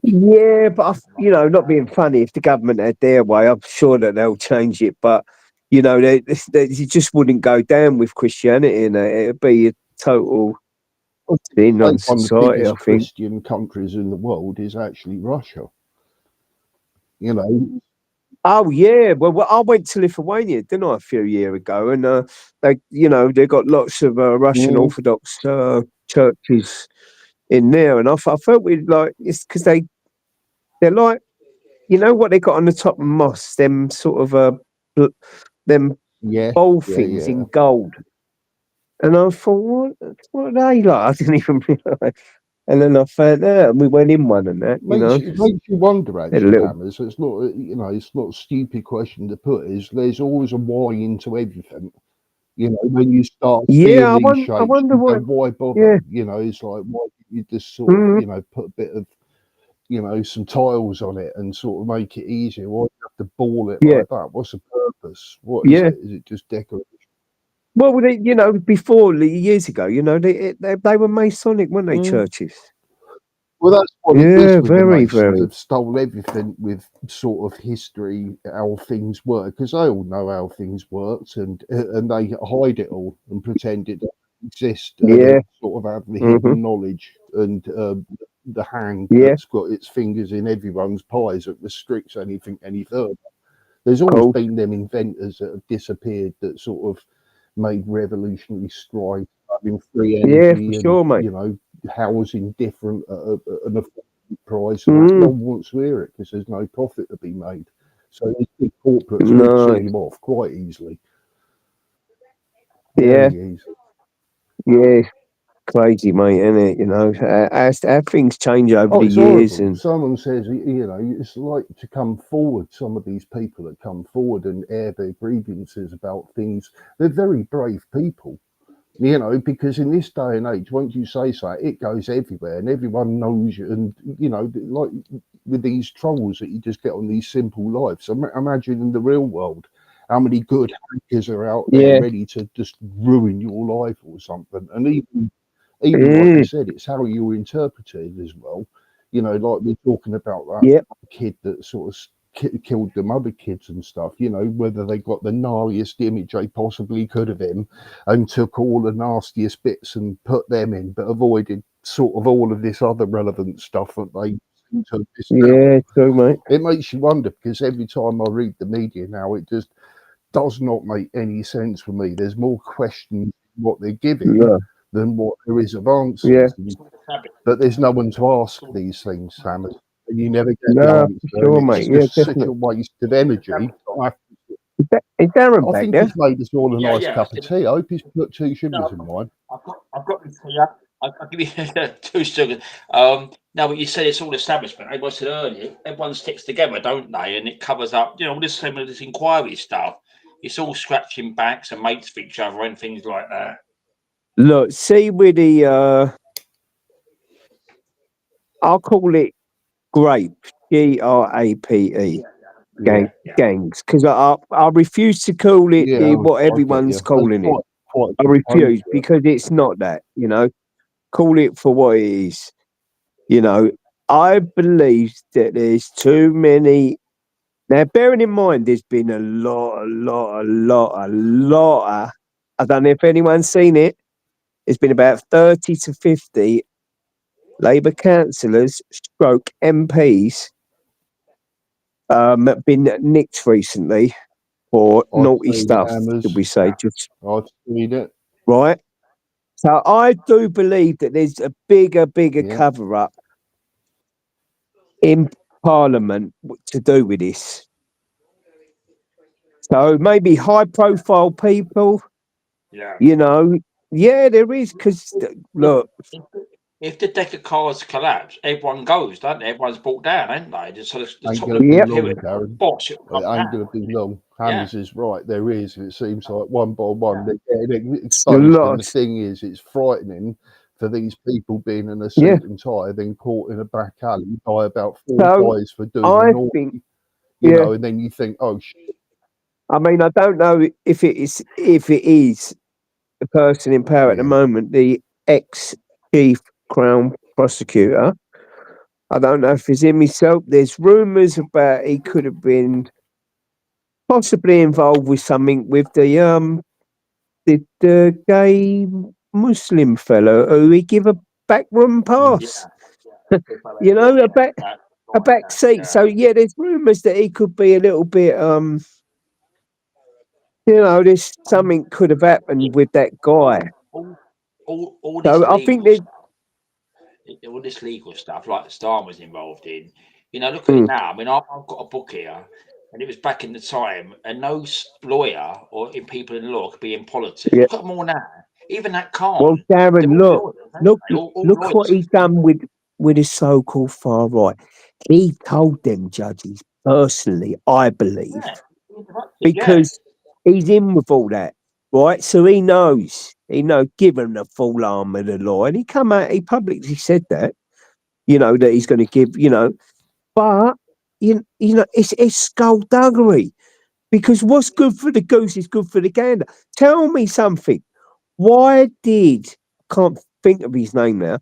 Yeah, but you know, not being funny, if the government had their way, I'm sure that they'll change it. But you know, they just wouldn't go down with Christianity, and it'd be a total thing on society. One of the biggest Christian countries in the world is actually Russia. You know. Oh yeah, well, I went to Lithuania, didn't I, a few years ago, and they, you know, they got lots of Russian Orthodox churches in there, and I felt we'd like it's because they're like, you know what they got on the top of mosques, them sort of them bowl things in gold, and I thought, what are they like? I didn't even realise. And then I found out, and we went in one and that, you know. It makes you wonder, actually, Hammers. It's not, you know, it's not a stupid question to put. There's always a why into everything. You know, when you start seeing these shapes, I wonder why bother. Yeah. You know, it's like, why don't you just sort of, you know, put a bit of, you know, some tiles on it and sort of make it easier? Why do you have to ball it like that? What's the purpose? What is it? Is it just decoration? Well, you know, before years ago, you know, they were Masonic, weren't they? Churches. Well, that's what it is with the Masons. They've stolen everything with sort of history, how things work, because they all know how things worked, and they hide it all and pretend it doesn't exist. And sort of have the hidden knowledge and the hand that's got its fingers in everyone's pies that restricts anything any further. There's always been them inventors that have disappeared that sort of made revolutionary strides, having free energy and, you know, housing different at an affordable price, and no one wants to hear it because there's no profit to be made. So these big corporates will kill you off quite easily. Very easily. Crazy, mate, isn't it? You know, as things change over the years, and someone says, you know, it's like to come forward. Some of these people that come forward and air their grievances about things, they're very brave people, you know, because in this day and age, once you say so, it goes everywhere and everyone knows you. And you know, like with these trolls that you just get on these simple lives. Imagine in the real world, how many good hackers are out there ready to just ruin your life or something. And even like I said, it's how you interpret it as well. You know, like we're talking about that kid that sort of killed them other kids and stuff, you know, whether they got the gnarliest image they possibly could of him and took all the nastiest bits and put them in, but avoided sort of all of this other relevant stuff that they seem to true, mate. It makes you wonder, because every time I read the media now, it just does not make any sense for me. There's more questions what they're giving than what there is of answers. But there's no one to ask these things, Sam, and you never get the answer. Sure, mate. It's just such a waste of energy. Is Darren I think he's made us all a nice cup of tea. I hope he's put 2 sugars in mine. I've got the tea up. I'll give you 2 sugars. Now, what you said, it's all establishment. As I said earlier, everyone sticks together, don't they? And it covers up, you know, all this inquiry stuff. it's all scratching backs and mates for each other and things like that. Look, see with the I'll call it grape, GRAPE, gangs, because I refuse to call it Yeah, what I get everyone's you. calling it. Quite I refuse because it's not that, you know. Call it for what it is. You know, I believe that there's too many. Now, bearing in mind, there's been a lot of. I don't know if anyone's seen it. There's been about 30 to 50 Labour councillors, stroke MPs, been nicked recently for naughty stuff. Should we say? Just I've seen it. right. So I do believe that there's a bigger cover up in Parliament to do with this. So maybe high profile people, Yeah. you know, yeah, there is. Because look, if the deck of cards collapse, everyone goes, don't they? Everyone's brought down, ain't they? Just so the Ain't top gonna of be the Yep. long, pyramid, Darren. boss, it It will come ain't down. going to be long. Yeah. Hammers is right. There is. It seems like one by one they're getting a exposed. lot. And the thing is, it's frightening for these people being in a Yeah. suit and tie, then caught in a back alley by about four So guys for doing I a naughty, think, you yeah. know, and then you think, oh shit. I mean, I don't know if it is the person in power at the Yeah. moment, the ex-chief Crown prosecutor. I don't know if it's him himself. There's rumours about he could have been possibly involved with something with the gay Muslim fellow who he give a backroom pass. You know, a back seat. Yeah. So yeah, there's rumours that he could be a little bit you know, there's something could have happened with that guy. All this So I think that all this legal stuff, like Star was involved in, you know, look at it now. I mean, I've got a book here, and it was back in the time, and no lawyer or in people in law could be in politics. yeah. Look at them all now. Even that can't. Well, They're Darren, all lawyers, aren't they? All look lawyers. what he's done with his so-called far right. He told them judges personally, I believe, because he's in with all that, right? So he knows, give him the full arm of the law, and he come out, he publicly said that, you know, that he's going to give, you know, but you know, it's skullduggery, because what's good for the goose is good for the gander. Tell me something. Why did, can't think of his name now,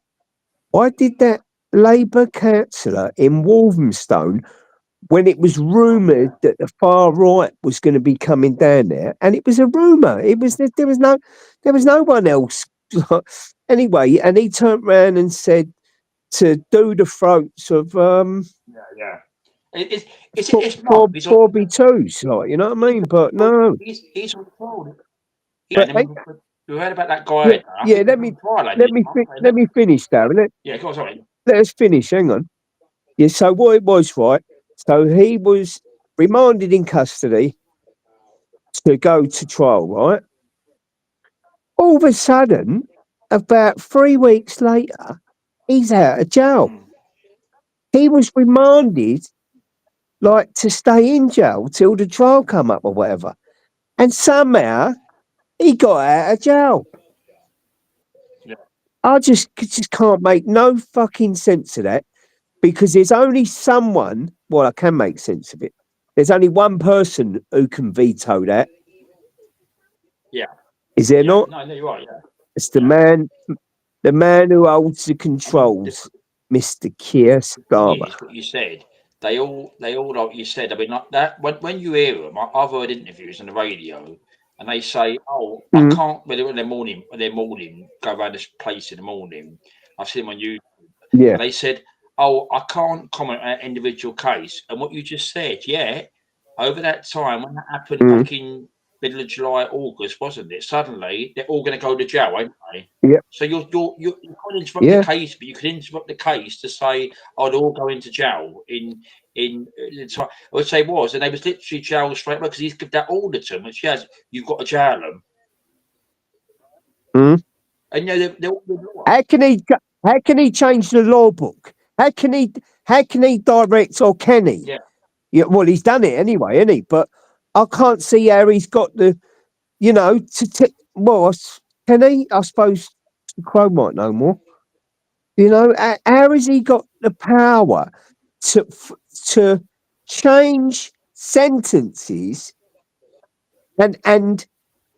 why did that Labour councillor in Walthamstow, when it was rumoured that the far right was going to be coming down there, and it was a rumour, there was no one else anyway, and he turned around and said to do the throats of It's not. Bobby Twos, like, you know what I mean? But no, He's on trial. but We heard about that guy. yeah. Let me finish, Darren. Yeah, go on, sorry. Let us finish. Hang on. Yeah. So what it was, right? So he was remanded in custody to go to trial, right? All of a sudden, about 3 weeks later, he's out of jail. He was remanded, like, to stay in jail till the trial come up or whatever, and somehow he got out of jail. Yeah. I just can't make no fucking sense of that, because there's only someone. Well, I can make sense of it. There's only one person who can veto that. Yeah. Is there not? No, you're right. Yeah. It's the man who holds the controls, Mr. Keir Starmer. What you said. They all like you said. I mean, like that. When you hear them, I've heard interviews on the radio, and they say, "Oh, I can't." When they're morning, go around this place in the morning. I've seen them on YouTube. Yeah. And they said, "Oh, I can't comment on an individual case." And what you just said, yeah, over that time when that happened back in middle of July, August, wasn't it? Suddenly they're all going to go to jail, ain't they? Yeah. So you can't interrupt the case, but you can interrupt the case to say, "Oh, they're all going to jail." In the time, I would say was, and they was literally jailed straight away because he's given that order to them, which has you've got to jail them. And you know, how can he change the law book? How can he direct, or can he? Yeah. Yeah. Well, he's done it anyway, hasn't he? But I can't see how he's got the, well, can he? I suppose Crow might know more. How has he got the power to change sentences and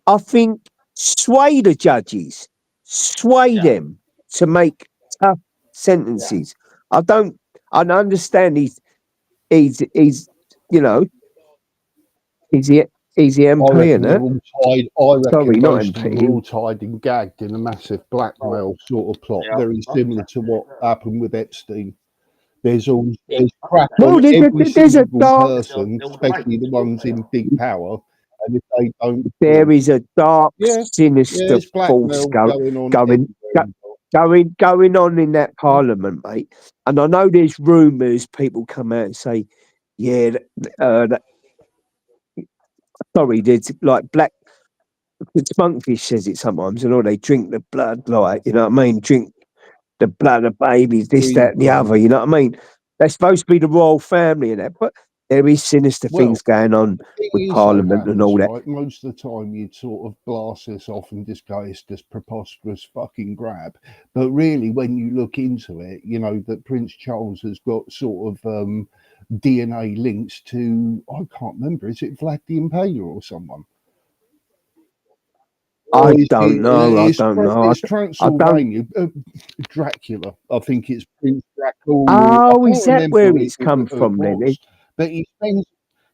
I think sway the judges, sway them to make tough sentences. I understand he's he's he's he's the I MP reckon and they're that. all tied. I reckon Sorry, not most of them are MP. all tied and gagged in a massive blackmail sort of plot, Yeah. very similar to what happened with Epstein. There's crap Well, on every there's a single dark person, especially the ones in big power. And if they don't, there is a dark, yeah, sinister there's force blackmail going on going everywhere. going on in that parliament, mate. And I know there's rumours. People come out and say, "Yeah, sorry, there's like black." Spunkfish says it sometimes, they drink the blood, like what I mean, drink the blood of babies, this, Green that, and the blood. other. You know what I mean? They're supposed to be the royal family and that, but there is sinister Well, things going on with Parliament and all that. Right? Most of the time, you'd sort of blast this off and just go, "It's just preposterous fucking grab." But really, when you look into it, that Prince Charles has got sort of DNA links to, I can't remember, is it Vlad the Impaler or someone? I don't know. It's Transylvania. Dracula. I think it's Prince Dracula. Oh, is that where it's come from then? But he spends.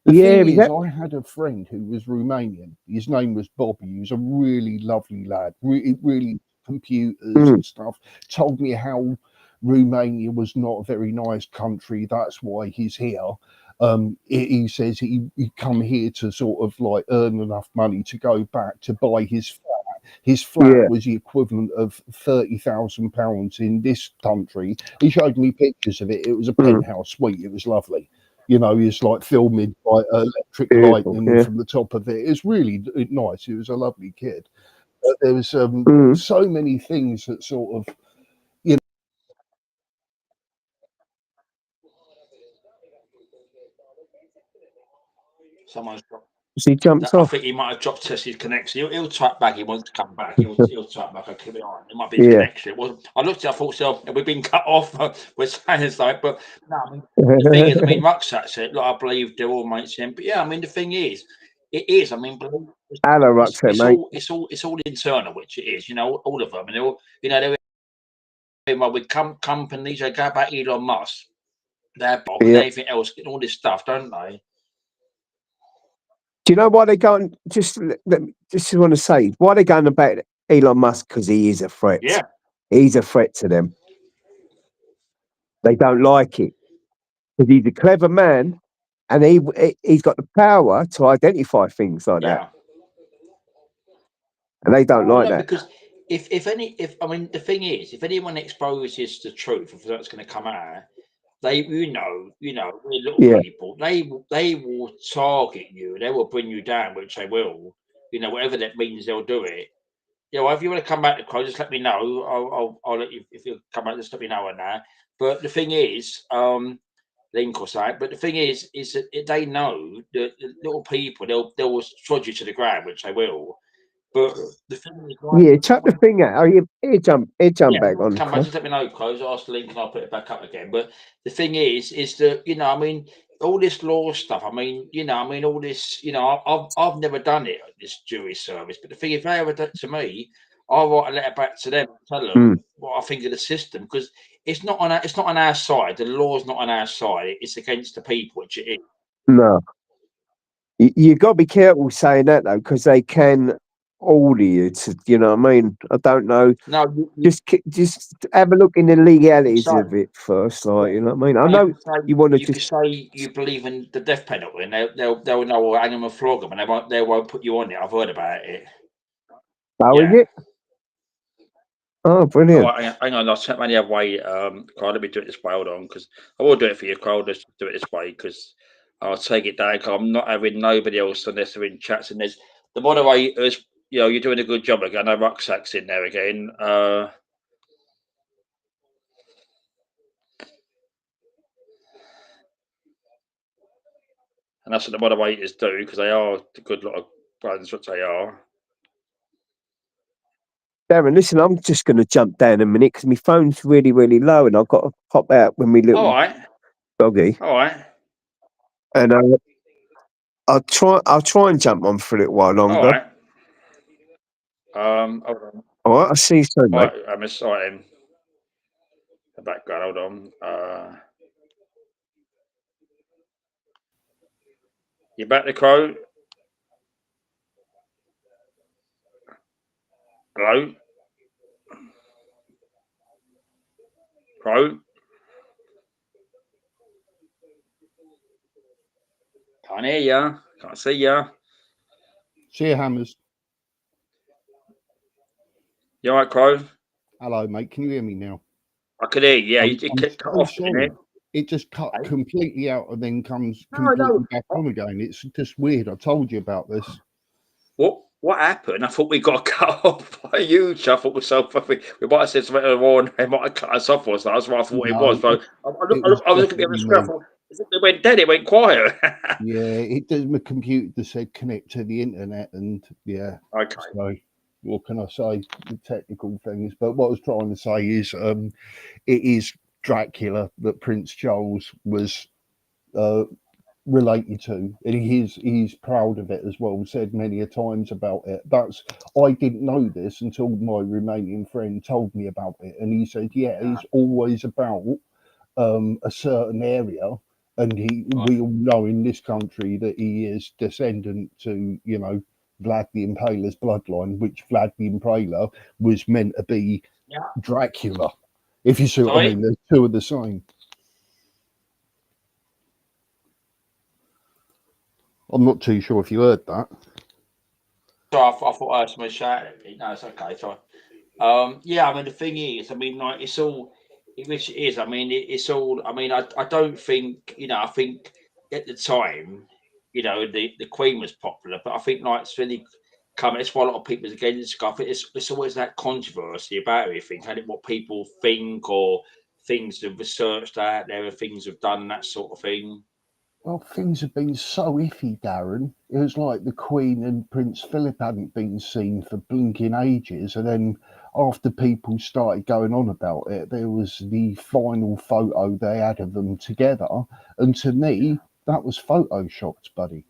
The thing is, I had a friend who was Romanian. His name was Bobby. He was a really lovely lad. Really computers and stuff. Told me how Romania was not a very nice country. That's why he's here. He says he come here to sort of like earn enough money to go back to buy his flat. His flat was the equivalent of £30,000 in this country. He showed me pictures of it. It was a penthouse suite. It was lovely. It's like filming by electric lightning from the top of it. It's really nice. He was a lovely kid. But there was so many things that sort of, Someone's dropped. He jumped off. I think he might have dropped Tess's connection. He'll type back. He wants to come back. He'll type back. I'll keep it on. It might be his connection. It wasn't. I looked at it. I thought, so we've been cut off. We're saying it's like, but no. I mean, the thing is, Rucksack said, look, I believe they're all mates in. But yeah, the thing is, it is. Hello, Rucksack, mate. It's all internal, which it is. All of them, and they're all, they're with companies. They go about Elon Musk, their Bob, and everything else, and all this stuff, don't they? Do you know why they're going? Just want to say why they're going about Elon Musk, because he is a threat. Yeah, he's a threat to them. They don't like it because he's a clever man, and he's got the power to identify things like that, and they don't like that. Because if the thing is, if anyone exposes the truth of what's going to come out, they, we're little people. They will target you. They will bring you down, which they will. Whatever that means, they'll do it. If you want to come back to Crow, just let me know. I'll let you. If you come back, just let me know on that. But the thing is, link or something. But the thing is that they know that the little people, they'll trod you to the ground, which they will. But the thing is, chuck the thing out. He'll jump back on. Come back, just let me know, Crows. Ask the link and I'll put it back up again. But the thing is that all this law stuff. All this. I've never done it, this jury service. But the thing, if they ever done it to me, I'll write a letter back to them, tell them what I think of the system, because it's not on our side. The law's not on our side. It's against the people, which it is. No, you got to be careful saying that though, because they can order you to. I don't know. No, just have a look in the legalities of it first, like I know you want to just say you believe in the death penalty, and they'll know hang them and flog them, and they won't put you on it. I've heard about it. Is it? Oh, brilliant! Hang on, I'll set my other way. Carl, let me do it this way. Hold on, because I will do it for you, Carl. Just do it this way, because I'll take it down. Cause I'm not having nobody else unless they're in chats, and there's the moderators. You're doing a good job again. No Rucksack's in there again. And that's what the moderators do, because they are the good lot of brothers, what they are. Darren, listen, I'm just going to jump down a minute because my phone's really, really low, and I've got to pop out with my All little right, doggy. all right, And I'll try and jump on for a little while all longer. right. Hold on. All right, I'll see you soon, All mate. right, I miss him. The background. Hold on. You back, the Crow? Hello, Crow. Can't hear ya. Can't see ya. See you, Hammers. You all right, Crow? Hello, mate. Can you hear me now? I could hear you. Yeah, I'm it cut so off a sorry. minute. It just cut Hey? completely out and then comes No, completely back on again. It's just weird. I told you about this. What happened? I thought we got cut off by you. I thought we might have said something wrong. They might have cut us off or something. That's what I thought it No, was. So I was looking at the screen. It went dead. It went quiet. Yeah, it does. My computer said connect to the internet, and yeah. Okay. So what can I say? The technical things. But what I was trying to say is, it is Dracula that Prince Charles was related to, and he's proud of it as well. Said many a times about it. I didn't know this until my Romanian friend told me about it, and he said, yeah, he's always about a certain area, and we all know in this country that he is descendant to, you know, Vlad the Impaler's bloodline, which Vlad the Impaler was meant to be Dracula. If you see what I mean, there's two of the same. I'm not too sure if you heard that. So I thought I heard someone shout at me. No, it's okay. So, yeah, I mean, the thing is, I mean, like, it's all, which it is, I mean, it's all, I mean, I don't think, you know, I think at the time, you know, the Queen was popular, but I think, like, it's really come, it's why a lot of people's against it. I think it's always that controversy about everything, and what people think, or things they've researched out there, or things have done, that sort of thing. Well, things have been so iffy, Darren. It was like the Queen and Prince Philip hadn't been seen for blinking ages, and then after people started going on about it, there was the final photo they had of them together, and to me, that was photoshopped, buddy.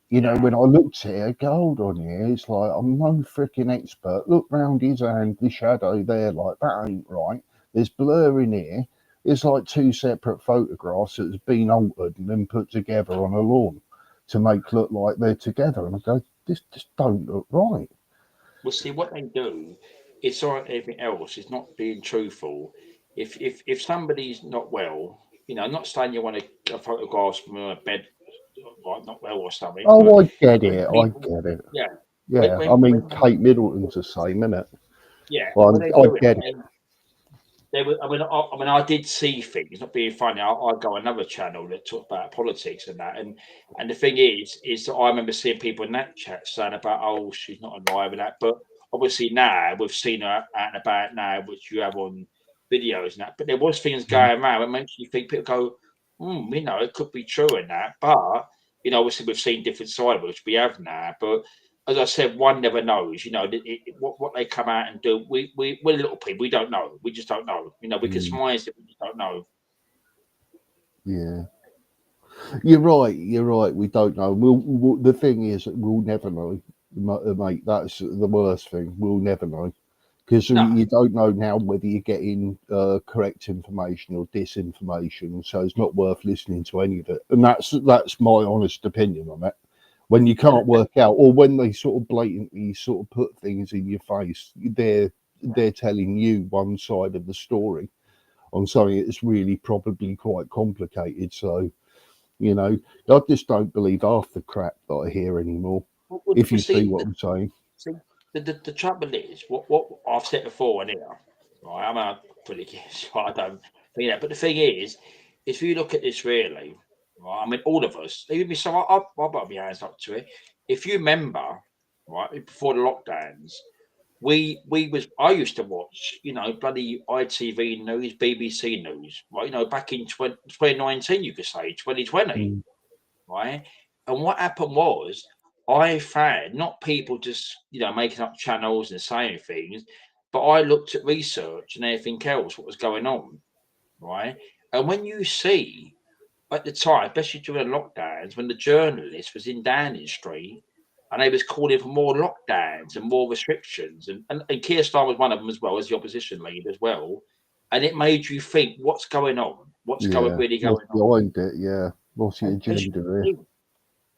You know, when I looked at it, I go, hold on here, it's like, I'm no freaking expert. Look round his hand, the shadow there, like, that ain't right. There's blur in here. It's like two separate photographs that's been altered and then put together on a lawn to make look like they're together. And I go, this just don't look right. Well, see, what they do, it's like everything else. It's not being truthful. If somebody's not well, you know, I'm not saying you want a photograph from a bed, like not well or something. Oh, I get when it. people, I get it. yeah, Yeah. I mean, Kate Middleton's the same, isn't it? Yeah, Well, when they I do it, get it. they were. I mean, I did see things. Not being funny, I go on another channel that talk about politics and that. And the thing is that I remember seeing people in that chat saying about, oh, she's not alive and that. But obviously now we've seen her out and about now, which you have on videos and that. But there was things going around. It makes you think, people go, you know, it could be true in that. But you know, obviously we've seen different sides, which we have now. But as I said, one never knows. You know, what they come out and do. We're little people. We don't know. We just don't know. You know, we can surmise it. We just don't know. Yeah. You're right. We don't know. We'll the thing is, we'll never know, mate. That's the worst thing. We'll never know, because you don't know now whether you're getting correct information or disinformation. So it's not worth listening to any of it. And that's my honest opinion on it. When you can't work out, or when they sort of blatantly sort of put things in your face, they're telling you one side of the story on something that's really probably quite complicated. So, you know, I just don't believe half the crap that I hear anymore. If you see what I'm saying. See, the trouble is, what I've said before in here, right? I'm a pretty guess, I don't think that. But the thing is, if you look at this really, right? I mean, all of us, even me, so I'll put my hands up to it. If you remember, right, before the lockdowns, I used to watch, you know, bloody ITV news, BBC news, right? You know, back in 2019, you could say 2020. right? And what happened was, I found not people just making up channels and saying things, but I looked at research and everything else, what was going on, right? And when you see at the time, especially during the lockdowns, when the journalist was in Downing Street and they was calling for more lockdowns and more restrictions, and Keir Starmer was one of them as well as the opposition leader as well, and it made you think, what's going on? What's really What's going on? behind it? Yeah. What's the And agenda here?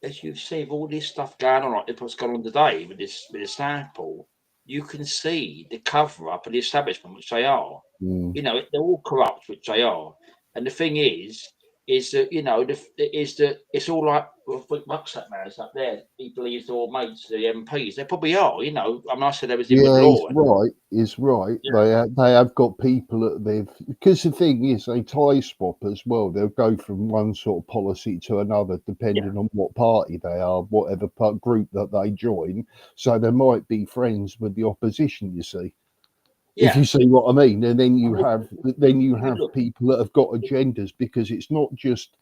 as you see, with all this stuff going on, like what's going on today with this sample, you can see the cover up of the establishment, which they are. Mm. They're all corrupt, which they are. And the thing is that it's all like what's that man's up there? He believes they're all mates, the MPs. They probably are. I said they was in with Yeah, law. he's right. Yeah. They have got people that because the thing is they tie swap as well. They'll go from one sort of policy to another depending on what party they are, whatever group that they join. So they might be friends with the opposition. You see, if you see what I mean, and then you have people that have got agendas because it's not just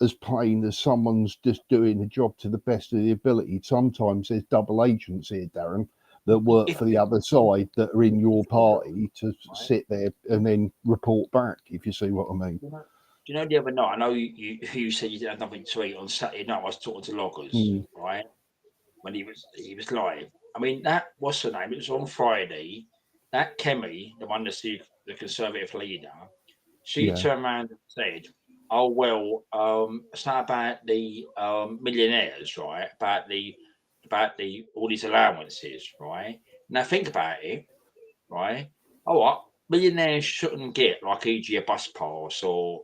as plain as someone's just doing a job to the best of the ability. Sometimes there's double agents here, Darren, that work for the other side that are in your party to sit there and then report back, if you see what I mean. Do you know the other night? I know you said you didn't have nothing to eat on Saturday night. I was talking to Loggers, right? When he was live. I mean, what's her name? It was on Friday. That Kemi, the one that's the Conservative leader, she turned around and said, "Oh well, it's not about the millionaires, right? About the all these allowances, right? Now think about it, right? Oh, what millionaires shouldn't get, like, e.g., a bus pass or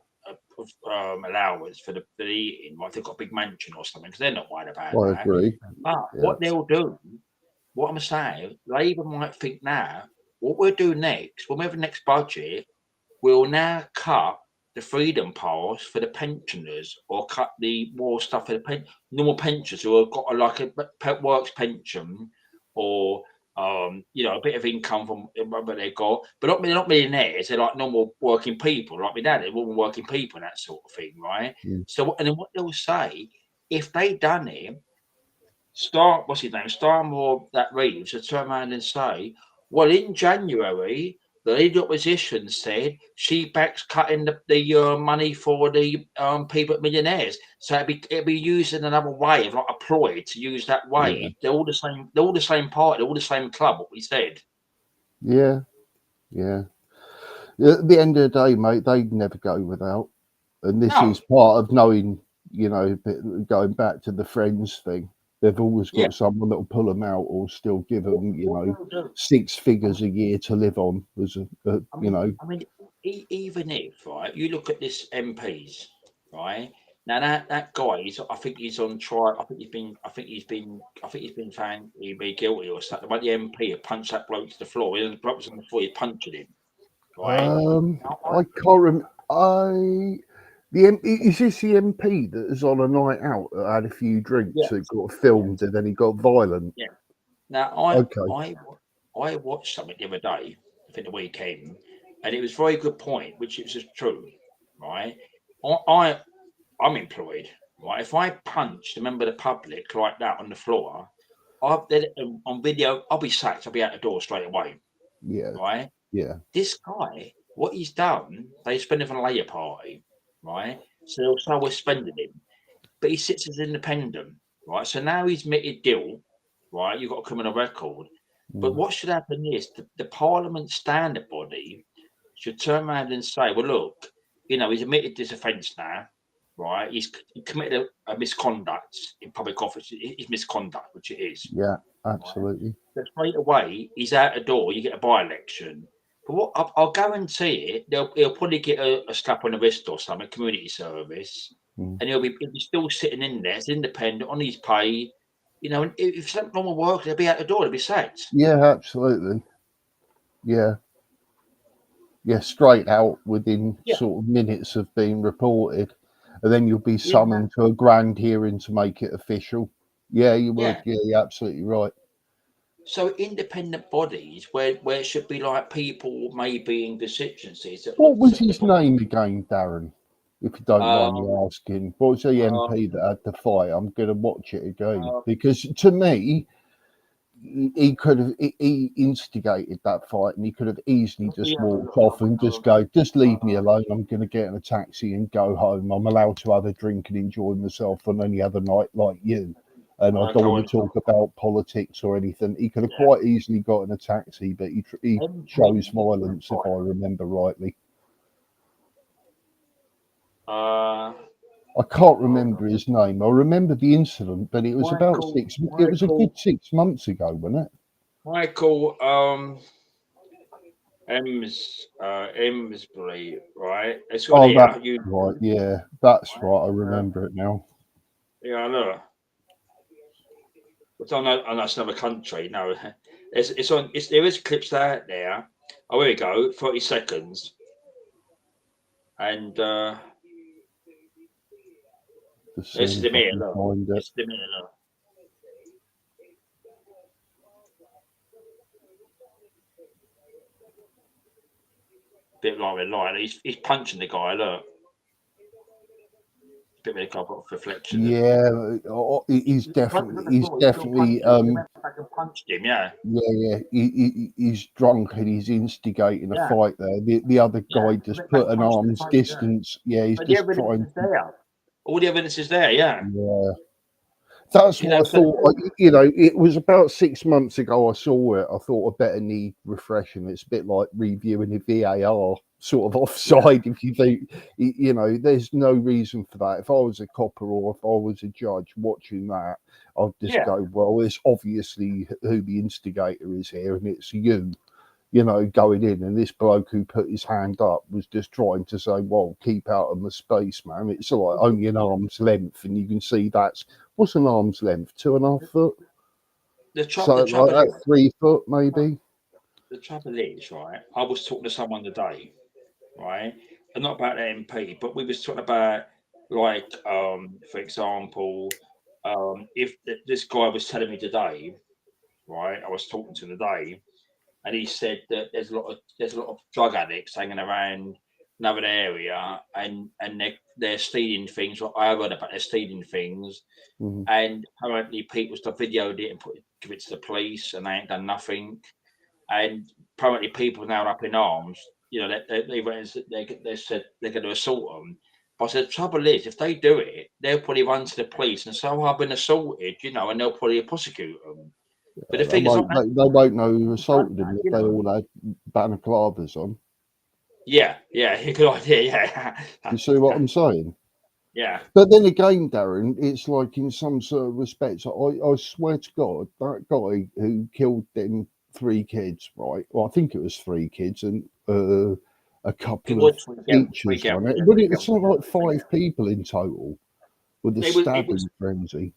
allowance for the eating, like they've got a big mansion or something, because they're not worried about I that. agree. But what they'll do, what I'm saying, Labour might think now, what we'll do next, when we have the next budget, we'll now cut the freedom pass for the pensioners, or cut the more stuff for the normal pensioners who have got like a works pension, or a bit of income from what they got, but not millionaires. They're like normal working people, like my dad. They're all working people and that sort of thing, right? So, and then what they'll say, if they done it, what's his name, Starmer, that Reeves, to turn around and say, well, in January, the leader opposition said she backs cutting the money for the people at millionaires. So it'd be used in another way, of like a ploy to use that way. They're all the same. They're all the same party. They're all the same club. What we said. Yeah. At the end of the day, mate, they'd never go without. And this is part of knowing, going back to the friends thing. They've always got someone that will pull them out or still give them, 6 figures a year to live on. I mean, even if, right, you look at this MPs, right? Now that guy, I think he's on trial. I think he's been found to be guilty or something. Like the MP had punched that bloke to the floor. The bloke was on the floor. He punched him. Right? I can't remember. Is this the MP that was on a night out that had a few drinks that got filmed and then he got violent? Yeah. Now I watched something the other day, I think the weekend, and it was a very good point, which is just true, right? I'm employed, right? If I punched a member of the public like that on the floor, on video, I'll be sacked. I'll be out the door straight away. Yeah. Right. Yeah. This guy, what he's done, they spend him on a later party, right? So we're spending him, but he sits as independent, right? So now he's admitted guilt, right? You've got a criminal record. But what should happen is the Parliament standard body should turn around and say, well, look, he's admitted this offence now, right? He committed a misconduct in public office. It's misconduct, which it is. Yeah, absolutely. Right? So straight away, he's out the door. You get a by-election. But what I'll guarantee it, he'll probably get a slap on the wrist or something, community service, and he'll be still sitting in there as independent on his pay. And if something wrong with work, they'll be out the door. They'll be sacked. Yeah, absolutely. Yeah, straight out within sort of minutes of being reported, and then you'll be summoned to a grand hearing to make it official. Yeah, you would. Yeah, you're absolutely right. So independent bodies, where it should be like people maybe in constituencies. What was his name again, Darren? If you don't mind me Um, asking, what was the MP that had the fight? I'm going to watch it again because to me, he could have he instigated that fight, and he could have easily just walked off and just go, just leave me alone. I'm going to get in a taxi and go home. I'm allowed to have a drink and enjoy myself on any other night like you. And I don't want to talk about politics or anything. He could have quite easily got in a taxi, but he chose violence, if I remember rightly. I can't remember his name. I remember the incident, but it was about it was a good 6 months ago, wasn't it? Michael Emsbury, right? It's got here. That, right, yeah, that's right. I remember it now. Yeah, I know. But I know that's another country. No, it's on. There is clips out there. Oh, here we go. 30 seconds. And it's the mirror. Look. It's the mirror. Look. Bit like we're lying. He's punching the guy. Look. Bit of a reflection. Yeah, he's definitely punched him. Yeah. Yeah. He's drunk and he's instigating a fight there. The other guy just put an arm's distance. Yeah, he's just trying. All the evidence is there. Yeah. Yeah. That's what I thought. It was about 6 months ago I saw it. I thought I better need refreshing. It's a bit like reviewing a VAR sort of offside. If you think, there's no reason for that. If I was a copper or if I was a judge watching that, I'd just go, well, it's obviously who the instigator is here, and it's you. Going in, and this bloke who put his hand up was just trying to say, well, keep out of my space, man. It's like only an arm's length, and you can see what's an arm's length? 2.5 foot? Like 3 foot, maybe? The trouble is, right, I was talking to someone today, right, and not about the MP, but we was talking about, like, for example, if this guy was telling me today, right, I was talking to him today, and he said that there's a lot of drug addicts hanging around another area, and they're stealing things. What I heard about, they're stealing things, and apparently people have videoed it and give it to the police, and they ain't done nothing. And apparently people now are up in arms. They said they're going to assault them. But I said, the trouble is, if they do it, they'll probably run to the police and say, "Oh, I've been assaulted," and they'll probably prosecute them. But the thing is, they won't know who assaulted them if they all had balaclavas on. Yeah, good idea. Yeah, you see what I'm saying? Yeah. But then again, Darren, it's like in some sort of respects, I swear to God, that guy who killed them 3 kids, right? Well, I think it was 3 kids and a couple of teachers on it. But it was something like 5 people in total with the stabbing frenzy.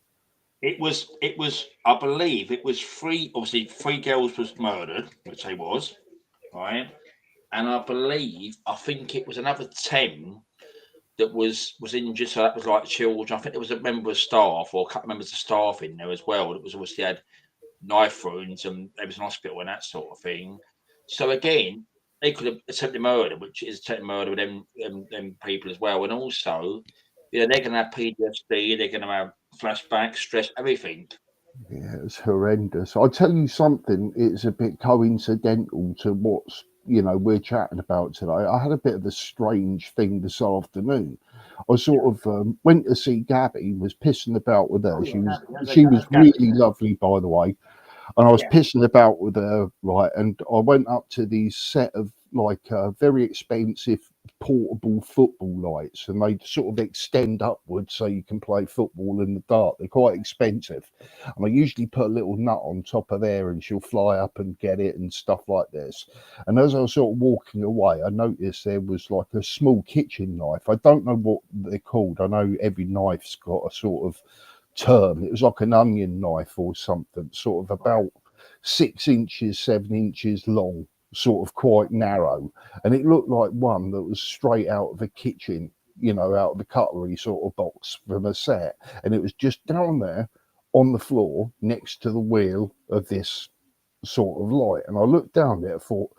It was, I believe it was 3, obviously 3 girls was murdered, which they was, right? And I think it was another 10 that was injured. So that was like children. I think there was a member of staff or a couple of members of staff in there as well. That was obviously had knife wounds and there was an hospital and that sort of thing. So again, they could have attempted murder, which is attempted murder with them people as well. And also, they're going to have PTSD, they're going to have flashbacks, stress, everything. Yeah, it's horrendous. I'll tell you something, it's a bit coincidental to what's, we're chatting about today. I had a bit of a strange thing this afternoon. I sort of went to see Gabby, was pissing about with her. She was really lovely, by the way. And I was pissing about with her, right? And I went up to these set of very expensive portable football lights, and they sort of extend upwards so you can play football in the dark. They're quite expensive. And I usually put a little nut on top of there and she'll fly up and get it and stuff like this. And as I was sort of walking away, I noticed there was like a small kitchen knife. I don't know what they're called. I know every knife's got a sort of term. It was like an onion knife or something, sort of about 6 inches, 7 inches long, sort of quite narrow, and it looked like one that was straight out of the kitchen, out of the cutlery sort of box from a set, and it was just down there on the floor next to the wheel of this sort of light. And I looked down there and thought,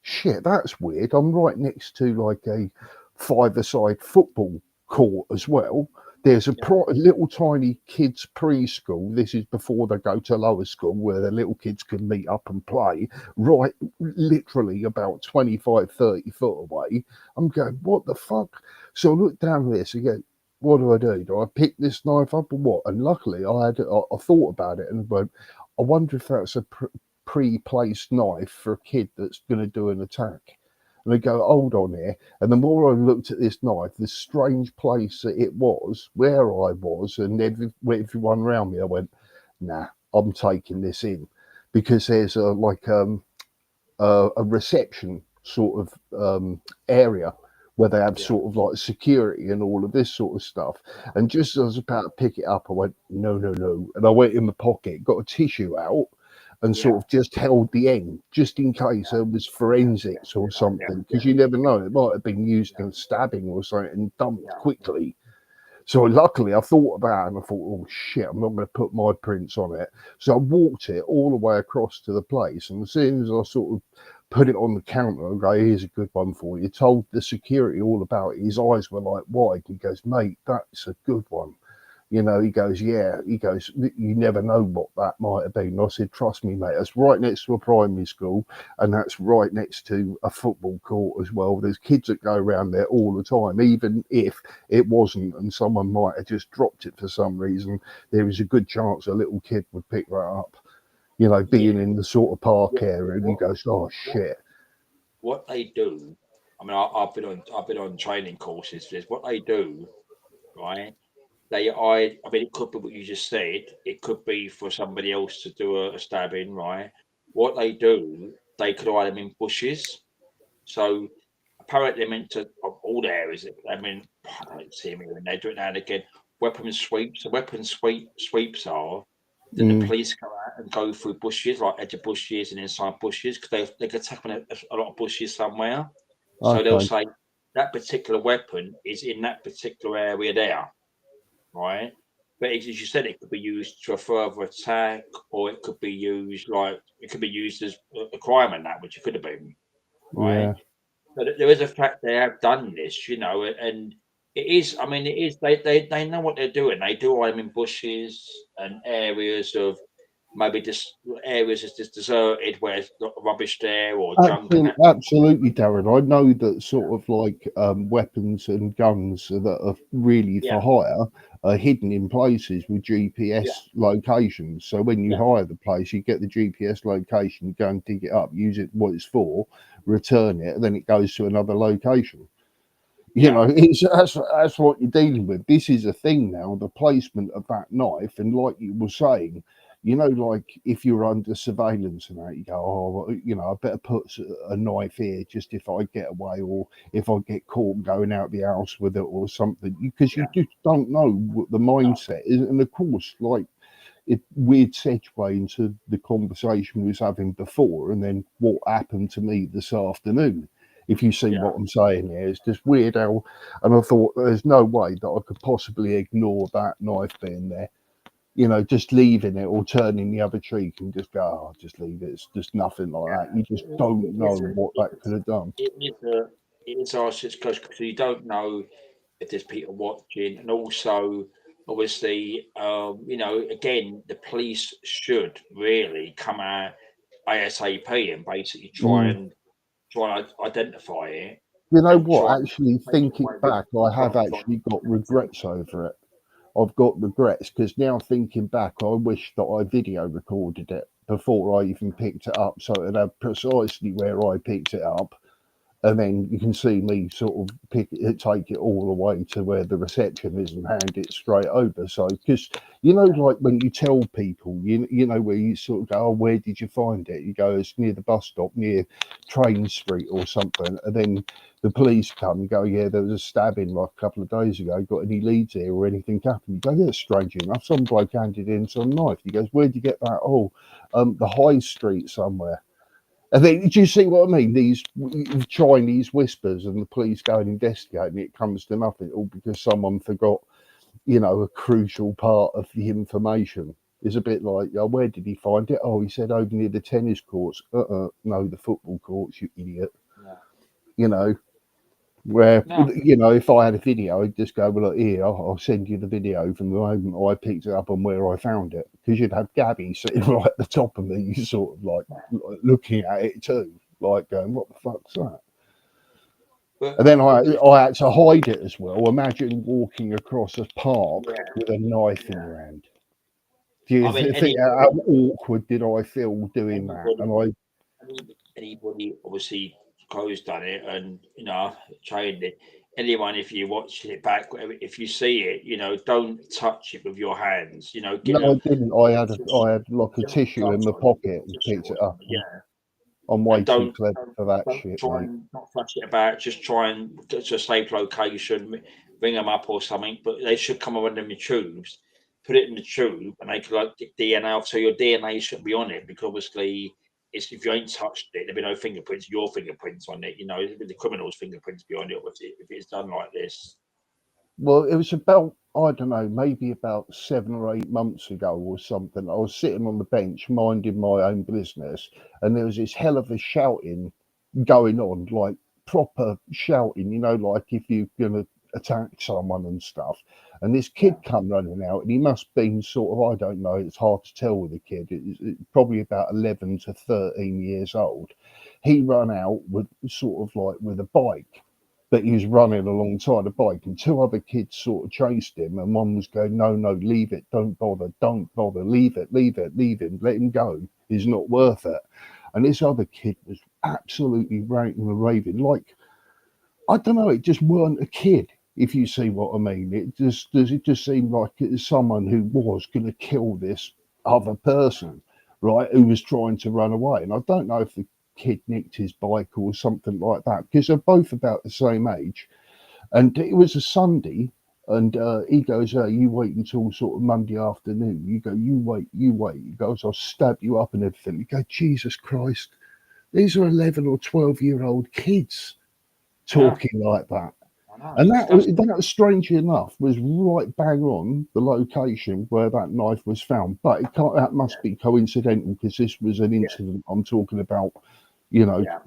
shit, that's weird. I'm right next to like a five-a-side football court as well. There's a little tiny kids preschool. This is before they go to lower school, where the little kids can meet up and play, right, literally about 25, 30 foot away. I'm going, what the fuck? So I look down this again. What do? Do I pick this knife up or what? And luckily, I thought about it and went, I wonder if that's a pre-placed knife for a kid that's going to do an attack. And I go, hold on here. And the more I looked at this knife, the strange place that it was, where I was, and everyone around me, I went, nah, I'm taking this in. Because there's a reception sort of area where they have sort of like security and all of this sort of stuff. And just as I was about to pick it up, I went, no. And I went in my pocket, got a tissue out, and sort of just held the end, just in case there was forensics or something, because you never know, it might have been used in stabbing or something and dumped quickly. So luckily I thought about it and I thought, oh shit, I'm not going to put my prints on it. So I walked it all the way across to the place, and as soon as I sort of put it on the counter and go, here's a good one for you, told the security all about it, his eyes were like wide. He goes, mate, that's a good one. You know, he goes, yeah. He goes, you never know what that might have been. And I said, trust me, mate, that's right next to a primary school, and that's right next to a football court as well. There's kids that go around there all the time. Even if it wasn't and someone might have just dropped it for some reason, there is a good chance a little kid would pick that up, you know, being in the sort of park area. And he goes, oh, shit. What they do, I mean, I've been on training courses. Is what they do, right? I mean, it could be what you just said. It could be for somebody else to do a stabbing, right? What they do, they could hide them in bushes. So apparently they're meant to, all the areas, I mean, I don't see them here and they do it now and again. Weapon sweeps. So weapon sweeps are that the police go out and go through bushes, like edge of bushes and inside bushes, because they could attack on a lot of bushes somewhere. So they'll say that particular weapon is in that particular area there. Right, but as you said, it could be used to a further attack, or it could be used as a crime and that, which it could have been, right? But there is a fact they have done this, you know, and it is. I mean, it is. They know what they're doing. They do them in bushes and areas of maybe just areas that's just deserted where there's got rubbish there or junk. Absolutely, Darren. I know that sort of like weapons and guns that are really for hire are hidden in places with GPS locations. So when you hire the place, you get the GPS location, go and dig it up, use it what it's for, return it, and then it goes to another location. You know, that's what you're dealing with. This is a thing now, the placement of that knife, and like you were saying, you know, like if you're under surveillance and that, you go, oh, you know, I better put a knife here just if I get away, or if I get caught going out the house with it or something, because you just don't know what the mindset is. And of course, like, it weird segue into the conversation we was having before, and then what happened to me this afternoon. If you see what I'm saying here, it's just weird how, and I thought there's no way that I could possibly ignore that knife being there. You know, just leaving it or turning the other cheek and just go, oh, just leave it. It's just nothing like that. You just don't know what that could have done. It is our situation because you don't know if there's people watching, and also, obviously, you know, again, the police should really come out ASAP and basically try and identify it. You know what? Actually, thinking back, I have actually got regrets over it. I've got regrets because now thinking back, I wish that I video recorded it before I even picked it up, so it'd have precisely where I picked it up, and then you can see me sort of take it all the way to where the reception is and hand it straight over. So, because you know, like when you tell people, you know, where you sort of go, oh, where did you find it? You go, it's near the bus stop, near Train Street or something, and then the police come and go, yeah, there was a stabbing like a couple of days ago. Got any leads here or anything happened? You go, yeah, strange enough, some bloke handed in some knife. He goes, where'd you get that? Oh, the High Street somewhere. And then, do you see what I mean? These Chinese whispers, and the police go and investigate, and it comes to nothing, all because someone forgot, you know, a crucial part of the information. It's a bit like, oh, where did he find it? Oh, he said over near the tennis courts. No, the football courts, you idiot. You know. Where, No. you know, if I had a video, I'd just go, well, look, here, I'll send you the video from the moment I picked it up and where I found it. Because you'd have Gabby sitting right at the top of me, sort of like looking at it too, like going, what the fuck's that? But, And then I had to hide it as well. Imagine walking across a park yeah. with a knife in your hand. Do you I mean, think how awkward did I feel doing that? And anybody obviously Chloe's done it and trained it. Anyone, if you watch it back, if you see it, don't touch it with your hands. Get no, a I didn't. I had like a tissue in my pocket and picked it up. yeah, I'm way and too clever for that shit, try mate. and not flash it about. Just try and get to a safe location, ring them up or something. But they should come around in the tubes, put it in the tube, and they could like get DNA off. So your DNA shouldn't be on it because obviously, it's if you ain't touched it, there'll be no fingerprints, your fingerprints on it. The criminal's fingerprints behind it if it's done like this. Well, it was about, I don't know, maybe about 7 or 8 months ago or something. I was sitting on the bench minding my own business, and there was this hell of a shouting going on, like proper shouting, like if you're going to attack someone and stuff. And this kid come running out, and he must have been sort of, I don't know, it's hard to tell with a kid. It's probably about 11 to 13 years old. He run out with sort of like with a bike, but he was running alongside the bike, and 2 other kids sort of chased him, and one was going, no, leave it, don't bother, leave it, leave him, let him go, he's not worth it. And this other kid was absolutely ranting and raving, like, I don't know, it just weren't a kid, if you see what I mean. It just seemed like it was someone who was going to kill this other person, right, who was trying to run away. And I don't know if the kid nicked his bike or something like that, because they're both about the same age. And it was a Sunday, and he goes, you wait until sort of Monday afternoon. You go, you wait. He goes, I'll stab you up and everything. You go, Jesus Christ, these are 11 or 12-year-old kids talking like that. And that, strangely enough, was right bang on the location where that knife was found. But that must be coincidental, because this was an incident I'm talking about,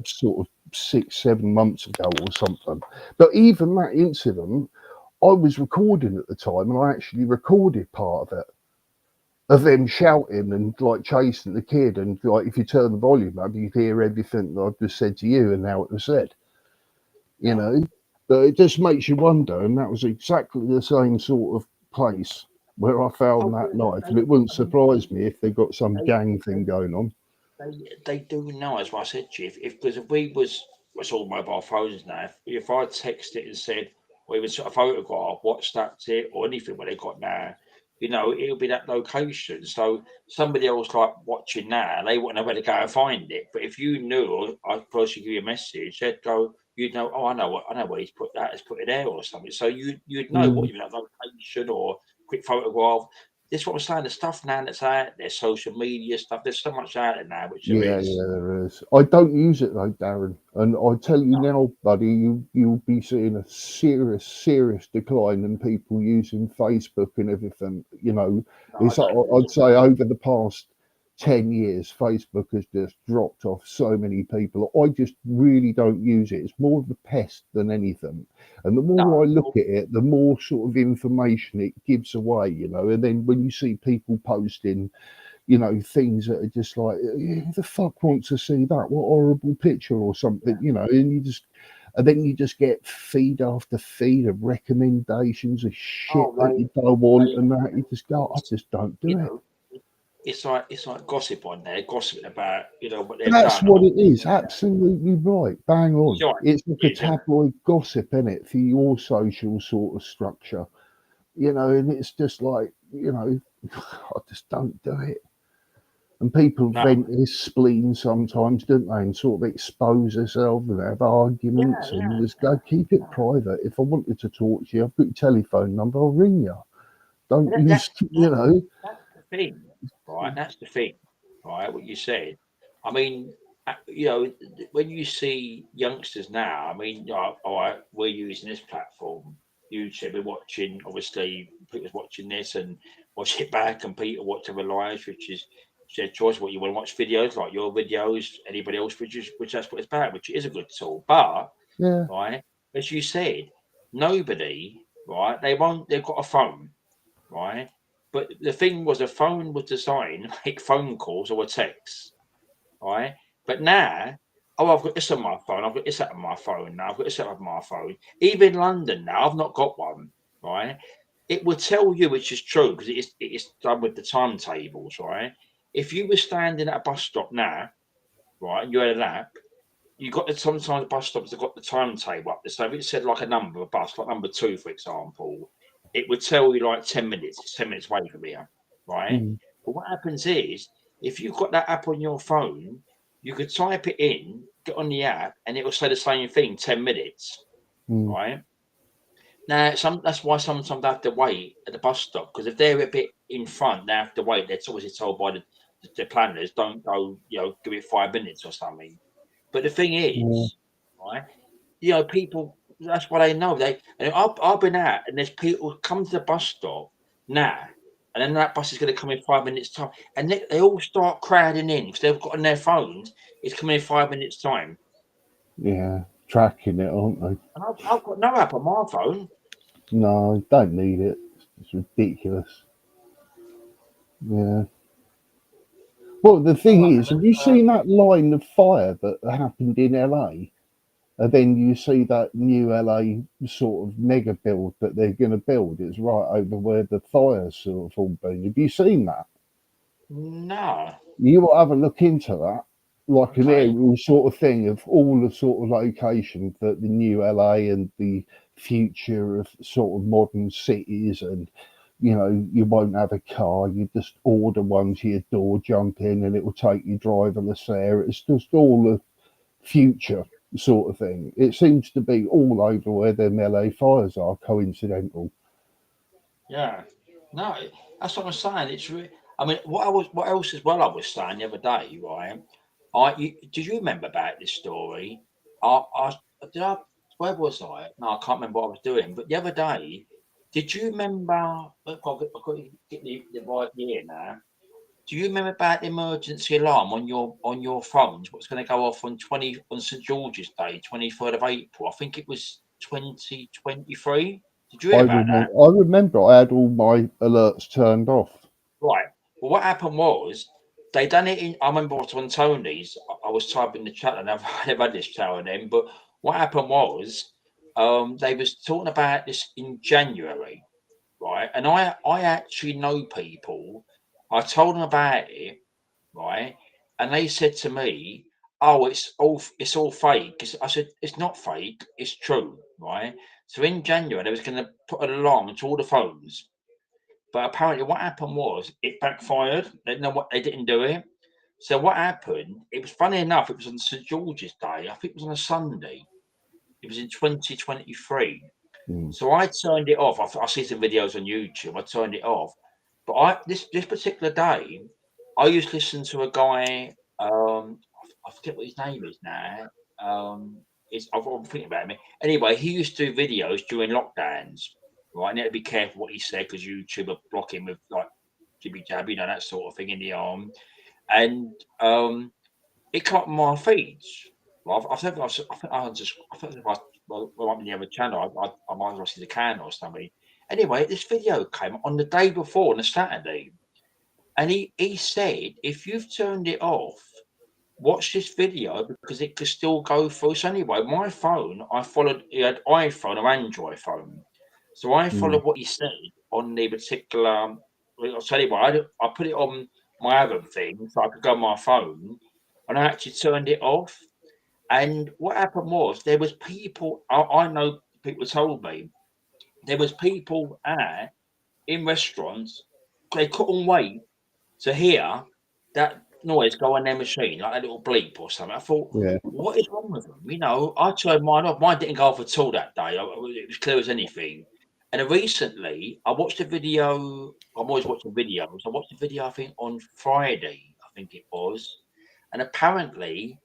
sort of 6-7 months ago or something. But even that incident, I was recording at the time, and I actually recorded part of it, of them shouting and like chasing the kid. And like, if you turn the volume up, you hear everything that I've just said to you and how it was said, But it just makes you wonder, and that was exactly the same sort of place where I found that knife. And it wouldn't surprise me if they got some gang thing going on. They do know, as I said to you, because if we was all mobile phones now, if I texted and said, or even sort of photograph, WhatsApped it, or anything what they got now, it'll be that location. So somebody else like watching now, they wouldn't know where to go and find it. But if you knew, I'd probably give you a message, they'd go, oh, I know where he's put that, he's put it there or something. So you'd know what that location or quick photograph. This is what I'm saying. The stuff now that's out there, social media stuff. There's so much out there now, which there is. Yeah, there is. I don't use it though, Darren. And I tell you now, buddy, you'll be seeing a serious decline in people using Facebook and everything. I'd say over the past 10 years, Facebook has just dropped off so many people. I just really don't use it. It's more of a pest than anything. And the more I look at it, the more sort of information it gives away, And then when you see people posting, things that are just like, who the fuck wants to see that? What horrible picture or something, and then you just get feed after feed of recommendations of shit that you don't want, and that you just go, I just don't do it. It's like gossip on there, gossiping about what they've That's done. what it is. Absolutely right. Bang on. Right. It's like a tabloid gossip, isn't it, for your social sort of structure, and it's just like, I just don't do it. And people vent their spleen sometimes, don't they, and sort of expose themselves and have arguments and just go, keep it private. If I wanted to talk to you, I've got your telephone number, I'll ring you. Don't use, That's the thing, right? That's the thing, right? What you said. I mean, when you see youngsters now, I mean, all right, we're using this platform, YouTube, we're watching, obviously, Peter's watching this and watch it back, and Peter watch other lives, which is their choice. What you want to watch videos, like your videos, anybody else, which that's what it's about, which is a good tool. But, right, as you said, nobody, right? They've got a phone, right? But the thing was, a phone was designed to make phone calls or a text, right? But now, oh, I've got this on my phone. I've got this on my phone now. I've got this on my phone. Even London now, I've not got one, right? It will tell you, which is true because it is done with the timetables, right? If you were standing at a bus stop now, right, and you had an app, you got the sometimes bus stops have got the timetable up there. So if it said like a number of a bus, like number 2, for example, it would tell you like 10 minutes, it's 10 minutes away from here, right? Mm. But what happens is, if you've got that app on your phone, you could type it in, get on the app, and it will say the same thing, 10 minutes, Mm. right? Now, that's why sometimes they have to wait at the bus stop, because if they're a bit in front, they have to wait. They're obviously told by the planners, don't go, give it 5 minutes or something. But the thing Yeah. is, right, people, that's what they know. And I've been out, and there's people who come to the bus stop now, and then that bus is going to come in 5 minutes' time, and they all start crowding in because they've got on their phones, it's coming in 5 minutes' time. Yeah, tracking it, aren't they? And I've got no app on my phone. No, don't need it. It's ridiculous. Yeah. Well, the thing is, have you seen that line of fire that happened in LA? And then you see that new LA sort of mega build that they're going to build. It's right over where the fire's sort of all been. Have you seen that? No. You will have a look into that, like an Okay. aerial sort of thing of all the sort of locations that the new LA and the future of sort of modern cities, and you won't have a car, you just order one to your door, jump in, and it will take you driverless there. It's just all the future sort of thing. It seems to be all over where them LA fires are coincidental. Yeah. No, that's what I'm saying. I mean, what else as well I was saying the other day, right? Did you remember about this story? I did I where was I? No, I can't remember what I was doing. But the other day, did you remember? I've got to get the right year now. Do you remember about the emergency alarm on your phones? What's going to go off on St George's Day, 23rd of April? I think it was 2023. Did you hear about that? I remember I had all my alerts turned off. Right. Well, what happened was they done it in. I remember I was on Tony's. I was typing the chat, and I've never had this chat with them. But what happened was, they was talking about this in January, right? And I actually know people. I told them about it, right? And they said to me, "Oh, it's all fake." I said, "It's not fake. It's true, right?" So in January, they was going to put an alarm to all the phones. But apparently, what happened was it backfired. They didn't do it. So what happened? It was funny enough. It was on St George's Day. I think it was on a Sunday. It was in 2023. Mm. So I turned it off. I see some videos on YouTube. I turned it off. But this particular day, I used to listen to a guy. I forget what his name is now. I'm thinking about him. Anyway, he used to do videos during lockdowns, right? And you had to be careful what he said because YouTube would block him with like jibby jabby, that sort of thing in the arm. And it came up on my feeds. Well, I think if I went on the other channel, I might as well see the can or something. Anyway, this video came on the day before, on a Saturday, and he said, if you've turned it off, watch this video because it could still go through. So anyway, my phone, I followed. He had iPhone or Android phone, so I Mm. followed what he said on the particular. I'll tell you what, I put it on my other thing so I could go on my phone, and I actually turned it off. And what happened was there was people. I know people told me there was people in restaurants. They couldn't wait to hear that noise go on their machine, like a little bleep or something. I thought, Yeah. what is wrong with them? I turned mine off. Mine didn't go off at all that day. It was clear as anything. And then recently, I watched a video. I'm always watching videos. I watched a video, I think, on Friday, I think it was. And apparently,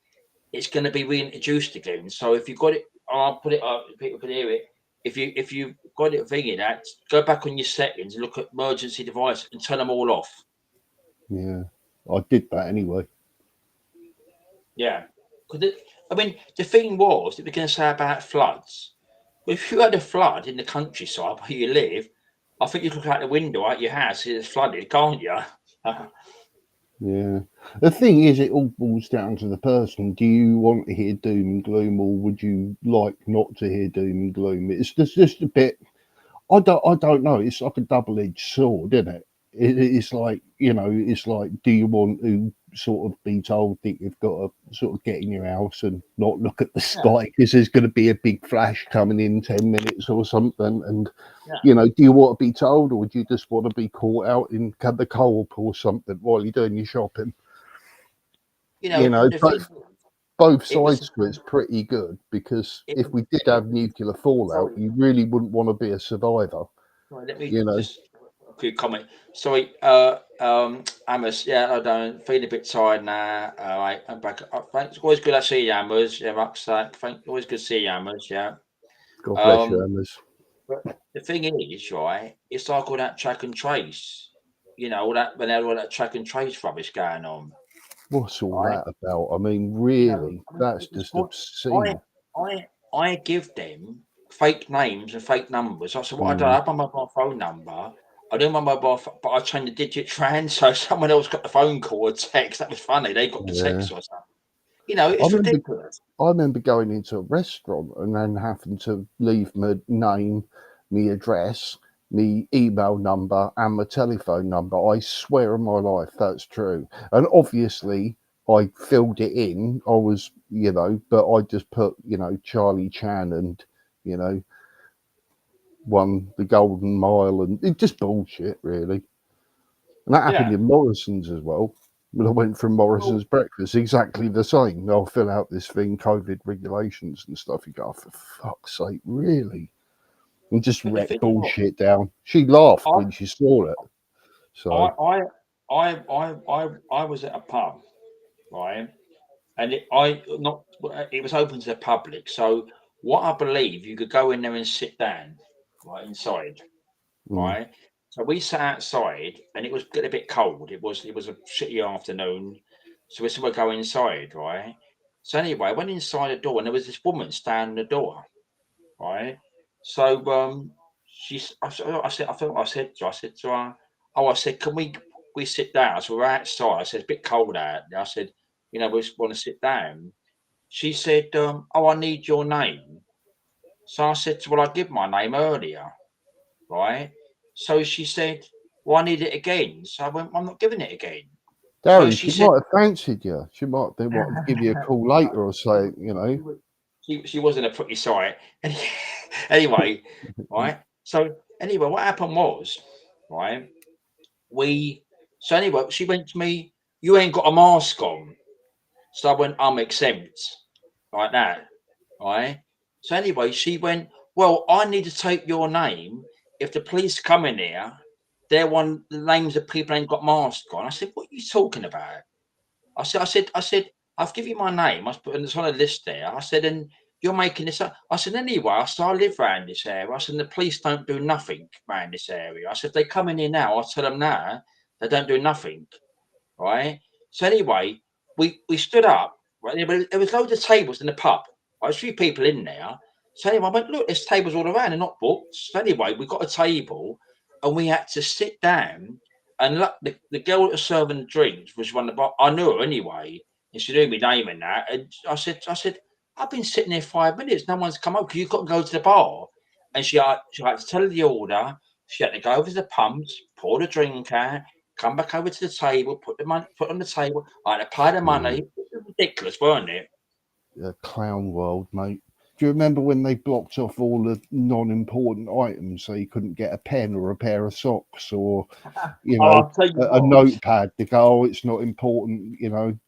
it's going to be reintroduced again. So if you've got it, I'll put it up. People can hear it. If you've got it thinking that, go back on your settings and look at emergency device and turn them all off. Yeah. I did that anyway. Yeah, because I mean, the thing was, it was going to say about floods. If you had a flood in the countryside where you live, I think you look out the window at your house, it's flooded, can't you? Yeah. The thing is, it all boils down to the person. Do you want to hear doom and gloom, or would you like not to hear doom and gloom? It's just a bit. I don't know. It's like a double-edged sword, isn't it? It's like, it's like, do you want to sort of be told that you've got to sort of get in your house and not look at the Yeah. sky because there's going to be a big flash coming in 10 minutes or something? And, Yeah. do you want to be told, or do you just want to be caught out in the co-op or something while you're doing your shopping? The thing Both it was sides to it's pretty good, because it if was we did have nuclear fallout, sorry, you really wouldn't want to be a survivor, sorry, let me you know. just a quick comment. Sorry, Amos, I don't feel a bit tired now. I'm back. Thanks. Always good to see you, Amos. Yeah, rucksack. Always good to see you, Amos. Yeah. God bless you, Um, Emmers. but the thing is, right, it's like all that track and trace. All that when all that track and trace rubbish going on, What's all right? that about? I mean, You know, really, I mean, that's it was just what I obscene. I give them fake names and fake numbers. I said, what I do, I Mm, have my mobile phone number. I do my mobile, but I changed the digit trans, so someone else got the phone call or text. That was funny. They got the yeah. text or something. I It's remember ridiculous. I remember going into a restaurant and then having to leave my name, my address, my email number, and my telephone number. I swear on my life that's true. And obviously, I filled it in. I was, but I just put, Charlie Chan and, you know, won the Golden Mile, and it just bullshit, really. And that happened Yeah. in Morrison's as well. When I went from Well, Morrison's breakfast, exactly the same. I'll fill out this thing, COVID regulations and stuff. You go, oh, for fuck's sake, really? And just but the wreck thing is, what bullshit down. She laughed I when she saw it. I So, I I was at a pub, right? And it was open to the public. So what I believe, you could go in there and sit down, right inside. mm, Right. So we sat outside and it was getting a bit cold. It was a shitty afternoon. So we said we'll go inside, right? So anyway, I went inside the door and there was this woman standing at the door, right? So I said to her, oh, I said, can we sit down? So we're outside. I said, it's a bit cold out. I said, we just want to sit down. She said, oh, I need your name. So I said, well, I give my name earlier, right? So she said, well, I need it again. So I went, I'm not giving it again. So Darren, she she said, might have fancied you. She might they want to give you a call later or she, so, she wasn't a pretty sight. Anyway, right? So anyway, what happened was, right? So anyway, she went to me, you ain't got a mask on. So I went, I'm exempt, like that, right? So anyway, she went, well, I need to take your name. If the police come in here, they're one the names of people ain't got masks on. I said, what are you talking about? I said, I've given you my name. And it's on a list there. I said, and you're making this up. I said, anyway, I live around this area. I said, the police don't do nothing around this area. I said, if they come in here now, I'll tell them now they don't do nothing. Right. So anyway, we stood up, right? There was loads of tables in the pub. Right? There's a few people in there. So anyway, I went, look, there's tables all around, they're not booked. So anyway, we got a table and we had to sit down. And look, the girl that was serving the drinks was one of the, I knew her anyway, and she knew me name and that. And I said, I've been sitting here 5 minutes, no one's come up because you've got to go to the bar. And she had to tell her the order. She had to go over to the pumps, pour the drink out, come back over to the table, put the money, put on the table. I had to pay the money. It was ridiculous, weren't it? clown world, mate. Do you remember when they blocked off all the non-important items so you couldn't get a pen or a pair of socks or, Oh, I'll tell you a what. notepad to go, oh, it's not important,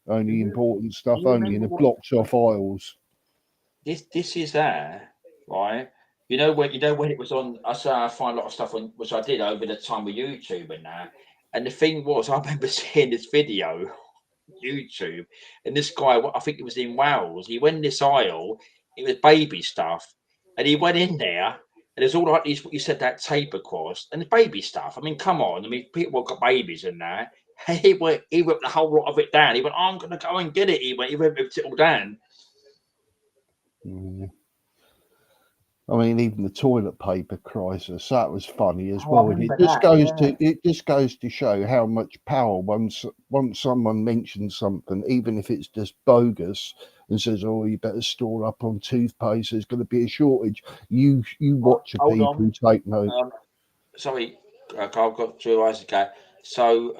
only Do important stuff you only, remember and it what blocked off aisles. this is there, right? When it was on. I find a lot of stuff on which I did over the time with YouTube and that. And the thing was, I remember seeing this video YouTube, and this guy, I think it was in Wales, he went in this aisle, it was baby stuff, and he went in there, and there's all like these, what you said, that tape across, and the baby stuff. I mean, come on, I mean, people have got babies in there. He ripped the whole lot of it down. He went, I'm gonna go and get it. He ripped it all down. Mm. I mean, even the toilet paper crisis, that was funny as Oh, I well. And remember that. Yeah. it just goes to show how much power once someone mentions something, even if it's just bogus, and says, "Oh, you better store up on toothpaste. There's going to be a shortage." You watch the Hold people on. who take note. Sorry, I've got to realise okay. So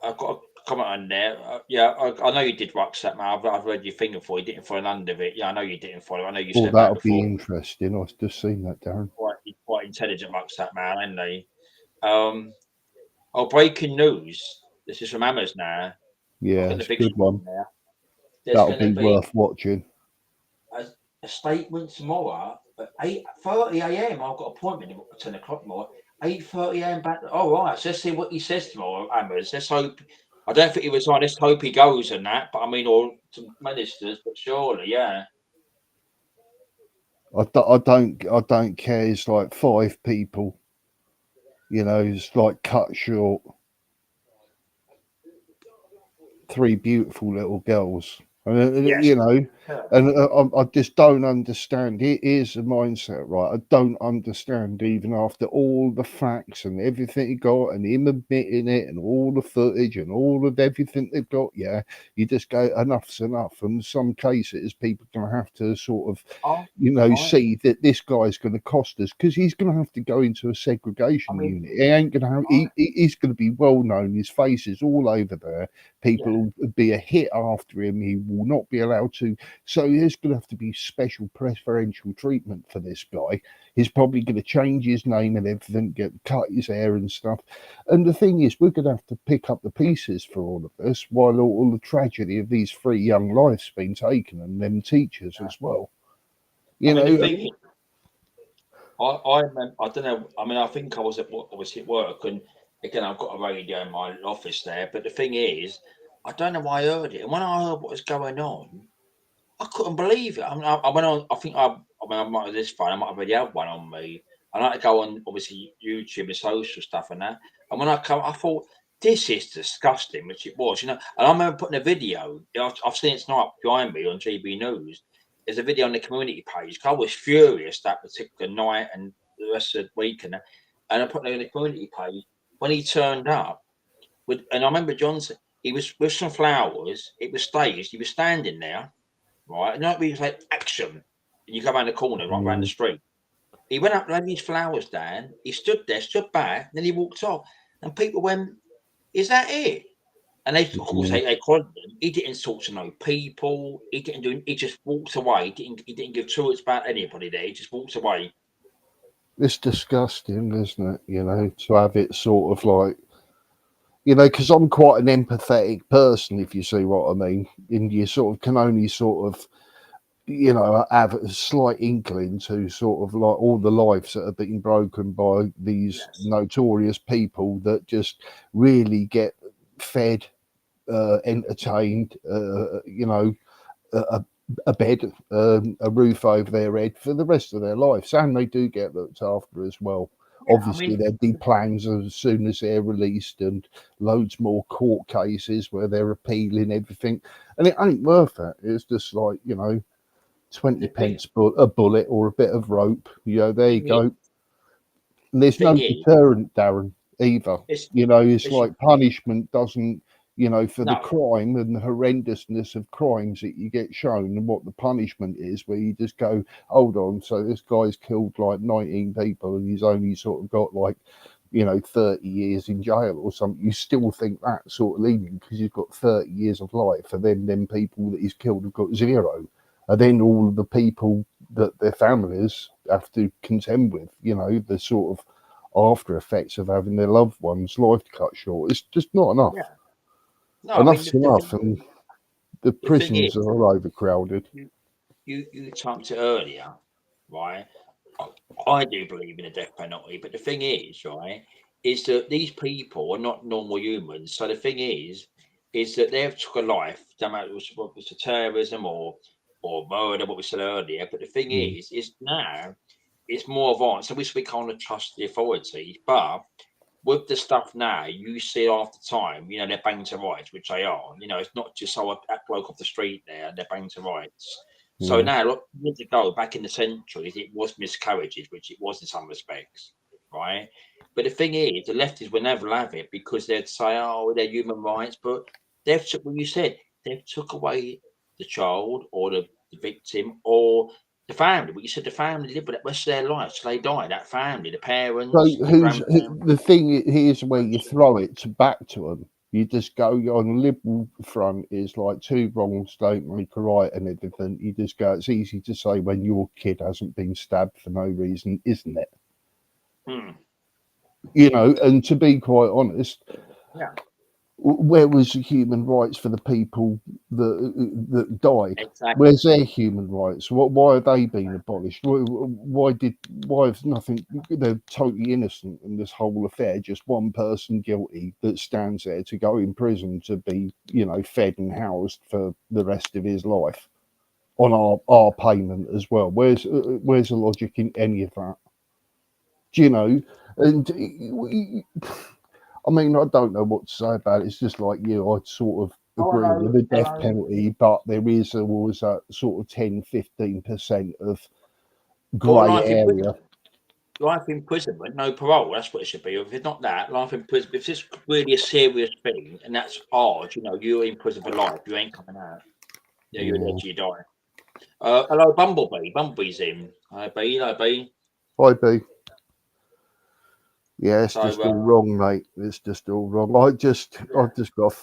I've got a comment on there. Yeah, I know you did rucksack, man. I've read your thing before. You didn't follow none of it. Yeah, I know you didn't follow. I know you Oh, said that that'll be before. interesting. I've just seen that, Darren. Quite intelligent rucksack, man, ain't they? Breaking news. This is from Hammers now. I'll Yeah, get the it's a picture good one. on there. There's That'll going to be be worth watching. a statement tomorrow at 8:30 a.m. I've got an appointment at 10 o'clock tomorrow. 8:30 a.m. back. All right, so let's see what he says tomorrow, Hammers. Let's hope. I don't think he was on. Let's hope he goes and that. But I mean, all some ministers, but surely, yeah. I don't care. It's like 5 people. You know, it's like cut short. 3 beautiful little girls. And, Yes. you know, and I just don't understand. It is a mindset, right? I don't understand, even after all the facts and everything he got, and him admitting it, and all the footage and all of everything they've got. Yeah, you just go, enough's enough. And in some cases, people are going to have to sort of, Oh, you know, right. see that this guy's going to cost us, because he's going to have to go into a segregation unit. He ain't going to have. He's going to be well known. His face is all over there. People will be a hit after him. He will not be allowed to. So there's going to have to be special preferential treatment for this guy. He's probably going to change his name and everything, cut his hair and stuff. And the thing is, we're going to have to pick up the pieces for all of this, while all the tragedy of these 3 young lives been taken, and them teachers as well. You I mean, know, the thing is, I don't know. I mean, I think I was obviously at work, and again, I've got a radio in my office there. But the thing is, I don't know why I heard it, and when I heard what was going on, I couldn't believe it. I mean, I went on. I mean, I might have this phone. I might have already had one on me. I like to go on, obviously, YouTube and social stuff and that. And when I come, I thought this is disgusting, which it was, you know. And I remember putting a video. I've seen it tonight behind me on GB News. There's a video on the community page. I was furious that particular night and the rest of the week and that. And I put it on the community page when he turned up. And I remember Johnson. He was with some flowers. It was staged. He was standing there, right? And like we say, action. And you go around the corner, right around the street. He went up, laid his flowers down. He stood there, stood back, then he walked off. And people went, "Is that it?" And they, of course, they called him. He didn't talk to no people. He didn't do. He just walked away. He didn't give two words about anybody there. He just walked away. it's disgusting, isn't it? You know, to have it sort of like, you know, because I'm quite an empathetic person, if you see what I mean. And you sort of can only sort of, you know, have a slight inkling to sort of like all the lives that are being broken by these notorious people that just really get fed, entertained, you know, a bed, a roof over their head for the rest of their lives, and they do get looked after as well. Yeah, I Obviously, mean, there'd be plans as soon as they're released, and loads more court cases where they're appealing everything, and it ain't worth it. It's just like, you know, 20 the thing, pence a bullet or a bit of rope. You know, there you thing is, go. And there's no thing is, deterrent, Darren, either. it's, You know, it's it's like punishment doesn't, you know, for the no. crime and the horrendousness of crimes that you get shown, and what the punishment is, where you just go, hold on, so this guy's killed like 19 people and he's only sort of got like, you know, 30 years in jail or something. You still think that sort of lenient because he's got 30 years of life, and then them people that he's killed have got 0. And then all of the people that their families have to contend with, you know, the sort of after effects of having their loved one's life cut short. It's just not enough. Yeah. No, I mean, Enough's enough, and the the thing is, prisons are overcrowded. you touched it earlier, right? I do believe in the death penalty, but the thing is, right, is that these people are not normal humans. So the thing is that they've took a life, no matter what was terrorism or murder, what we said earlier. But the thing Mm. is now it's more advanced. So we can't trust the authorities, but with the stuff now, you see after time, you know, they're banged to rights, which they are. You know, it's not just that bloke off the street there, they're banged to rights. So Yeah. now, look, years ago, back in the centuries, it was miscarriages, which it was in some respects, right? But the thing is, the lefties will never have it because they'd say, "Oh, they're human rights," but they've took what you said. They've took away the child or the victim or the family. What you said, the family live with the rest of their life, so they die. That family, the So parents, the grandparents. the thing? Here's where you throw it back to them. You just go on the liberal front is like two wrongs don't make a right and everything. You just go. It's easy to say when your kid hasn't been stabbed for no reason, isn't it? Hmm. You know, and to be quite honest, Yeah, where was the human rights for the people that died? exactly. Where's their human rights? Why are they being abolished? Why have nothing? They're totally innocent in this whole affair. Just one person guilty that stands there to go in prison to be, you know, fed and housed for the rest of his life on our payment as well. Where's the logic in any of that? Do you know? And I mean, I don't know what to say about it. It's just like you, I'd sort of Oh, I agree with know, the I death know. penalty, but there is always a sort of 10-15% of Or grey area. life imprisonment, no parole. That's what it should be. If it's not that, life imprisonment. If it's really a serious thing and that's hard, you know, you're in prison for life. You ain't coming out. Yeah, you're there Yeah. till you die. Hello, Bumblebee. Bumblebee's in. Hi, B. Hello, B. Hi, B. Yeah, it's So, just all wrong, mate. It's just all wrong. I've just got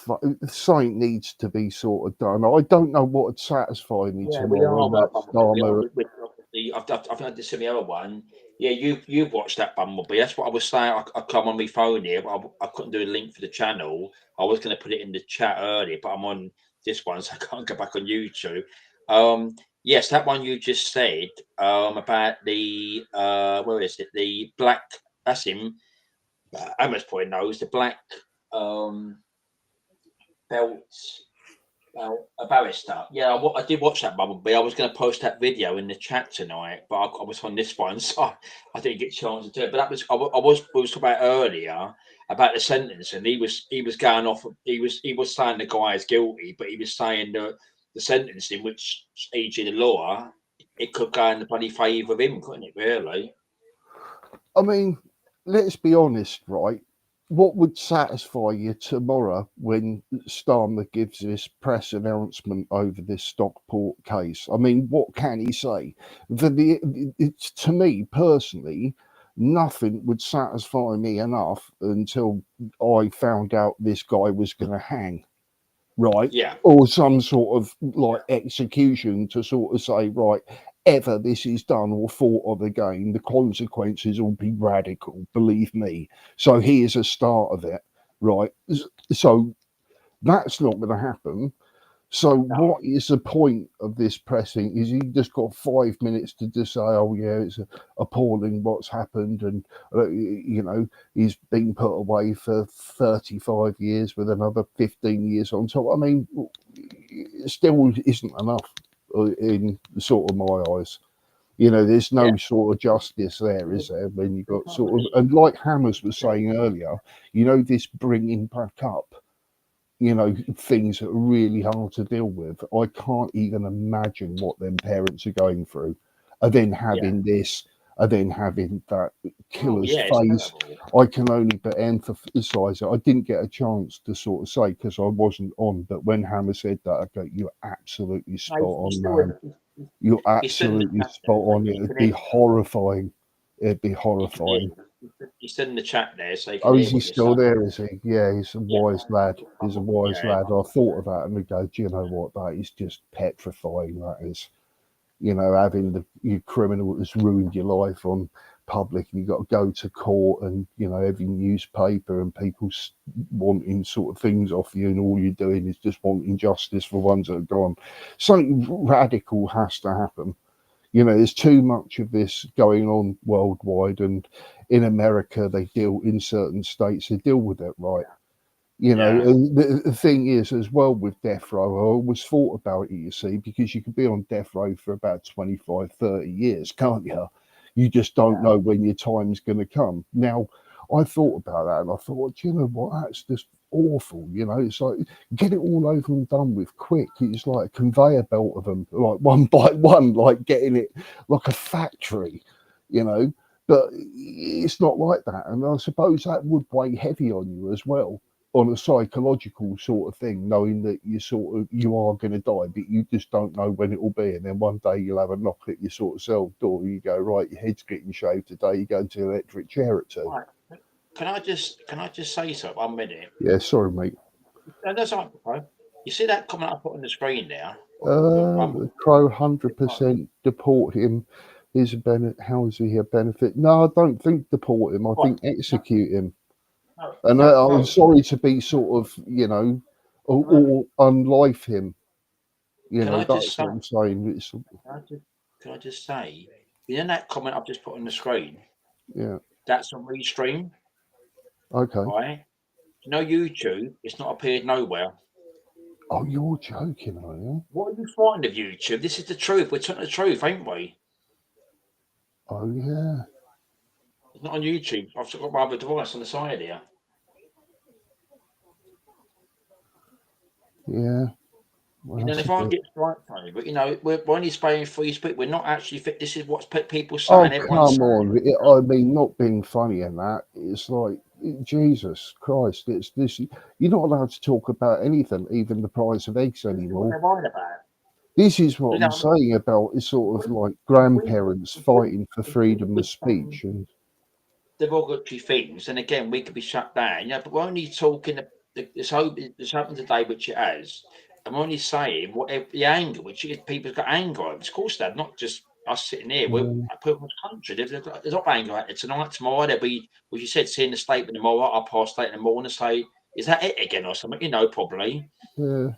something needs to be sort of done. I don't know what would satisfy me yeah, we tomorrow. are, And that's Bumblebee. We are. Dharma. I've had this in the other one. Yeah, you've watched that Bumblebee. That's what I was saying. I come on my phone here, but I couldn't do a link for the channel. I was going to put it in the chat earlier, but I'm on this one, so I can't go back on YouTube. Yes, that one you just said about the where is it? The black. That's him. Amos probably knows the black um, belt. Well, a barrister. Yeah, I did watch that Bumblebee. I was going to post that video in the chat tonight, but I was on this one, so I didn't get a chance to do it. But that was we was talking about earlier about the sentence, and he was going off. He was saying the guy is guilty, but he was saying the sentence in which E.G. the law it could go in the bloody favour of him, couldn't it? Really? I mean, let's be honest, right? What would satisfy you tomorrow when Starmer gives this press announcement over this Stockport case? I mean, what can he say? It's to me personally, nothing would satisfy me enough until I found out this guy was going to hang, right? Yeah. Or some sort of like execution to sort of say, right, ever this is done or thought of again, the consequences will be radical, believe me. So here's a start of it, right? So that's not going to happen. So No. what is the point of this pressing? Is he just got 5 minutes to just say, oh yeah, it's appalling what's happened, and you know, he's been put away for 35 years with another 15 years on top? I mean, it still isn't enough in sort of my eyes. You know, there's no sort of justice there, is there? When you've got sort of, and like Hammers was saying earlier, you know, this bringing back up, you know, things that are really hard to deal with. I can't even imagine what them parents are going through. And then having this, and then having that killer's It's face. terrible. I can only but emphasise it. I didn't get a chance to sort of say because I wasn't on, but when Hammer said that, I go, you're absolutely spot on, man. You're absolutely spot on. It'd be horrifying. It'd be horrifying. He's still in the chat there, so you can Oh, hear is he what you're still saying. there? Is he? Yeah, he's a wise lad. He's a wise lad. I thought of that and I go, do you know what? That is just petrifying. That is, you know, having your criminal that's ruined your life on public, and you got to go to court, and you know, every newspaper and people wanting sort of things off you, and all you're doing is just wanting justice for ones that are gone. Something radical has to happen. You know, there's too much of this going on worldwide, and in America, they deal in certain states, they deal with it right. You know, and the thing is, as well, with death row, I always thought about it, you see, because you could be on death row for about 25, 30 years, can't you? You just don't know when your time's going to come. Now, I thought about that and I thought, do you know what? That's just awful. You know, it's like get it all over and done with quick. It's like a conveyor belt of them, like one by one, like getting it like a factory. You know, but it's not like that, and I suppose that would weigh heavy on you as well, on a psychological sort of thing, knowing that you are going to die, but you just don't know when it will be, and then one day you'll have a knock at your sort of cell door. You go, right, your head's getting shaved today. You go to the electric chair at 2. Right. Can I just say something? 1 minute. Yeah, sorry, mate. No, that's all right. You see that comment I put on the screen there? The Crow 100% deport him. How is he a benefit? No, I don't think deport him. I think execute him. No, And I'm sorry to be sort of, you know, or unlife him. You Can know, I that's just what I'm saying. It's, Can I just say, you know that comment I've just put on the screen? yeah, That's on Restream, okay. right? You know YouTube, it's not appeared nowhere. Oh, you're joking, are you? What are you frightened of YouTube? This is the truth. We're telling the truth, ain't we? Oh, yeah. It's not on YouTube. I've got my other device on the side here. Yeah. Well, You know, if I get strike funny, but you know, we're only spraying free speech. We're not actually fit. This is what's people saying. Oh, Everyone's come saying. on. I mean, not being funny and that. It's like, Jesus Christ. It's this. You're not allowed to talk about anything, even the price of eggs What anymore. they're worried about. This is what You I'm know, saying about it's sort of like grandparents fighting for freedom of speech. And derogatory things, and again, we could be shut down. You know, but we're only talking. It's happened today, which it has. I'm only saying whatever the anger, which is people's got anger over. Of course, they're not just us sitting here. We're people's country. There's not anger at it tonight. Tomorrow there'll be, as you said, seeing the statement tomorrow. I'll pass late in the morning. Say, is that it again or something? You know, probably. yeah.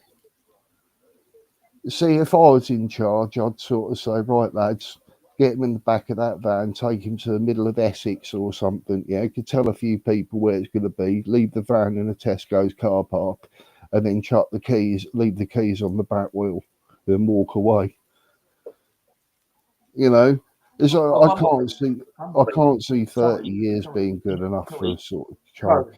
See, if I was in charge, I'd sort of say, right, lads, get him in the back of that van, take him to the middle of Essex or something. Yeah, you could tell a few people where it's going to be, leave the van in a Tesco's car park, and then chuck the keys, leave the keys on the back wheel, and walk away. You know, I can't see 30 years being good enough for a sort of child.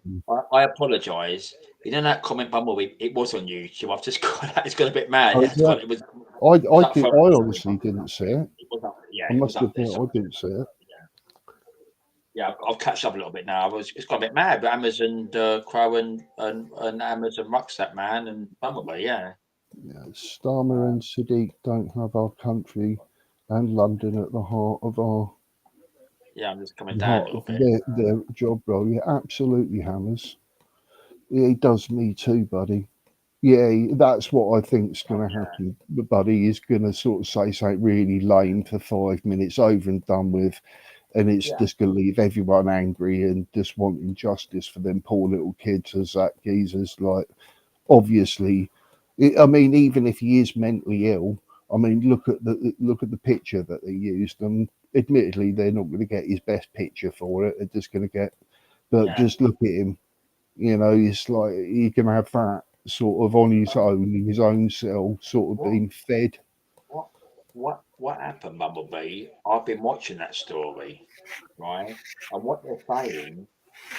I apologise. You know that comment, Bumblebee? It was on YouTube. I've just got that. It's got a bit mad. Oh, It was. I honestly didn't see it. I must admit, I didn't see it. Yeah, I'll catch up a little bit now. It's got a bit mad, but Amazon, Crow, and Amazon Rucksack Man and Bumblebee, yeah. Yeah, Starmer and Sadiq don't have our country and London at the heart of our Yeah, I'm just coming down a little bit. their job role. Yeah, absolutely, Hammers. Yeah, he does me too, buddy. Yeah, that's what I think's going to happen. The buddy is going to sort of say something really lame for 5 minutes, over and done with, and it's just going to leave everyone angry and just wanting justice for them poor little kids, as that geezer's like. Obviously, I mean, even if he is mentally ill, I mean, look at the picture that they used, and admittedly, they're not going to get his best picture for it. They're just going to get, but just look at him. You know, it's like he can have that sort of on his own, in his own cell, sort of being fed. What happened, Bumblebee? I've been watching that story, right? And what they're saying,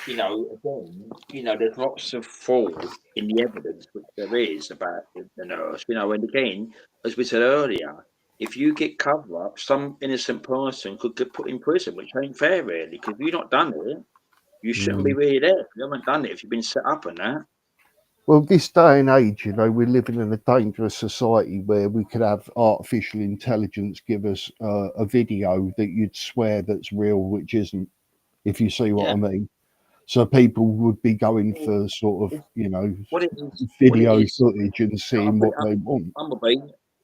you know, again, you know, there's lots of fraud in the evidence which there is about the nurse, you know, and again, as we said earlier, if you get cover up, some innocent person could get put in prison, which ain't fair, really, because if you've not done it, you shouldn't be really there. If you haven't done it, if you've been set up on that. Well, this day and age, you know, we're living in a dangerous society where we could have artificial intelligence give us a video that you'd swear that's real, which isn't, if you see what I mean. So people would be going for sort of, you know, video footage and seeing what they want.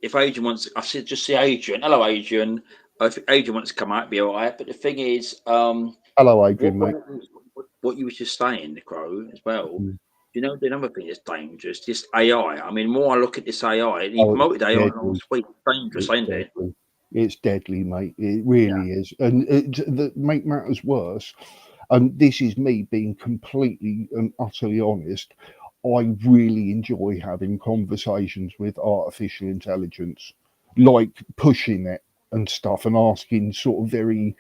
If Adrian wants, I said, just see Adrian. Hello, Adrian. If Adrian wants to come out, be all right. But the thing is, hello, Adrian, mate. What you were just saying, the Crow, as well. You know, the other thing is dangerous. This AI. I mean, more I look at this AI, he promoted AI last week. Dangerous, ain't it? It's deadly, mate. It really is. And that make matters worse. And this is me being completely and utterly honest. I really enjoy having conversations with artificial intelligence, like pushing it and stuff, and asking sort of very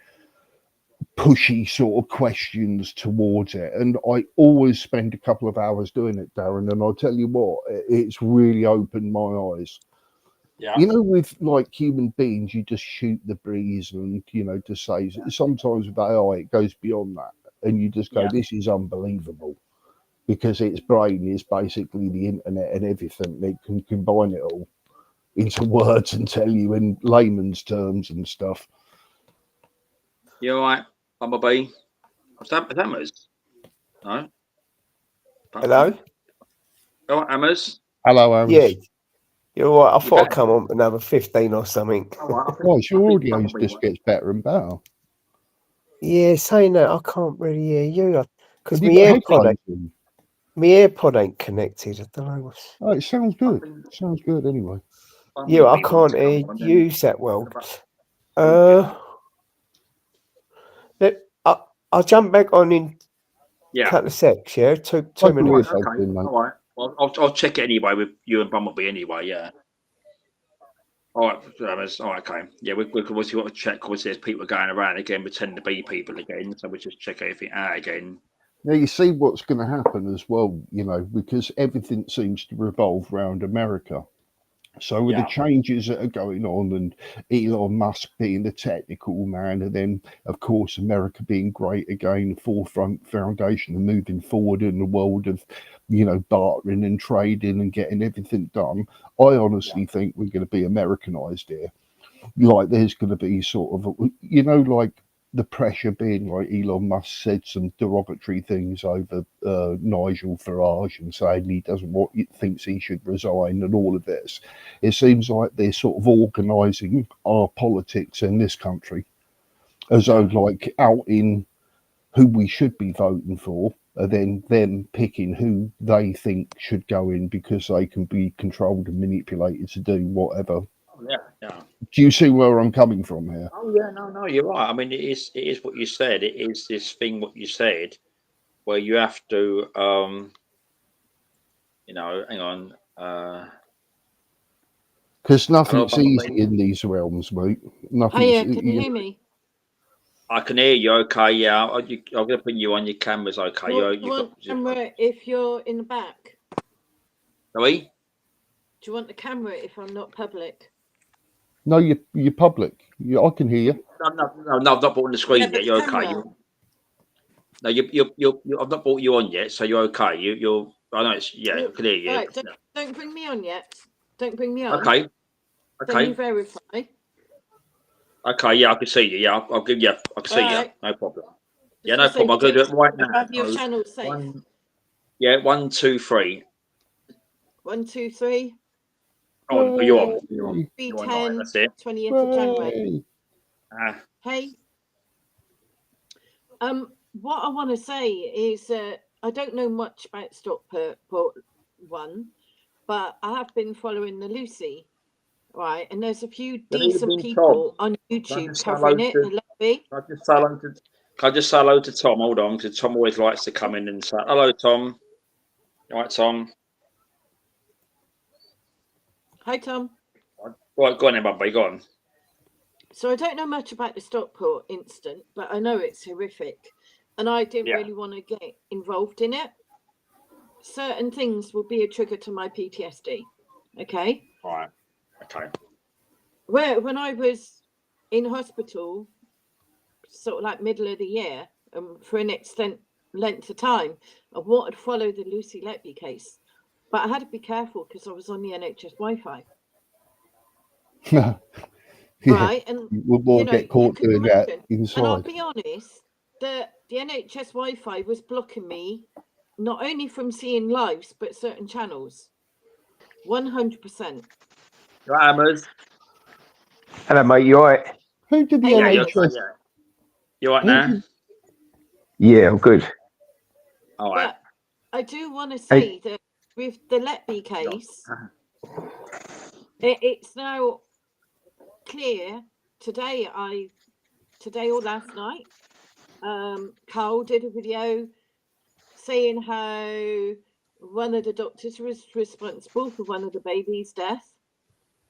pushy sort of questions towards it, and I always spend a couple of hours doing it, Darren, and I'll tell you what, it's really opened my eyes. Yeah. You know, with like human beings, you just shoot the breeze, and you know, to say sometimes with AI it goes beyond that, and you just go, Yeah. this is unbelievable, because its brain is basically the internet and everything. It can combine it all into words and tell you in layman's terms and stuff. You all right, Bumblebee? Is that Hammers? No. Hello? Oh, Hammers. Hello, Aaron. Yeah. You're all right. I You thought I'd back? come on with another 15 or something. All right, I think- Nice, your I think audio Bumblebee just won. gets better and better. Yeah, saying that, I can't really hear you because Have my you got AirPod, headphones in? my AirPod ain't connected. I don't know what's. Oh, it sounds I good. think Sounds good anyway. Yeah, I Bumblebee wants can't to come on, then use that well. what about- I'll jump back on in a Yeah. couple of secs, yeah? Two I can minutes. hear Okay. something, mate. All right. Well, I'll check it anyway with you and Bumblebee anyway. Yeah. All right, Hammers. All right, okay. Yeah, we obviously want to check because there's people going around again, pretending to be people again. So we just check everything out again. Now you see what's going to happen as well, you know, because everything seems to revolve around America. So with Yeah. the changes that are going on, and Elon Musk being the technical man, and then of course America being great again, forefront foundation and moving forward in the world of, you know, bartering and trading and getting everything done. I honestly think we're going to be Americanized here. Like there's going to be sort of, you know, like the pressure being like Elon Musk said some derogatory things over Nigel Farage and saying he doesn't want, thinks he should resign and all of this. It seems like they're sort of organising our politics in this country as though like outing who we should be voting for, and then them picking who they think should go in because they can be controlled and manipulated to do whatever. Yeah. Do you see where I'm coming from here? Oh yeah, no, you're right. I mean, it is what you said. It is this thing what you said, where you have to, you know, hang on. Because nothing's Hello, easy Bumblebee. in these realms, mate. Hiya, Nothing's. can you hear me? I can hear you. Okay, yeah. I'm going to put you on your cameras. Okay, Do you you want the camera if you're in the back? Sorry? Do you want the camera if I'm not public? No, you're public. I can hear you. No, I've not brought on the screen Yeah, but yet. You're okay. camera. No, I've not brought you on yet, so you're okay. You're. I know it's. Yeah, I can hear you. Right, don't bring me on yet. Don't bring me on. Okay. Then you Okay. verify. Okay. Yeah, I can see you. Yeah, I'll give you. I can see you. Alright. No problem. Just Yeah, no for problem. I'll go do it safety, right now. have your So, channel safe. Yeah, 1, 2, 3. 1, 2, 3. Oh, you're on. You're on. 3, You're on 10, live. That's it. 20th of January. Hey. Hey. What I want to say is I don't know much about Stockport 1, but I have been following the Lucy, right? And there's a few Good decent evening, people Tom. on Can I YouTube just covering say it. hello The lobby. Can I just say hello to Tom? Hold on, because Tom always likes to come in and say hello, Tom. All right, Tom. Hi, Tom. Right, go on then, Bubby. Go on. So I don't know much about the Stockport incident, but I know it's horrific, and I didn't really want to get involved in it. Certain things will be a trigger to my PTSD. Okay. All right. Okay. When I was in hospital, sort of like middle of the year, for an length of time, I wanted to follow the Lucy Letby case, but I had to be careful because I was on the NHS Wi-Fi. Yeah. Right, and We'll get caught doing that inside. And I'll be honest, the NHS Wi-Fi was blocking me not only from seeing lives but certain channels. 100%. Right, Hammers. Hello, mate. You all right? Who did the Hey, Yeah, NHS? you all right now? Yeah, I'm good. All right. But I do want to say that with the Letby case, it's now clear today or last night, Carl did a video saying how one of the doctors was responsible for one of the baby's death,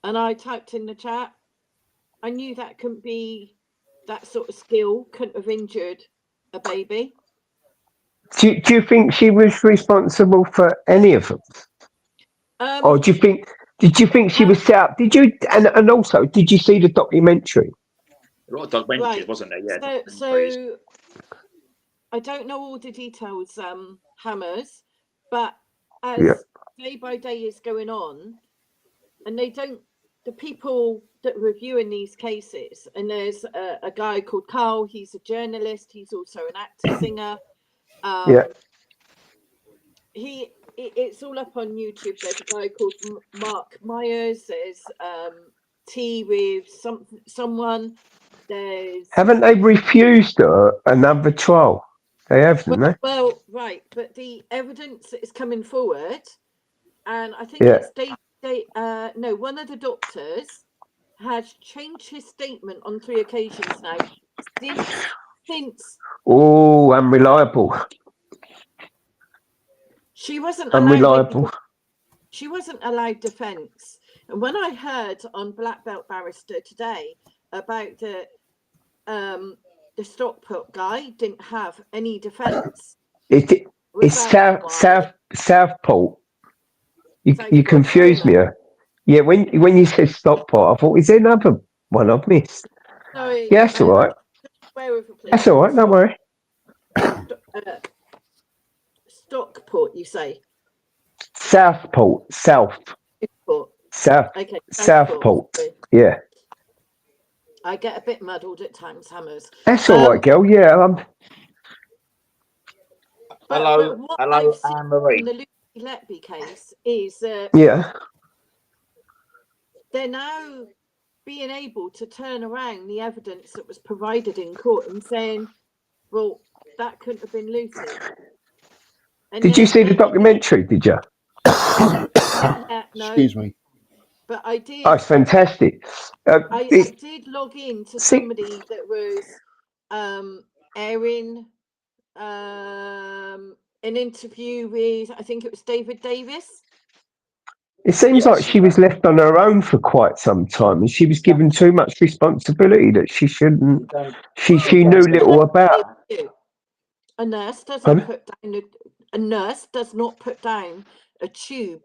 and I typed in the chat, I knew that couldn't be that sort of skill couldn't have injured a baby. Do you think she was responsible for any of them? Or did you think she was set up? Did you, and also, did you see the documentary? A lot of documentaries, Right. wasn't there? Yeah. So I don't know all the details, Hammers, but as day by day is going on, and the people that are reviewing these cases, and there's a guy called Carl, he's a journalist, he's also an actor, singer. It's all up on YouTube. There's a guy called Mark Myers. There's tea with someone. Haven't they refused another trial? They haven't, they? Well, right, but the evidence is coming forward, and I think it's one of the doctors has changed his statement on 3 occasions now. Since unreliable. She wasn't unreliable. She wasn't allowed defence. And when I heard on Black Belt Barrister today about the Stockport guy didn't have any defence. It's Southport. You confused me. Yeah, when you said Stockport, I thought, is there another one I've missed? Sorry, yeah, that's all right. That's all right, don't worry. Stockport, you say? Southport. Okay, Southport. Yeah. I get a bit muddled at times, Hammers. That's all right, girl. Yeah. Hello, Anne-Marie. In the Lucy Letby case is they're now being able to turn around the evidence that was provided in court and saying, well, that couldn't have been Lucy. And did you see the documentary? Did you? No. Excuse me. But I did. Oh, it's fantastic. I did log in to somebody that was airing an interview with, I think it was David Davis. It seems like she was left on her own for quite some time, and she was given too much responsibility that she shouldn't. She knew little about. A nurse doesn't put down a nurse does not put down a tube,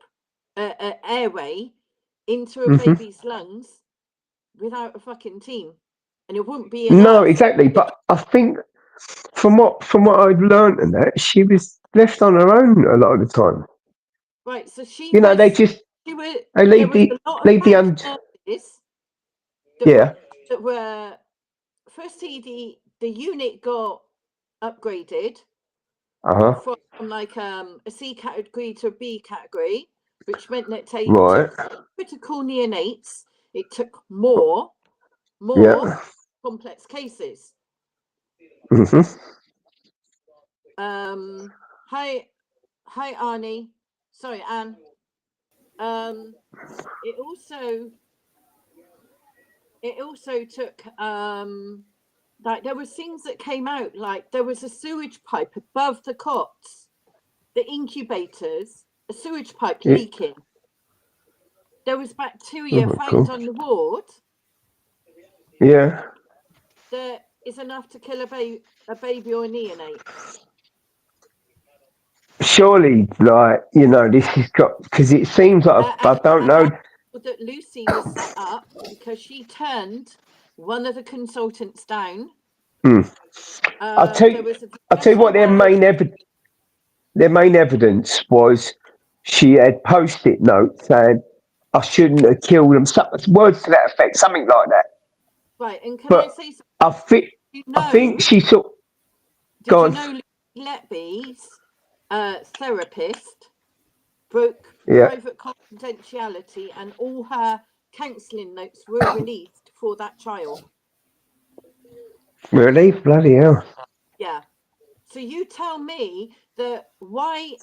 an airway into a baby's lungs without a fucking team, and it wouldn't be enough. No, exactly. But I think from what I've learned in that, she was left on her own a lot of the time. Right, so she. You know, they leave the that were firstly the unit got upgraded from like a C category to a B category, which meant that they took critical neonates. It took more complex cases. Hi Arnie. Sorry, Anne. It also took like there were things that came out, like there was a sewage pipe above the cots, the incubators, a sewage pipe leaking. There was bacteria found on the ward. Yeah. That is enough to kill a baby or a neonate. Surely, like, you know, this has got, because it seems like I don't know. That Lucy was set up because she turned one of the consultants down. I'll tell you what their main evidence was. She had post-it notes saying, I shouldn't have killed them. Words to that effect, something like that. Right, and I say something? I think she sort of... Did you know Lucy Letby's therapist broke private confidentiality, and all her counselling notes were released for that child? Really? Bloody hell. Yeah. So you tell me that why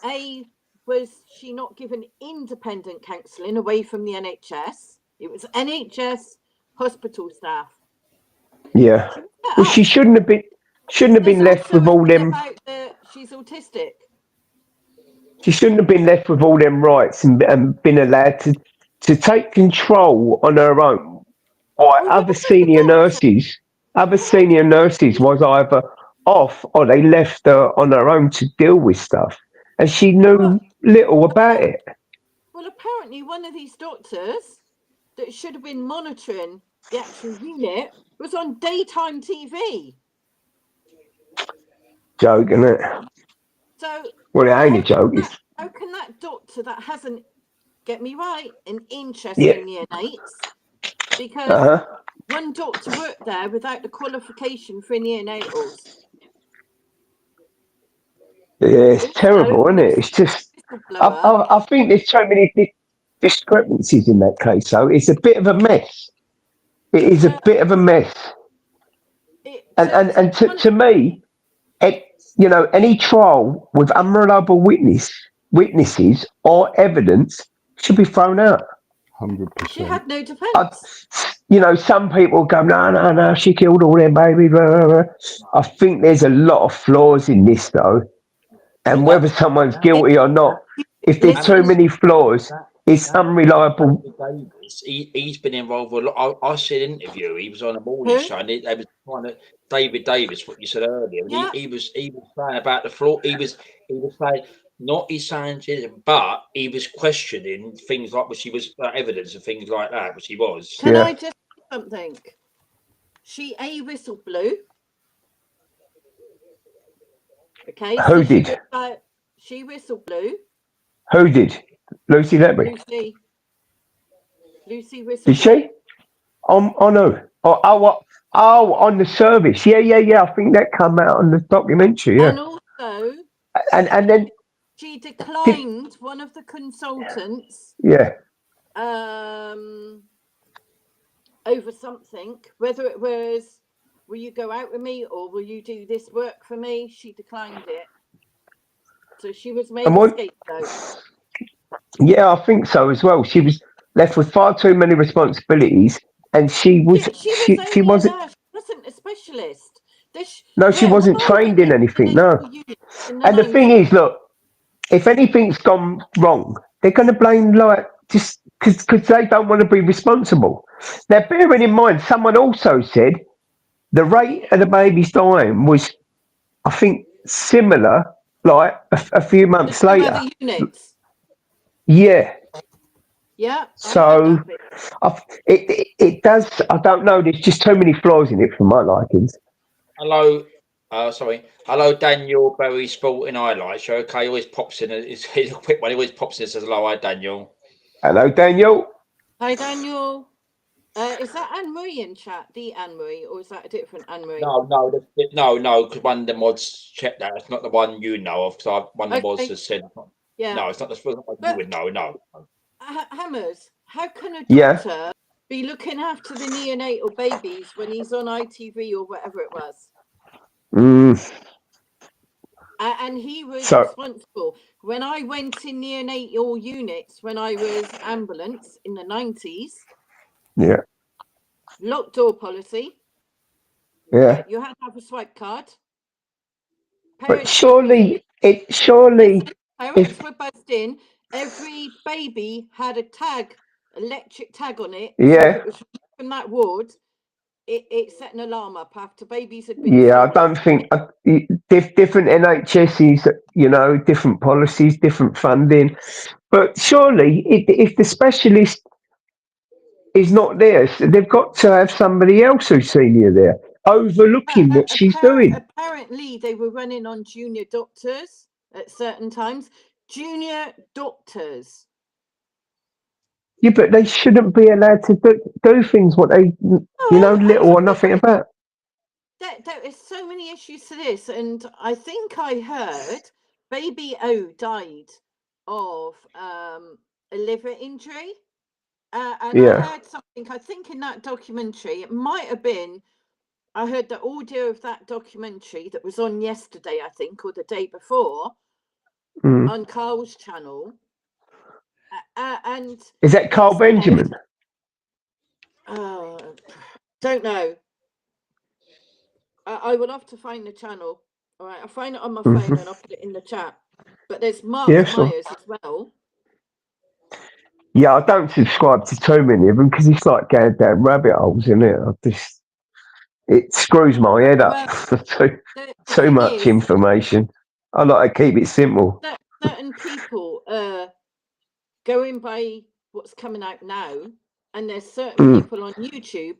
was she not given independent counselling away from the NHS? It was NHS hospital staff. Yeah. Well, she shouldn't have been left with all them. She's autistic. She shouldn't have been left with all them rights and been allowed to take control on her own by other senior nurses. other senior nurses was either off or they left her on her own to deal with stuff, and she knew little about it. Well, apparently one of these doctors that should have been monitoring the actual unit was on daytime TV. Joke, isn't it? So, Well, it ain't a joke. how can that doctor that hasn't, get me right, an interest Yeah. in neonates, because Uh-huh. one doctor worked there without the qualification for neonatals. Yeah, it's terrible, isn't it? It's just, Whistleblower. I think there's so many discrepancies in that case, though. It's a bit of a mess. It is a bit of a mess. And to me, any trial with unreliable witnesses or evidence should be thrown out. 100%. She had no defence. Some people go, no, she killed all them babies. Blah, blah, blah. I think there's a lot of flaws in this, though. And whether someone's guilty or not, if there's too many flaws, it's unreliable. He's been involved with a lot. I said an interview. He was on a morning show, and they was trying to David Davis, what you said earlier. Yeah. He was saying about the flaw. He was saying not he's saying, but he was questioning things like which he was evidence and things like that, which he was. Can I just say something? She whistle blew. Okay. Who did? She whistle blew. Who did? Lucy Letby. Lucy whistle. Did she? On who? On the service. Yeah. I think that came out on the documentary. Yeah. And also, and then she declined one of the consultants. Yeah. Over something, whether it was, will you go out with me or will you do this work for me? She declined it. So she was made a scapegoat. Yeah, I think so as well. She was left with far too many responsibilities, and she wasn't. She wasn't a specialist. She wasn't trained in anything. No. And the thing is, look, if anything's gone wrong, they're going to blame just because they don't want to be responsible. Now, bearing in mind, someone also said the rate of the babies dying was, I think, similar, like a few months later. Units. Yeah. Yeah. So it does. I don't know. There's just too many flaws in it for my likings. Hello. Hello, Daniel Berry Sporting Highlights. Okay, always pops in. It's a quick one. He always pops in and says hello. Hi, Daniel. Hello, Daniel. Hi, Daniel. Is that Anne Marie in chat? The Anne Marie, or is that a different Anne Marie? No. Because one of the mods checked that. It's not the one you know of. Because one of the mods has said, yeah. No, it's not the one you would know. No. Hammers. How can a doctor be looking after the neonatal babies when he's on ITV or whatever it was? And he was responsible. When I went in neonatal units, when I was ambulance in the 90s, locked door policy. Yeah. You had to have a swipe card. But surely. Parents were buzzed in. Every baby had a tag, electric tag on it. Yeah. So if it was from that ward, it set an alarm up after babies had been. Yeah, I don't think different NHSs, different policies, different funding. But surely, if the specialist is not there, so they've got to have somebody else who's senior there, overlooking what she's doing. Apparently, they were running on junior doctors at certain times. Junior doctors. Yeah, but they shouldn't be allowed to do things what they, little or nothing about. There is so many issues to this, and I think I heard Baby O died of a liver injury. And I heard something, I think in that documentary, it might have been, I heard the audio of that documentary that was on yesterday, I think, or the day before, on Carl's channel. And is that Carl Benjamin? Don't know. I will have to find the channel. All right, I'll find it on my phone and I'll put it in the chat. But there's Mark Myers as well. Yeah, I don't subscribe to too many of them because it's like going down rabbit holes, isn't it? It screws my head up. Well, too, the too thing much is, information. I like to keep it simple. certain people going by what's coming out now, and there's certain people on YouTube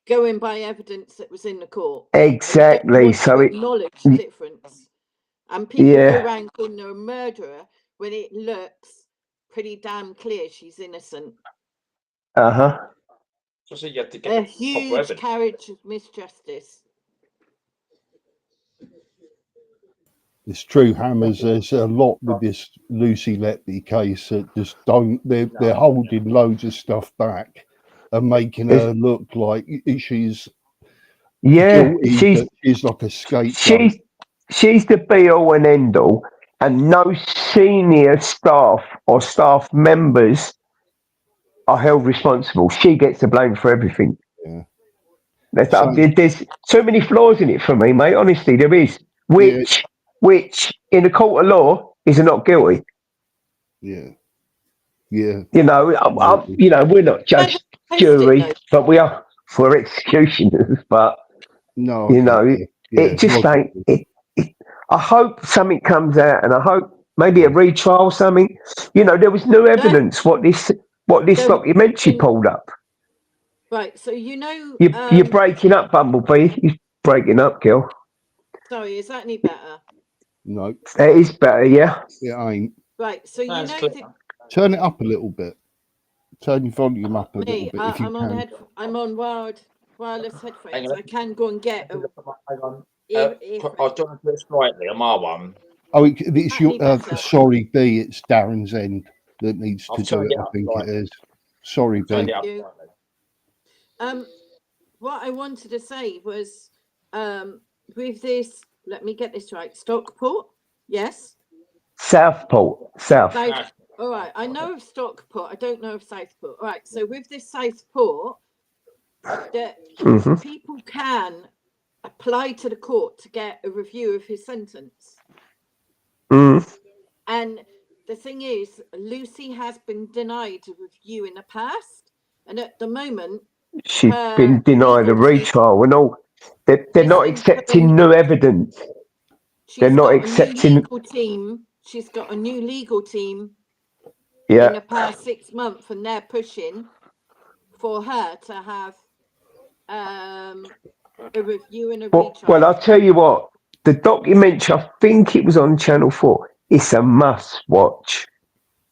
going by evidence that was in the court. Exactly. So it acknowledge the difference, and people Yeah. go around calling her a murderer when it looks pretty damn clear she's innocent. uh-huh. So you have to get A the proper huge evidence. carriage of misjustice. It's true, Hammers. There's a lot with this Lucy Letby case that just don't. They're holding loads of stuff back and making her look like she's guilty, but she's like a scapegoat. She's the be all and end all, and no senior staff or staff members are held responsible. She gets the blame for everything. Yeah. There's so many flaws in it for me, mate. Honestly, there is. Which in a court of law is not guilty. Yeah. Yeah. You know, we're not judge, jury, but we're executioners. But no, it just ain't. I hope something comes out, and I hope maybe a retrial, something. There was no evidence what this documentary pulled up. Right, so you're breaking up, Bumblebee. You're breaking up, Gil. Sorry, is that any better? No, it is better. Yeah, it ain't. Right, so turn it up a little bit. Turn your volume up a little bit if you can. I'm on wireless headphones. I can go and get. I'll do it slightly on my one. Oh, it's your. Sorry, B. It's Darren's end that needs to do it. I think it is. Sorry, B. What I wanted to say was, with this, let me get this right. Stockport, yes. Southport. All right, I know of Stockport. I don't know of Southport. All right, so with this Southport, that people can apply to the court to get a review of his sentence. And the thing is, Lucy has been denied a review in the past, and at the moment, she's been denied a retrial and all. They're not accepting new evidence. They're not accepting. She's got a new legal team in the past 6 months, and they're pushing for her to have a review and a retrial. Well, I'll tell you what. The documentary, I think it was on Channel 4. It's a must watch.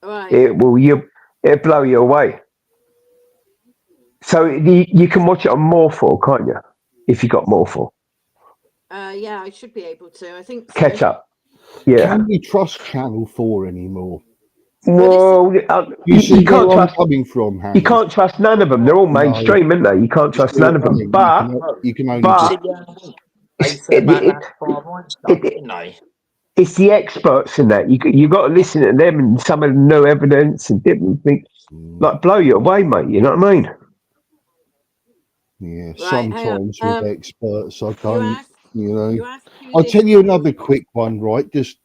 Right. It'll blow you away. So you can watch it on Morphle, can't you? If you got Morphle. Yeah, I should be able to. I think so. Catch up. Yeah. Can we trust Channel 4 anymore? Well, you can't trust. Coming from, you can't trust none of them. They're all mainstream, aren't they? You can't trust none of them. But you can only. It's the experts in that. You got to listen to them, and some of them know evidence and different things. Like blow you away, mate. You know what I mean? Yeah, Right, sometimes with experts, I don't. I'll tell you another quick one, right? Just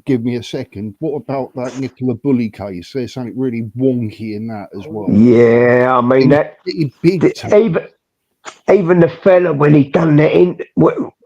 give me a second. What about that Nicola Bulley case? There's something really wonky in that as well. Yeah, I mean even the fella when he done that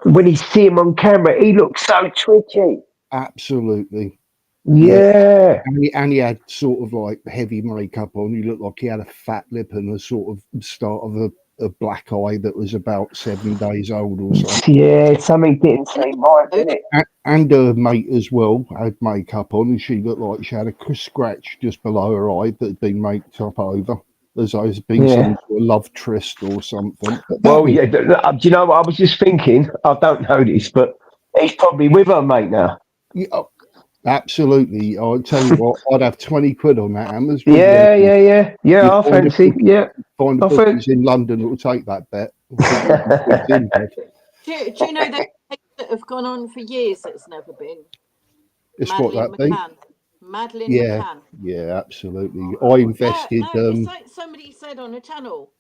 when he see him on camera, he looked so twitchy. Absolutely. Yeah. And he had sort of like heavy makeup on. He looked like he had a fat lip and a sort of start of a black eye that was about 7 days old or something. Yeah, something didn't seem right, did it? And her mate as well had makeup on, and she looked like she had a scratch just below her eye that had been made up over. As though it's been some sort of love tryst or something. Well, yeah. Do you know what I was just thinking? I don't know this, but he's probably with her mate now. Yeah, absolutely. I'll tell you what, I'd have 20 quid on that, Hammers. Yeah. I fancy. Find a bookies in London that will take that bet. Do you know that have gone on for years that's never been? It's what that be? Madeleine McCann. Yeah, absolutely. I invested. It's like somebody said on a channel,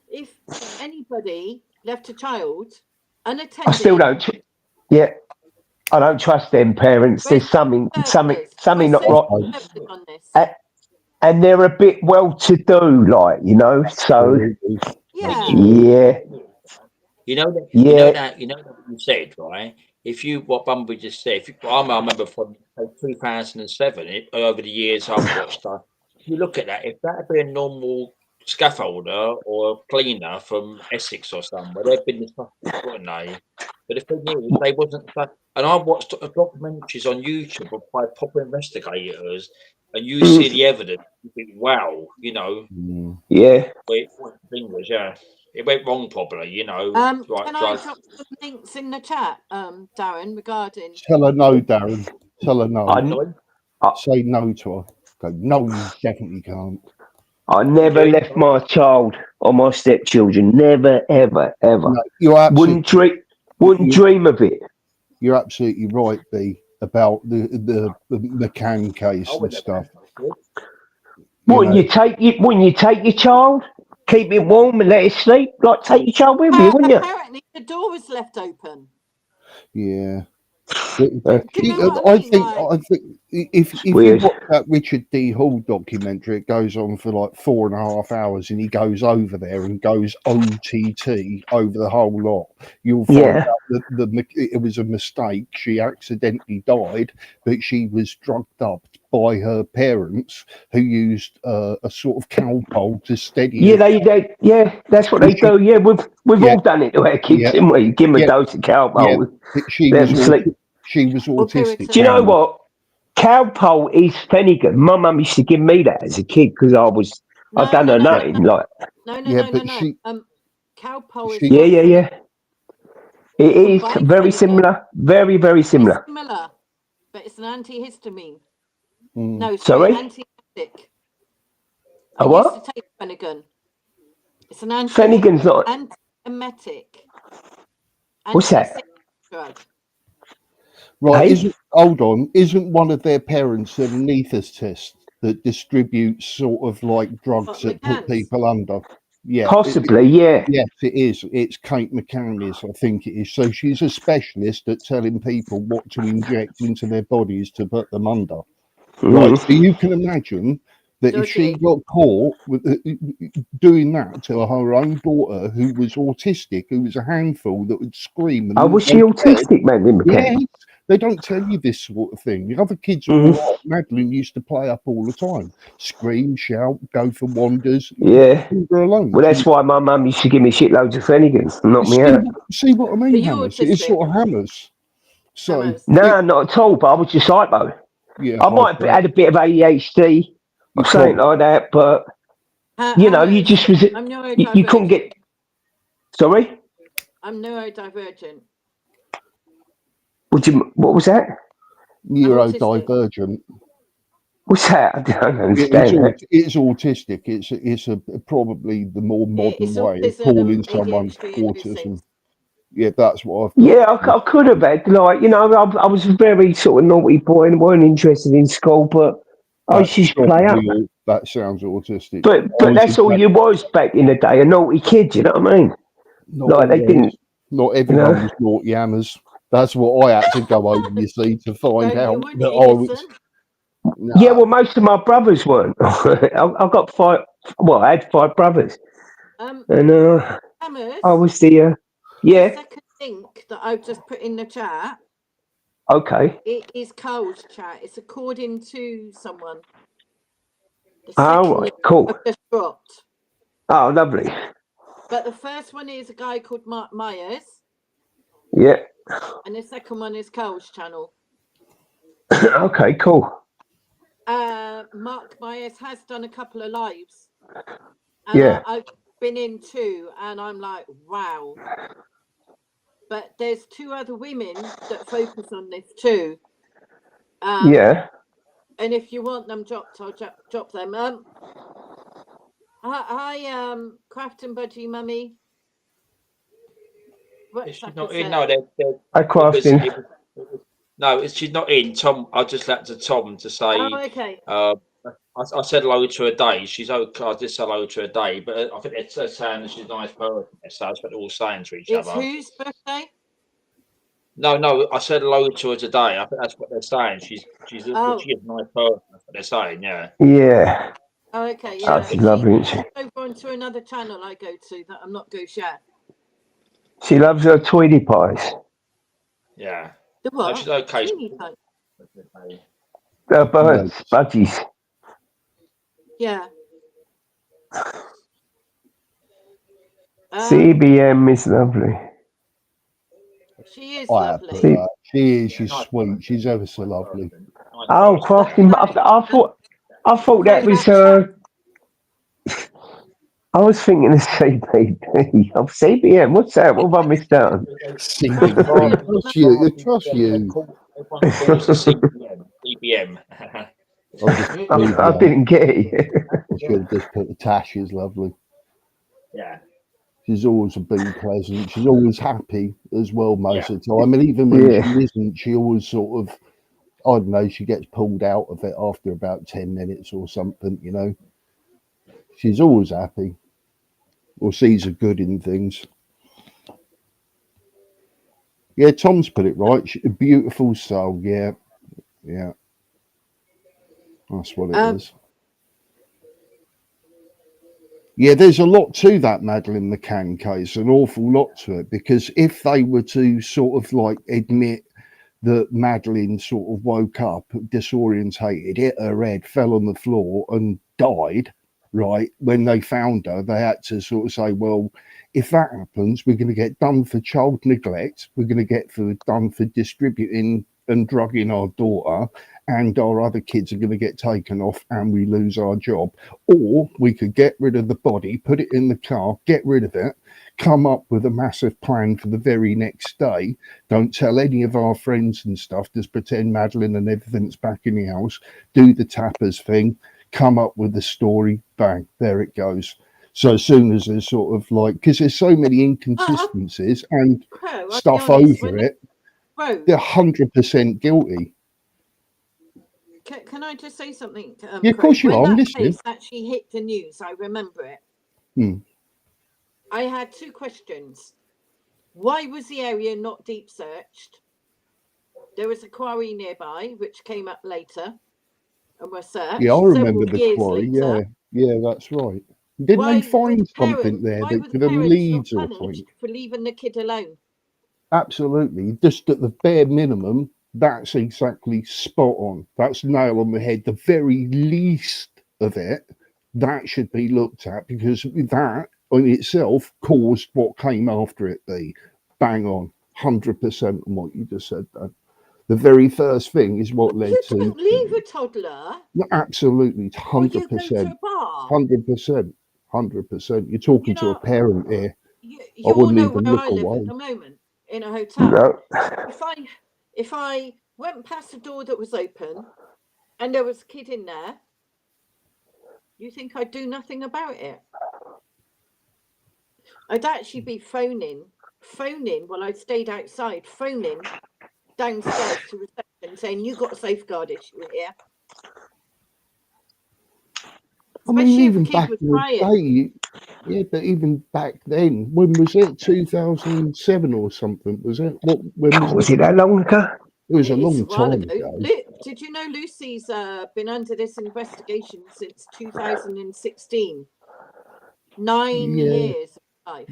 if anybody left a child unattended, I still don't. I don't trust them parents. There's something not right. And they're a bit well-to-do, like, so. Yeah. You know that. Yeah. You know that you said, right? If you what Bumby just said. If you, I remember from 2007. Over the years I've watched stuff. You look at that. If that'd be a normal scaffolder or cleaner from Essex or somewhere, they've been the suspects, wouldn't they? But the thing is, they wasn't. And I watched documentaries on YouTube by proper investigators, and you see the evidence. You think, wow, you know, Mm. Yeah. fingers, yeah. It went wrong probably, you know. Right, Can I drugs. drop some links in the chat, Darren, regarding Tell her no, Darren. Tell her no. Sorry? Say no to her. Go, no, you definitely can't. I never Yeah. left my child or my stepchildren. Never, ever, ever. No, you're absolutely, Wouldn't dream of it. you're absolutely right, B, about the McCann case I and wouldn't stuff. have. Wouldn't you take your child, keep it warm and let it sleep? Like take your child with you, wouldn't you? Apparently, the door was left open. Yeah. Do you know what I mean? I think if you Weird. watch that Richard D. Hall documentary, it goes on for like 4.5 hours, and he goes over there and goes OTT over the whole lot. You'll find Yeah. out that it was a mistake. She accidentally died, but she was drugged up by her parents, who used a sort of cowpole to steady Yeah, her. yeah, that's what they do. Yeah, we've Yeah. all done it to our kids, Yeah. haven't we? Give them Yeah. a dose of cowpole. She Let was them sleep. she was autistic. Do you know Karen. what? Cowpole is Fenigan. My mum used to give me that as a kid because I'd done her nothing. Like, No. Cowpole is she- not yeah. It is Combined very Fenigan. similar. Very, very similar. It's similar, but it's an antihistamine. Mm. No, Sorry? antiemetic. A I what? used to take Fenigan. It's an Fenigan's not. antiemetic. What's that? Anti-sick drug. Right, Hey? hold on. Isn't one of their parents an anaesthetist that distributes sort of like drugs What, that put McCann's? people under? Yeah. Possibly, yeah. Yes, it is. It's Kate McCann is, I think it is. So she's a specialist at telling people what to inject into their bodies to put them under. Right. Mhm. So you can imagine that if she got caught with doing that to her own daughter, who was autistic, who was a handful, that would scream. And Oh, was she go to bed. autistic, Madeline McCann? Yes, they don't tell you this sort of thing. The other kids are all right. Madeline used to play up all the time, scream, shout, go for wanders. Yeah. Leave her alone. Well, that's why my mum used to give me shitloads of Fenigans and knock me out. See what I mean, you Hammers? It's autistic? sort of Hammers. So Hammers. No, not at all. But I was just hypo. yeah, I might have had a bit of ADHD or something like that, but you know, you just was I'm you couldn't get. Sorry, I'm neurodivergent. What was that? neurodivergent. What's that? I don't understand that. It's autistic. It's probably the more modern way of calling someone autism. Yeah, that's what I've got. Yeah, I could have had, like, you know, I was a very sort of naughty boy and weren't interested in school, but I used to just play up. That sounds autistic. But that's all you was back in the day, a naughty kid, you know what I mean? Like, they didn't. Not everyone was naughty, Hammers. That's what I had to go over, you see, to find out that I was. No. Yeah, well, most of my brothers weren't. I've got 5. Well, I had 5 brothers, and Hammers, I was the yeah. The second link that I've just put in the chat. Okay. It is Cole's chat. It's according to someone. Oh, right, cool. I've just dropped. Oh, lovely. But the first one is a guy called Mark Myers. Yeah. And the second one is Cole's channel. Okay, cool. Mark Myers has done a couple of lives. And yeah. I've been in 2, and I'm like, wow. But there's 2 other women that focus on this too. Yeah. And if you want them dropped, I'll drop them. Hi, Craft and Budgie Mummy. She's not in. No, I crafting. No, she's not in. Tom, I just let to Tom to say. Oh, okay. I said hello to her day. She's okay. I just said hello to her day, but I think they're saying that she's a nice person. So that's what they're all saying to each It's other. whose birthday? No, I said hello to her today. I think that's what they're saying. She's a nice person. That's what they're saying. Yeah. Yeah. Oh, okay. Yeah. That's lovely. Over onto another channel I go to that I'm not going to share. She loves her Tweety pies. Yeah. The No, what? she's okay. Teeny tiny. Birds, budgies. Yeah. CBM is lovely. She is I have put lovely. that. She is. She's sweet. She's ever so lovely. Oh, crafting. I thought that was I was thinking of CBD. Oh, CBM. What's that? What have I missed out on? CBD. Trust you. Trust you. CBM. I didn't get it. Should have just put the Tash is lovely. Yeah. She's always been pleasant. She's always happy as well most of the time. And even when she isn't, she always sort of, I don't know, she gets pulled out of it after about 10 minutes or something, you know. She's always happy or sees a good in things. Yeah, Tom's put it right. A beautiful soul. Yeah. Yeah. That's what it is. Yeah, there's a lot to that Madeleine McCann case, an awful lot to it, because if they were to sort of like admit that Madeleine sort of woke up disorientated, hit her head, fell on the floor and died, right, when they found her, they had to sort of say, well, if that happens, we're going to get done for child neglect, we're going to get done for distributing and drugging our daughter, and our other kids are going to get taken off and we lose our job. Or we could get rid of the body, put it in the car, get rid of it, come up with a massive plan for the very next day. Don't tell any of our friends and stuff, just pretend Madeleine and everything's back in the house, do the tappers thing, come up with the story, bang, there it goes. So as soon as there's sort of like, because there's so many inconsistencies and stuff over it, they're 100% guilty. Can I just say something? Yeah, of course you are. I'm listening. When that case actually hit the news, I remember it. I had two questions. Why was the area not deep searched? There was a quarry nearby, which came up later and was searched. Yeah, I remember the quarry. Yeah, that's right. Didn't they find something there that could have leads or something? For leaving the kid alone. Absolutely. Just at the bare minimum, that's exactly spot on. That's nail on the head. The very least of it, that should be looked at, because that in itself caused what came after it be. Bang on. 100% on what you just said, Dan. The very first thing is what led to... You don't leave a toddler. No, absolutely. 100%. 100%. 100%. You're talking to a parent here. You all know where I live at the moment, in a hotel. If I went past the door that was open and there was a kid in there, you think I'd do nothing about it? I'd actually be phoning while I stayed outside, phoning downstairs to reception saying, you got a safeguard issue here. I mean, even back in the day, yeah, but even back then, when was it? 2007 or something, was it? When was it that long ago? It was a long time ago. Did you know Lucy's been under this investigation since 2016? 9 years of life.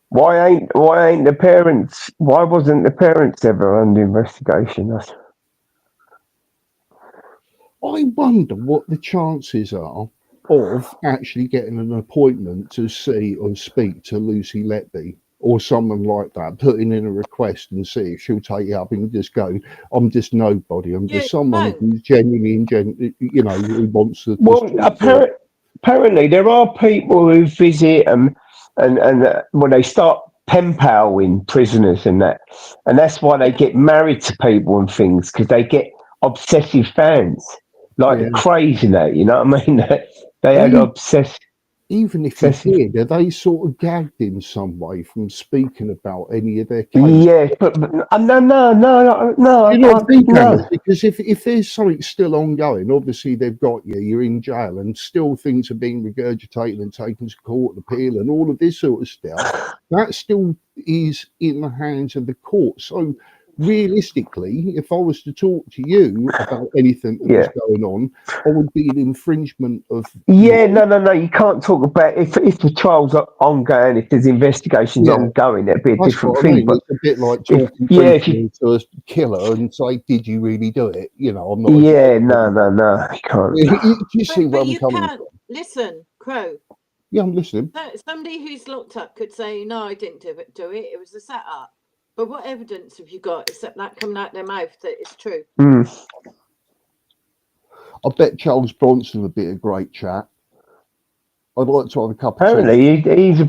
Why ain't the parents? Why wasn't the parents ever under investigation? I wonder what the chances are of actually getting an appointment to see or speak to Lucy Letby or someone like that, putting in a request and see if she'll take it up and just go, I'm just nobody. I'm just someone who's genuinely, who wants to... Well, apparently there are people who visit and when they start pen paling prisoners and that's why they get married to people and things, because they get obsessive fans. Like crazy that, you know what I mean? They had obsessed. Even if you did, are they sort of gagged in some way from speaking about any of their cases? Yeah, but no. You don't think because if there's something still ongoing, obviously they've got you, you're in jail, and still things are being regurgitated and taken to court, appeal, and all of this sort of stuff. That still is in the hands of the court. So realistically, if I was to talk to you about anything that was going on, I would be an infringement of. Yeah, no. You can't talk about if the trial's ongoing. If there's investigations ongoing, that'd be a That's different what thing. I mean. But It's a bit like talking if you, to a killer and say, "Did you really do it?" You know, I'm not. no, you can't. You see where But I'm you coming can't from? listen, Crow. Yeah, I'm listening. Somebody who's locked up could say, "No, I didn't do it. It was a setup." But what evidence have you got except that coming out their mouth that it's true? I bet Charles Bronson would be a great chat. I'd like to have a couple. Apparently, he's a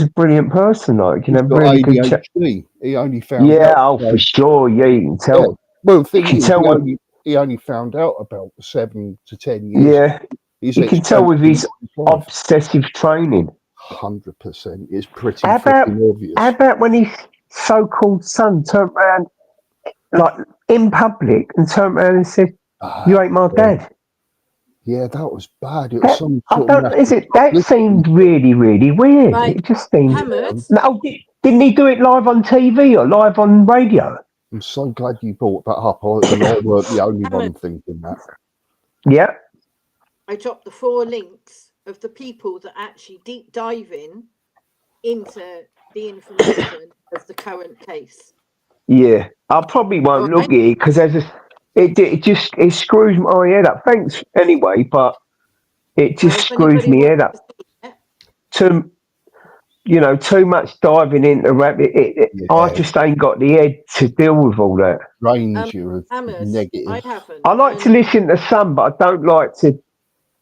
brilliant person. Like, you know, really good chat. He only found out. For sure. Yeah, you can tell. Yeah. Well, the thing you is, tell he only found out about 7 to 10 years. Yeah, you can tell with his obsessive training. 100%. It's pretty how obvious. How about when his so-called son turned around, like in public, and turned around and said, "You ain't my dad." Yeah, that was bad. It was that seemed really, really weird. Right. It just seemed. Hammers. No, didn't he do it live on TV or live on radio? I'm so glad you brought that up, and I weren't the only one thinking that. Yeah. I dropped the 4 links of the people that actually deep dive into the information of the current case. Yeah, I probably won't look at it because it screws my head up. Thanks anyway, but it just screws my head up. Too much diving into rabbit. I just ain't got the head to deal with all that. Range of negative. I haven't. I like to listen to some, but I don't like to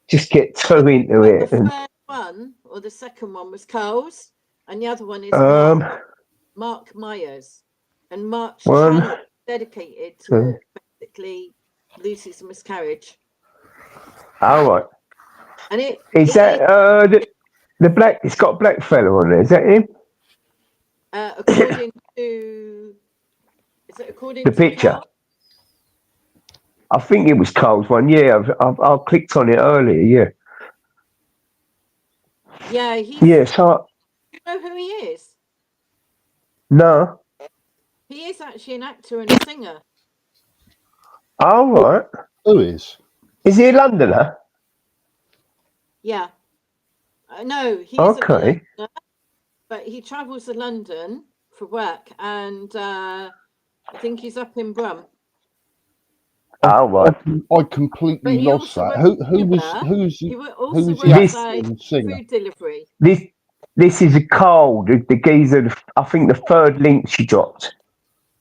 just get too into it. The first one or the second one was Carl's, and the other one is Mark Myers, and Mark's channel dedicated to basically Lucy's miscarriage. All right. And it is that the black? It's got a black fella on there. Is that him? According to, is it according the to picture? Carl? I think it was Carl's one. Yeah, I clicked on it earlier. Yeah. So. You know who he is? No. He is actually an actor and a singer. All right. Who is? Is he a Londoner? Yeah. No, he's okay. A Londoner, but he travels to London for work, and I think he's up in Brum. Oh, right. I completely lost that. Who's the singer? Food delivery. This is a Carl, the geezer. I think the 3rd link she dropped.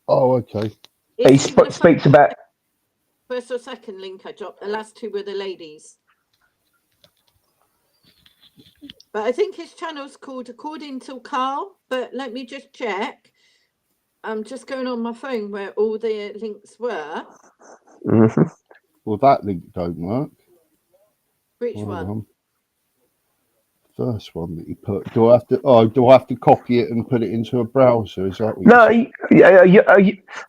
Oh, okay. He speaks about. First or second link I dropped. The last 2 were the ladies. But I think his channel's called According to Carl. But let me just check. I'm just going on my phone where all the links were. Mm-hmm. Well, that link don't work. Which one? First one that you put. Do I have to copy it and put it into a browser? Is that what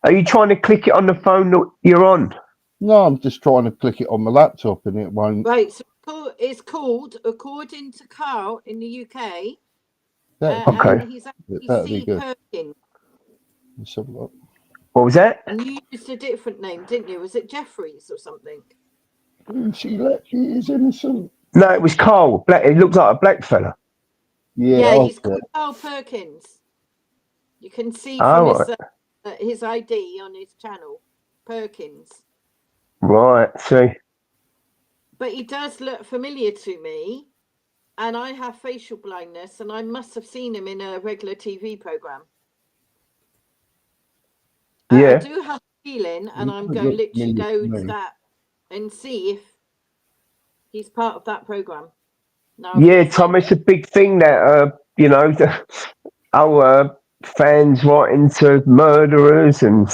are you trying to click it on the phone that you're on? No, I'm just trying to click it on my laptop and it won't. Right, so it's called According to Carl in the UK. Okay. And he's actually C. Perkins. Let's have a look. What was that? And you used a different name, didn't you? Was it Jeffries or something? She is innocent. No, it was Carl. It looks like a black fella. Yeah, he's called Carl Perkins. You can see from his ID on his channel, Perkins. Right, see. But he does look familiar to me, and I have facial blindness, and I must have seen him in a regular TV program. Yeah. I do have a feeling, and I'm going to literally go to that and see if he's part of that program. Now, Tom, it's a big thing that our fans writing to murderers and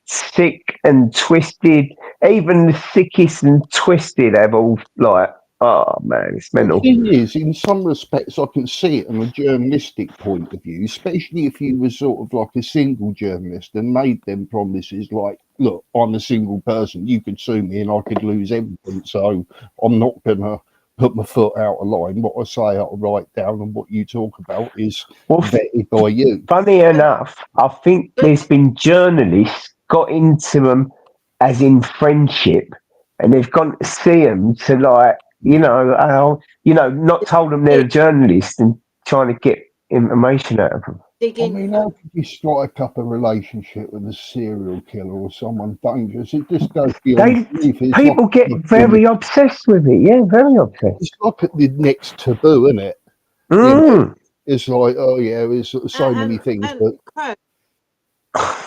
sick and twisted. Even the sickest and twisted have all like, oh man, it's mental. The thing is, in some respects, I can see it from a journalistic point of view, especially if you were sort of like a single journalist and made them promises like, look, I'm a single person, you could sue me and I could lose everything, so I'm not gonna put my foot out of line. What I say, I'll write down, and what you talk about is Well, vetted by you. funny enough, I think there's been journalists got into them as in friendship, and they've gone to see them to like, not told them they're a journalist and trying to get information out of them. I mean, how could you strike up a relationship with a serial killer or someone dangerous? It just goes beyond belief. It's People like, get very obsessed with it. Yeah, very obsessed. It's like the next taboo, isn't it? It's like, oh yeah, there's so many things. But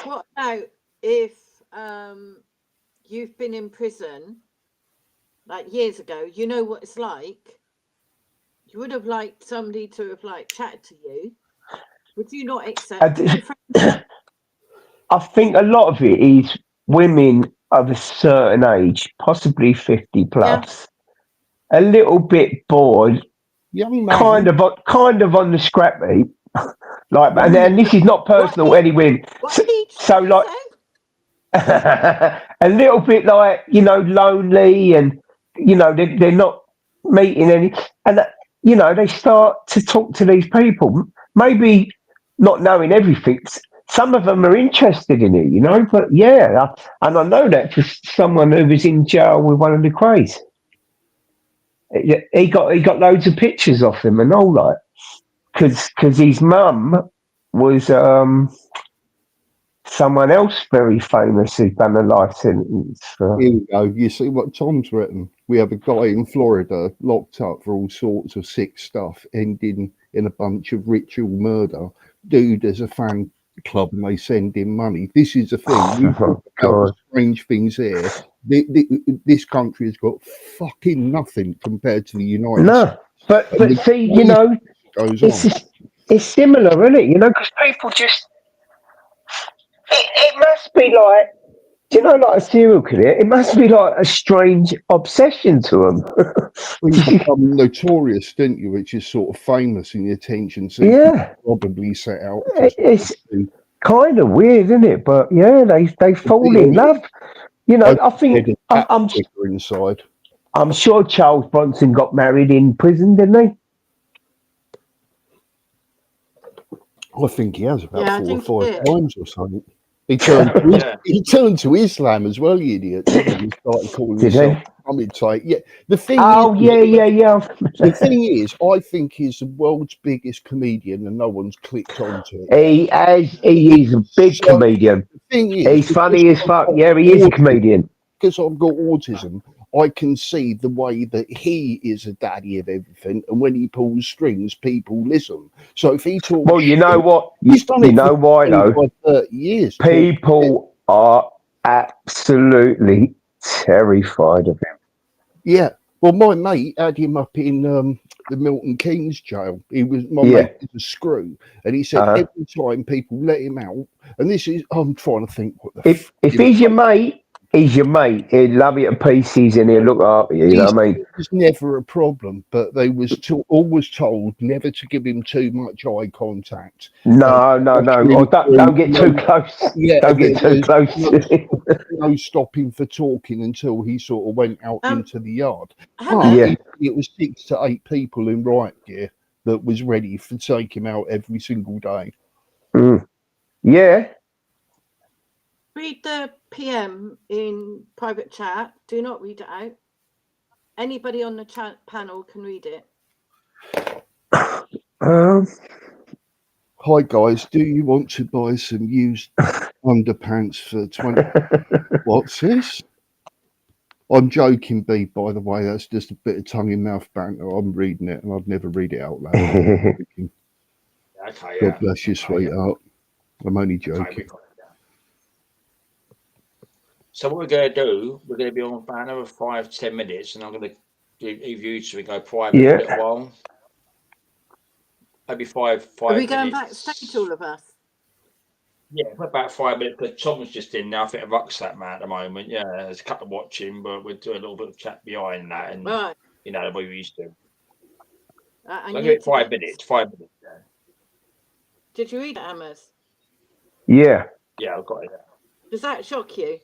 what about if you've been in prison like years ago? You know what it's like. You would have liked somebody to have like chatted to you. Would you not accept? I think a lot of it is women of a certain age, possibly 50 plus, a little bit bored, young man, kind of on the scrap heap. Like, and this is not personal anyway. So like, a little bit like, lonely, and they're not meeting any, and they start to talk to these people, maybe not knowing everything. Some of them are interested in it, but and I know that for someone who was in jail with one of the Crays. He got loads of pictures of him and all that, because his mum was someone else very famous who's done a life sentence. Here we go. You see what Tom's written? We have a guy in Florida locked up for all sorts of sick stuff, ending in a bunch of ritual murder. Dude, there's a fan club and they send him money. This is the thing. Strange things here. This country has got fucking nothing compared to the United States. But see, it's similar, isn't it? Because people just, it must be like, like a serial killer? It must be like a strange obsession to them. Well, you become notorious, didn't you? Which is sort of famous in the attention. So probably set out. It's kind of weird, isn't it? But they fall in love. I think inside. I'm sure Charles Bronson got married in prison, didn't he? I think he has about 4 or 5 times or something. He turned to Islam as well, you idiot. He started calling himself Muhammad type. Yeah. The thing The thing is, I think he's the world's biggest comedian and no one's clicked onto it. He is a big comedian. The thing is, he's funny as fuck. Yeah, he is a comedian. Because I've got autism, I can see the way that he is a daddy of everything, and when he pulls strings, people listen. So if he talks, well, you know what? He's done it know why though? 30 years. People are absolutely terrified of him. Yeah. Well, my mate had him up in the Milton Keynes jail. He was my mate was a screw, and he said every time people let him out, and this is I'm trying to think what the if he's your mate. He's your mate. He'd love you to pieces and he'll look after you. You know what I mean? It was never a problem, but they was always told never to give him too much eye contact. No. Don't get too close. Yeah, don't get too close. No stopping for talking until he sort of went out into the yard. It was 6 to 8 people in riot gear that was ready to take him out every single day. Yeah. Read the PM in private chat. Do not read it out. Anybody on the chat panel can read it. Hi guys, do you want to buy some used underpants for 20? What's this? I'm joking, B, by the way. That's just a bit of tongue-in-mouth banter. I'm reading it and I'd never read it out loud. God bless you, sweetheart. I'm only joking. So what we're going to do, we're going to be on for another 5-10 minutes, and I'm going to leave you so we go private for a little while. Maybe 5 minutes. Are we going backstage, all of us? Yeah, for about 5 minutes. But Tom's just in now. I think a rucksack man at the moment. Yeah, there's a couple watching, but we'll do a little bit of chat behind that, and the way we used to. I'll give it 5 minutes. 5 minutes. Yeah. Did you read it, Amos? Yeah. Yeah, I've got it. Does that shock you?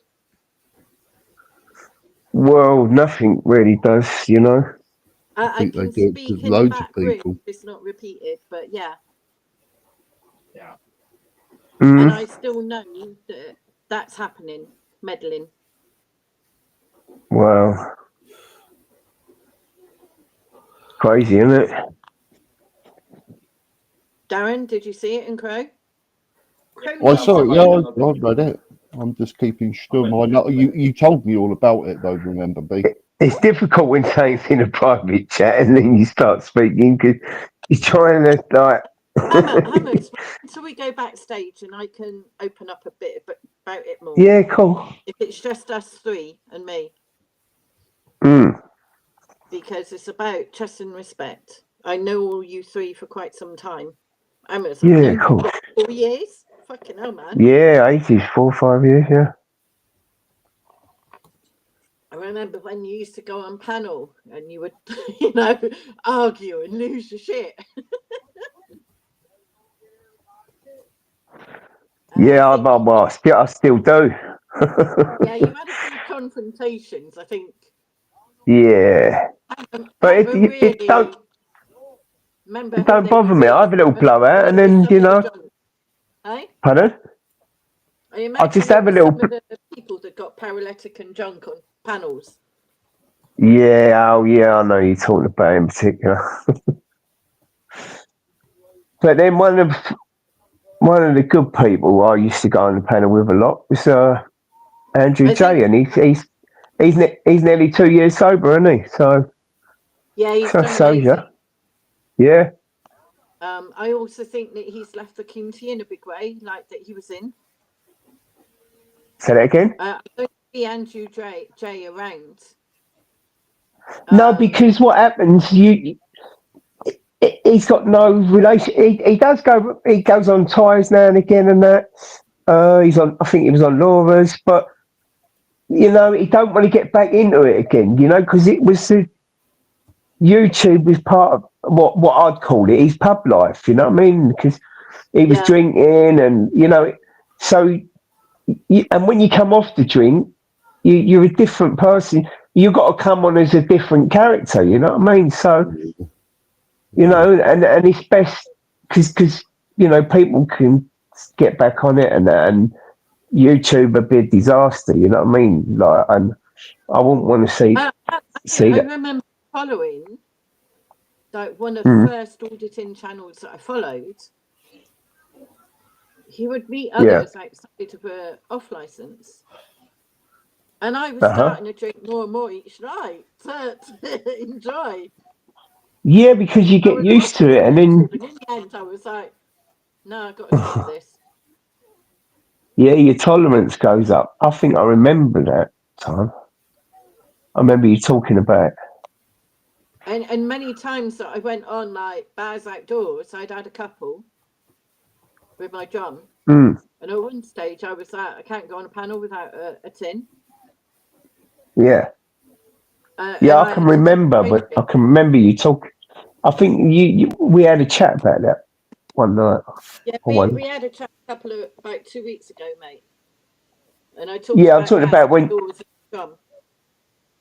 Well, nothing really does, I think they can do it speak to in the loads of back room. people. It's not repeated, but yeah. Mm. And I still know that that's happening, meddling. Wow. Crazy, isn't it? Darren, did you see it in Crow? I saw it. Yeah, I've I read it. I'm just keeping still. I know you told me all about it though. Remember, B? It's difficult when saying's in a private chat and then you start speaking because you're trying to like. Hammer, until we go backstage and I can open up a bit about it more. Yeah, cool. If it's just us three and me, Mm. because it's about trust and respect. I know all you three for quite some time. Hammer's Yeah, cool. 4 years. Fucking hell, man. Yeah, 80s, 4 or 5 years, yeah. I remember when you used to go on panel and you would, you know, argue and lose your shit. Yeah, I still do. Yeah, you had a few confrontations, I think. Yeah. But it really don't remember who don't they bother were me. I have a little blowout and then, you know. Hey? Pardon? I just have a little. Some of the people that got paralytic and junk on panels. Yeah, oh yeah, I know you're talking about in particular. But then one of the good people I used to go on the panel with a lot was Andrew J, and he's nearly 2 years sober, isn't he? So yeah, he's so done amazing. Yeah. I also think that he's left the community in a big way, like that he was in. Say that again? I don't see Andrew J around. No, because what happens, he's got no relation. He goes on ties now and again and that. He's on. I think he was on Laura's, but you know, he don't want to get back into it again. You know, because it was YouTube was part of what I'd call it. His pub life. You know what I mean? Because he was drinking, and you know, so. And when you come off the drink, you're a different person. You've got to come on as a different character. You know what I mean? So. You know, and it's best because you know people can get back on it and YouTube would be a disaster. You know what I mean? Like, and I wouldn't want to see that. I remember following like one of the first auditing channels that I followed. He would meet others outside of a off license, and I was starting to drink more and more each night to enjoy. Yeah, because you get used to it, and then in the end, I was like, "No, I've got to stop this." Yeah, your tolerance goes up. I think I remember that time. I remember you talking about it. And many times that I went on like bars outdoors, I'd had a couple with my drum, and at one stage I was like, "I can't go on a panel without a tin." Yeah. I can remember, but I can remember you talking. I think we had a chat about that one night. Yeah, we had a chat about 2 weeks ago, mate. And I talked I'm talking about when.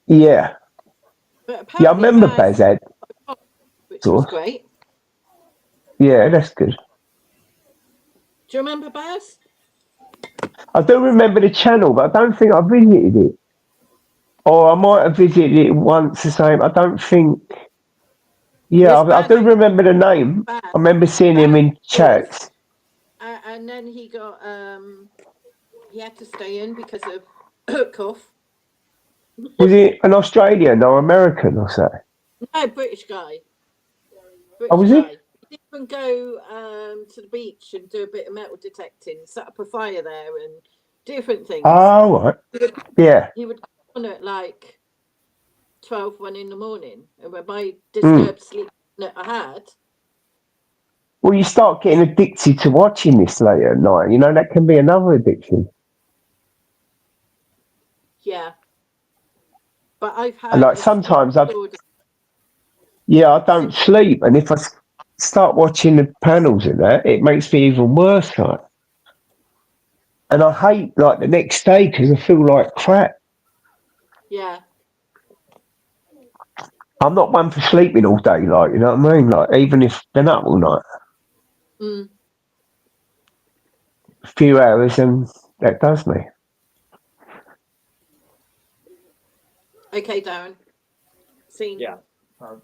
Yeah. But I remember Bazad. Which was great. Yeah, that's good. Do you remember Baz? I do remember the channel, but I don't think I visited it. Or I might have visited it once the same. I don't think. Yeah, I do remember the name. I remember seeing him in chats. And then he got he had to stay in because of cough. Was he an Australian or American or something? No, British guy. Was he? He didn't even go to the beach and do a bit of metal detecting, set up a fire there and different things. Oh, right. He would come on at like 12, 1 in the morning. And when my disturbed sleep that I had. Well, you start getting addicted to watching this late at night. You know, that can be another addiction. Yeah. But I've had. Like sometimes I don't sleep. And if I start watching the panels in that, it makes me even worse. Like. And I hate like the next day because I feel like crap. Yeah. I'm not one for sleeping all day, like, you know what I mean? Like, even if they're up all night, Mm. a few hours, and that does me. Okay, Darren. Scene. Yeah. So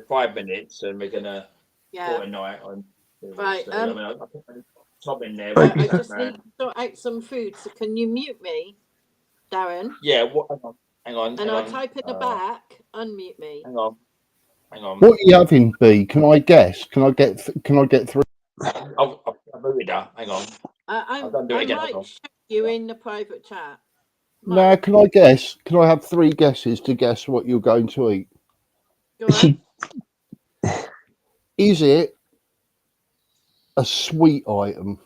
5 minutes, and we're gonna Yeah. put a night on. Right, I mean, I put Tom in there. Right. I just need to sort out some food. So can you mute me, Darren? Yeah. What? Hang on. And hang I'll on, type in the back. Unmute me. Hang on. Hang on. What are you having, B? Can I guess? Can I get 3? I'll move it down. Hang on. I don't do it again, might hold on. show you in the private chat. No, Might. can I guess? Can I have 3 guesses to guess what you're going to eat? Go on. She, Is it a sweet item?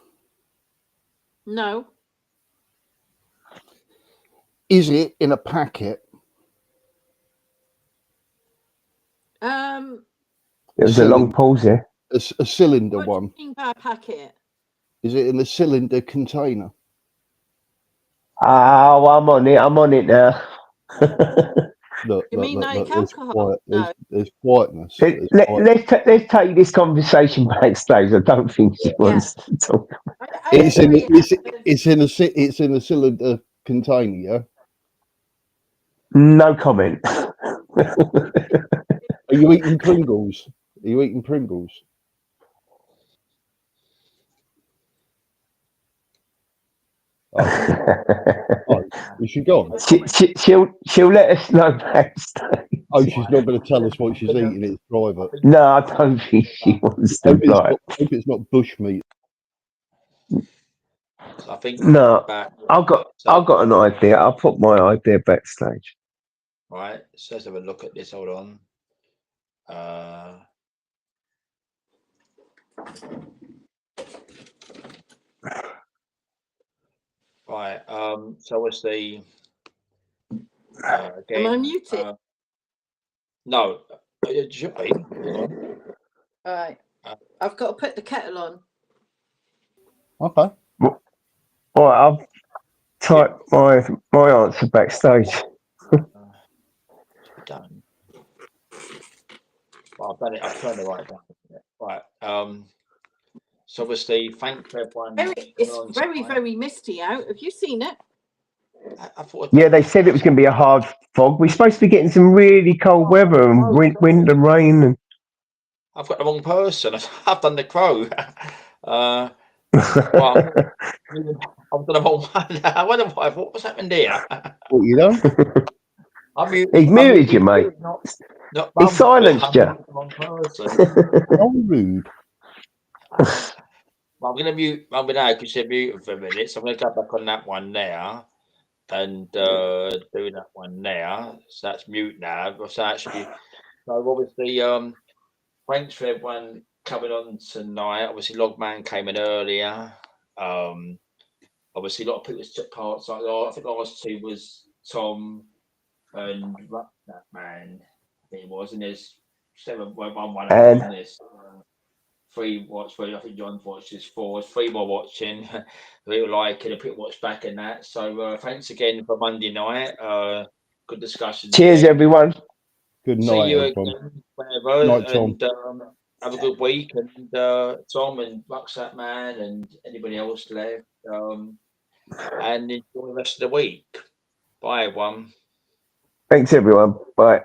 No. Is it in a packet? Um. there was a long pause there. A cylinder What do one? you mean by a packet? Is it in a cylinder container? Oh, I'm on it now. Look, You mean like there's alcohol? quiet. No. There's quietness. There's quiet. Let's take this conversation backstage. I don't think she wants to talk. It's in I it's in a cylinder container. Yeah. No comment. Are you eating Pringles? Are you eating Pringles? Oh, is she gone? She'll let us know backstage. Oh, she's not going to tell us what she's eating. It's private. No, I don't think she wants to. Hope it's not bushmeat. I think No, back. I've got an idea. I'll put my idea backstage. Right. So let's have a look at this. Hold on. Right. So what's the again? Am I muted? No. It should be. Hang on. All right. I've got to put the kettle on. Okay. All right, I'll type my answer backstage. Done. Well, I've done it. I've turned it right down. Right. So obviously, thanks for everyone. It's very misty out. Have you seen it? I thought. Yeah, they said it was going to be a hard fog. We're supposed to be getting some really cold weather and wind and rain. And I've got the wrong person. I've done the crow. Well, I've done the wrong one. I wonder what was happened here. What you done? He's muted you, mate. He silenced you. How rude. Well, I'm going to mute Mum now because she's muted for a minute. So I'm going to go back on that one there and do that one there. So that's mute now. So actually, so obviously, thanks for everyone coming on tonight. Obviously, Logman came in earlier. Obviously, a lot of people took part. So I think the last 2 was Tom and that man. I think it was, and there's 7-1 And- on this. 3 watch, I think John's watched this 4. 3 more watching. People like it, people watch back and that. So thanks again for Monday night. Good discussion. Cheers, everyone. Good See night, you everyone. again whenever. Night, Tom. And have a good week. And Tom and Rucksack Man and anybody else left. And enjoy the rest of the week. Bye, everyone. Thanks, everyone. Bye.